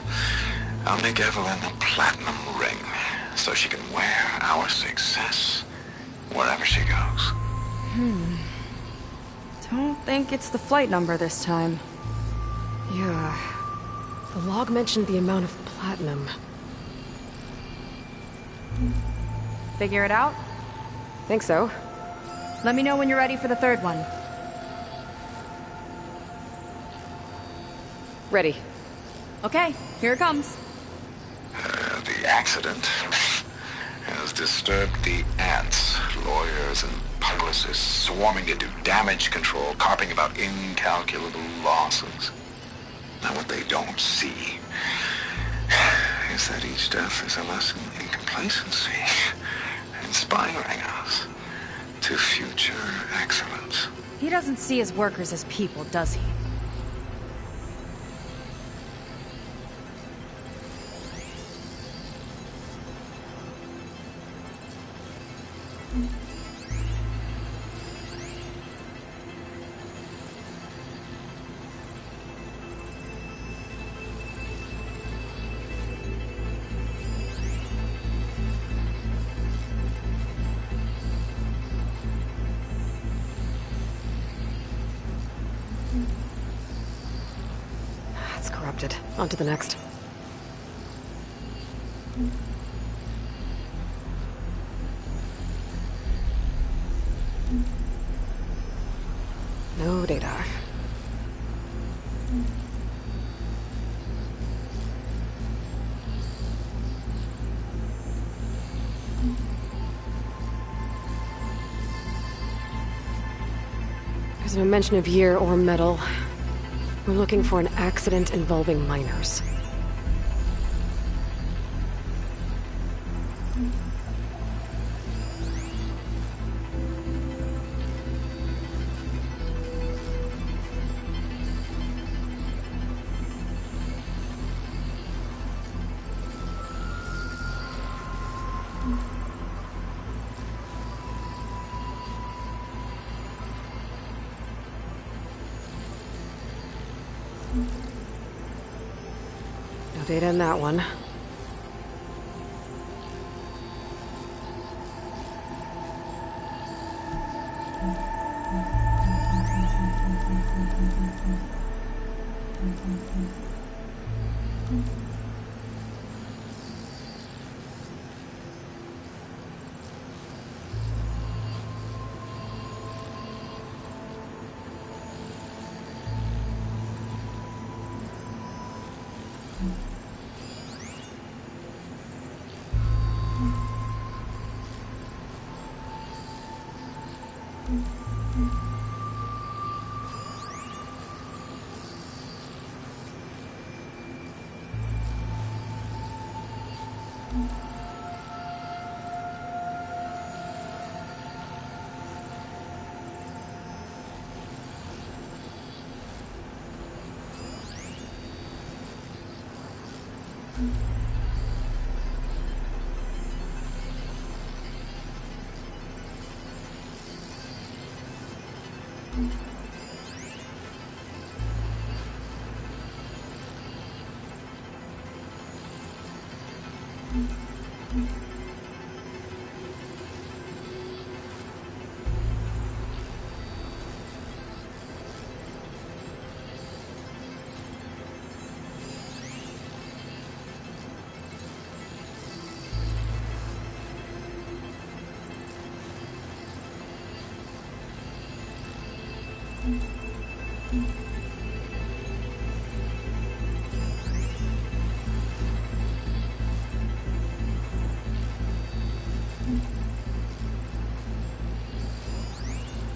I'll make Evelyn a platinum ring so she can wear our success wherever she goes. Don't think it's the flight number this time. Yeah. The log mentioned the amount of platinum. Figure it out? Think so. Let me know when you're ready for the third one. Ready. Okay, here it comes. The accident has disturbed the ants, lawyers and publicists swarming to do damage control, carping about incalculable losses. Now what they don't see is that each death is a lesson in complacency, inspiring us to future excellence. He doesn't see his workers as people, does he? It's corrupted. On to the next. No data. There's no mention of year or metal. We're looking for an accident involving miners. No data in that one.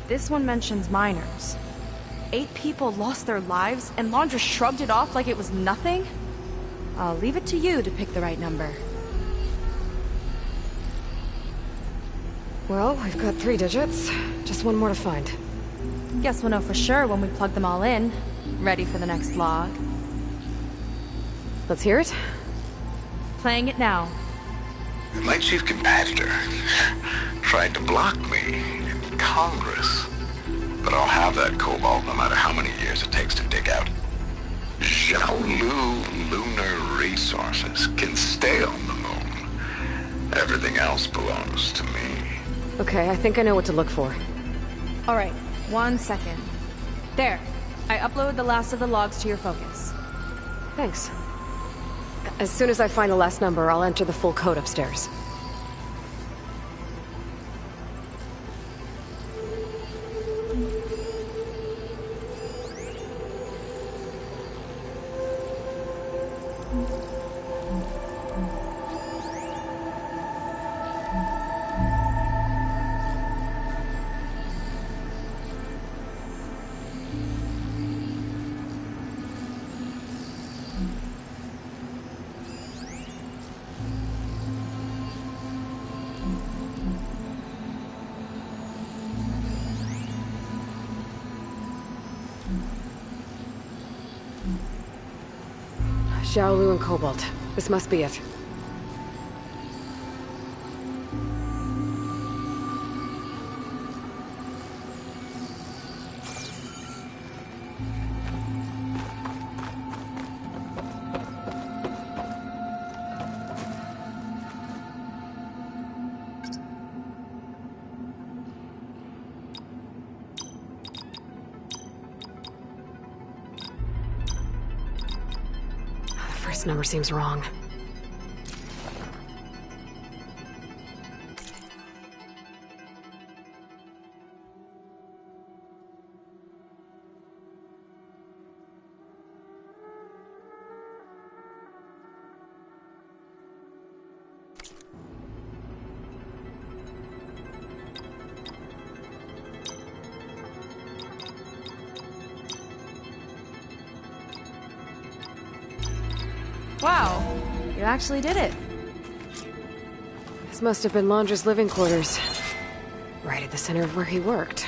This one mentions miners. 8 people lost their lives, and Laundra shrugged it off like it was nothing? I'll leave it to you to pick the right number. Well, we've got 3 digits. Just one more to find. Guess we'll know for sure when we plug them all in. Ready for the next log. Let's hear it. Playing it now. My chief competitor tried to block me in Congress. But I'll have that cobalt no matter how many years it takes to dig out. Xiaolu lunar resources can stay on the moon. Everything else belongs to me. Okay, I think I know what to look for. Alright, 1 second. There. I uploaded the last of the logs to your focus. Thanks. As soon as I find the last number, I'll enter the full code upstairs. Xiaolu and Cobalt. This must be it. This number seems wrong. Wow, you actually did it. This must have been Londra's living quarters. Right at the center of where he worked.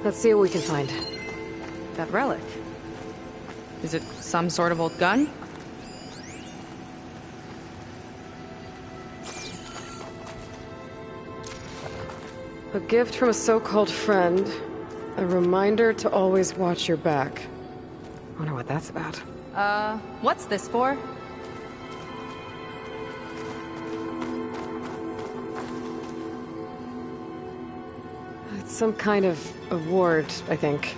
Let's see what we can find. That relic. Is it some sort of old gun? A gift from a so-called friend. A reminder to always watch your back. Wonder what that's about. What's this for? It's some kind of award, I think.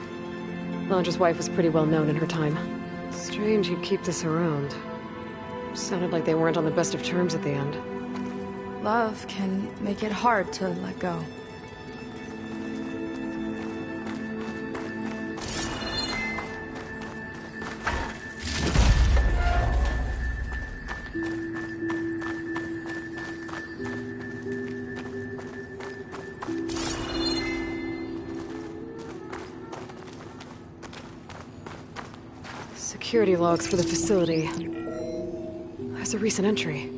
Londra's wife was pretty well known in her time. Strange he'd keep this around. Sounded like they weren't on the best of terms at the end. Love can make it hard to let go. Security logs for the facility. There's a recent entry.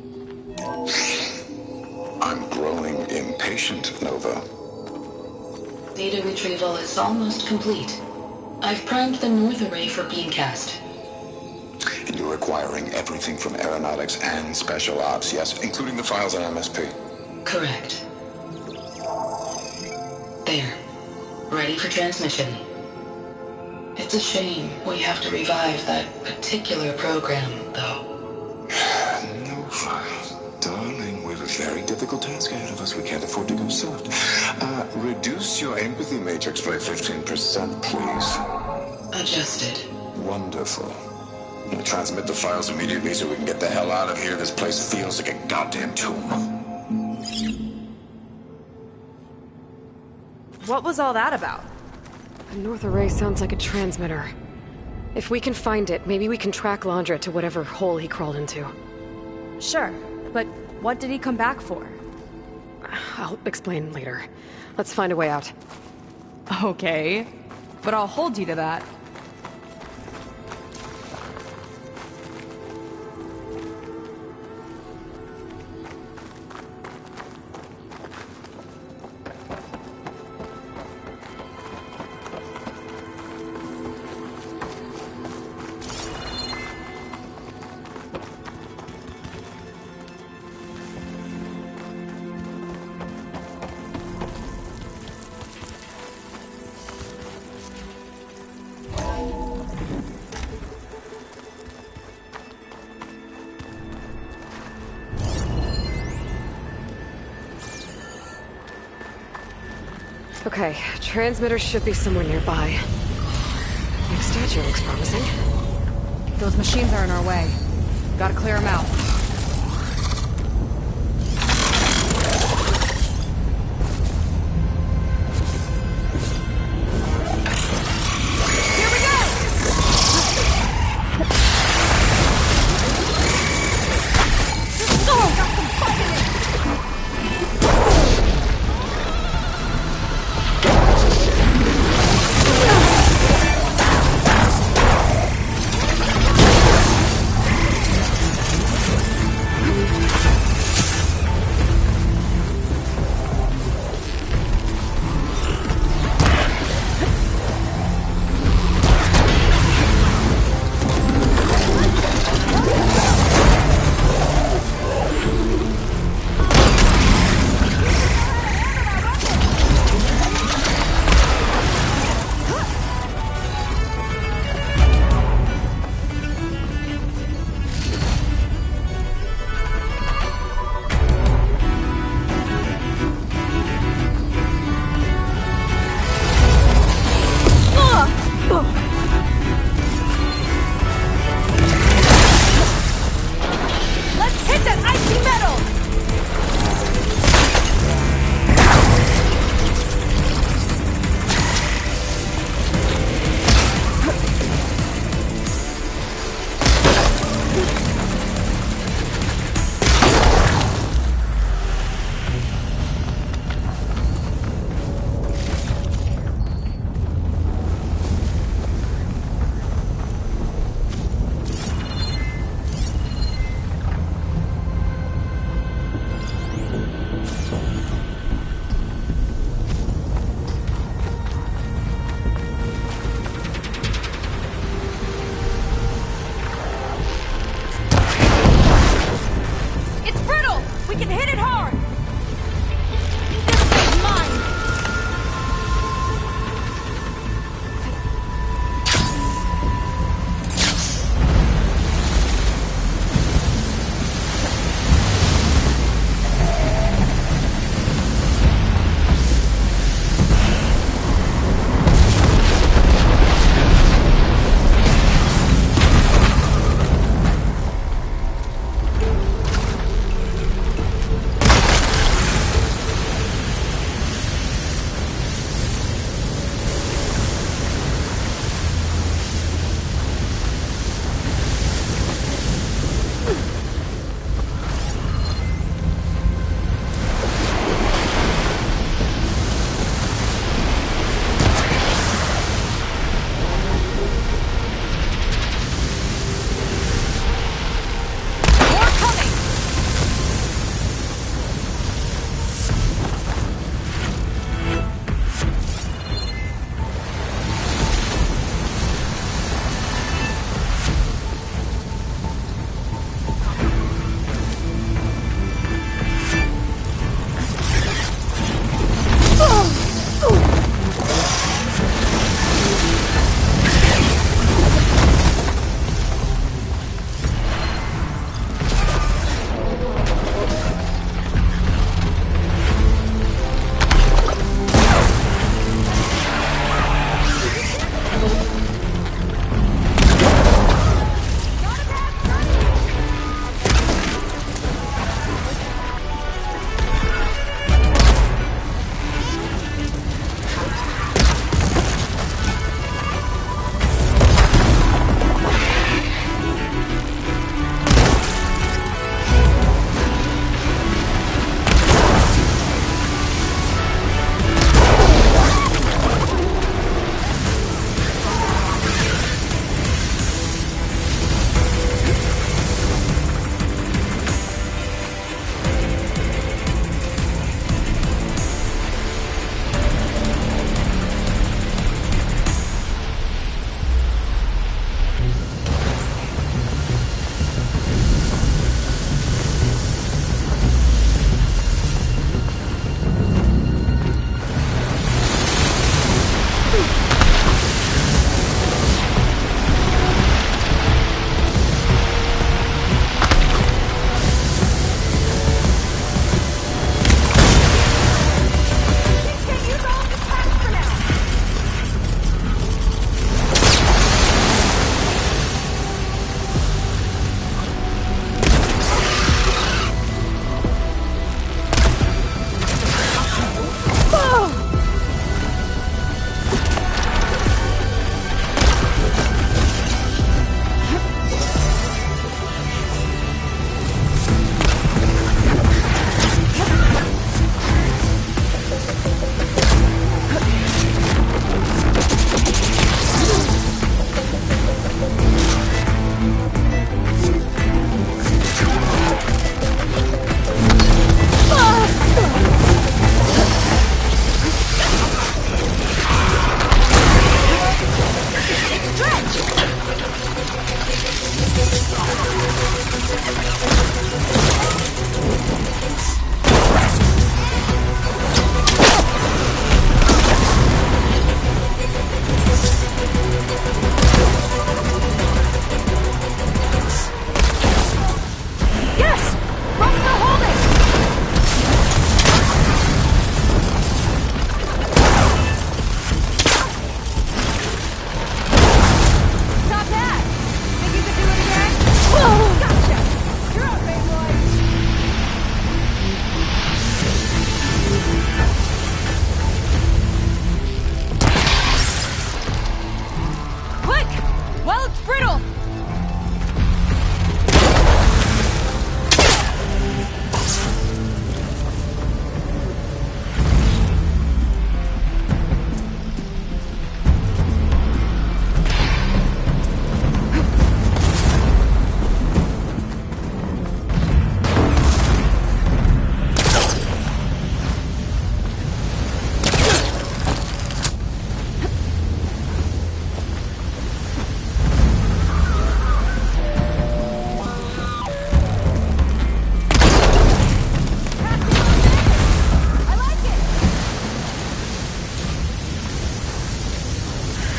I'm growing impatient, Nova. Data retrieval is almost complete. I've primed the North Array for beamcast. And you're acquiring everything from aeronautics and special ops, yes, including the files on MSP. Correct. There. Ready for transmission. It's a shame we have to revive that particular program, though. Nova, darling, we have a very difficult task ahead of us. We can't afford to go soft. Reduce your empathy matrix by 15%, please. Adjusted. Wonderful. We'll transmit the files immediately so we can get the hell out of here. This place feels like a goddamn tomb. What was all that about? The North Array sounds like a transmitter. If we can find it, maybe we can track Londra to whatever hole he crawled into. Sure, but what did he come back for? I'll explain later. Let's find a way out. Okay, but I'll hold you to that. Okay, transmitter should be somewhere nearby. Next statue looks promising. Those machines are in our way. Gotta clear them out.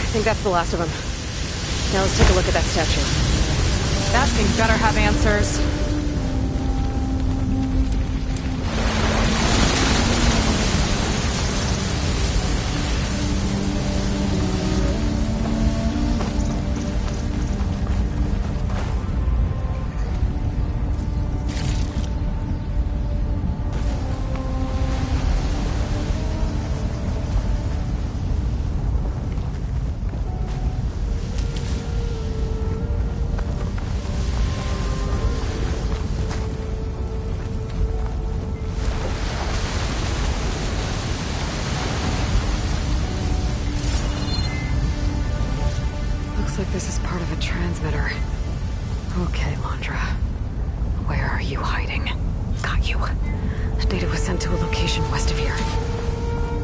think that's the last of them. Now let's take a look at that statue. That thing better have answers. Like this is part of a transmitter. Okay, Londra. Where are you hiding? Got you. Data was sent to a location west of here.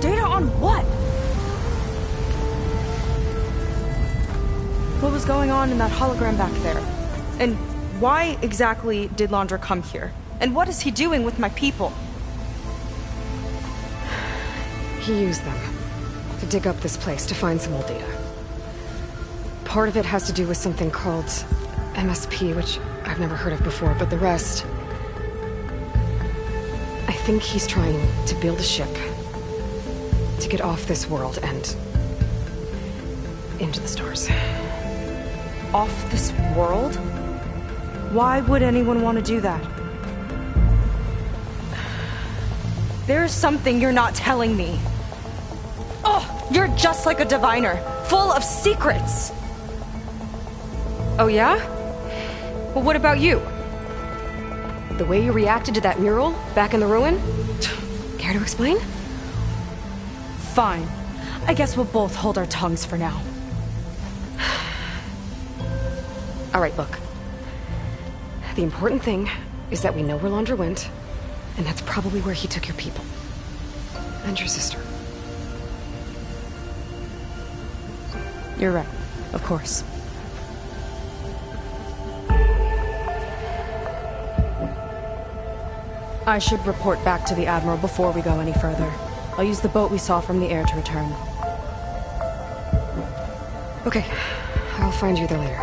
Data on what? What was going on in that hologram back there? And why exactly did Londra come here? And what is he doing with my people? He used them to dig up this place to find some old data. Part of it has to do with something called MSP, which I've never heard of before, but the rest... I think he's trying to build a ship to get off this world and into the stars. Off this world? Why would anyone want to do that? There's something you're not telling me. Oh, you're just like a diviner, full of secrets. Oh yeah? Well, what about you? The way you reacted to that mural back in the ruin? Care to explain? Fine. I guess we'll both hold our tongues for now. All right, look. The important thing is that we know where Londra went, and that's probably where he took your people. And your sister. You're right. Of course. I should report back to the Admiral before we go any further. I'll use the boat we saw from the air to return. Okay. I'll find you there later.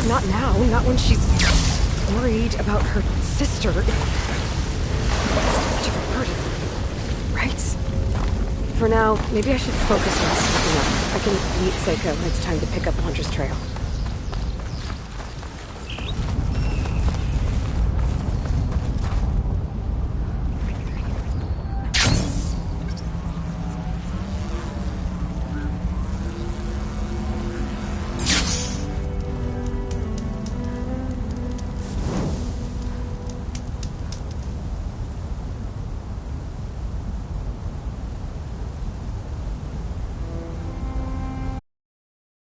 Not now, not when she's worried about her sister. It's much of a burden, right? For now, maybe I should focus on something else. I can meet Seika when it's time to pick up Londra's trail.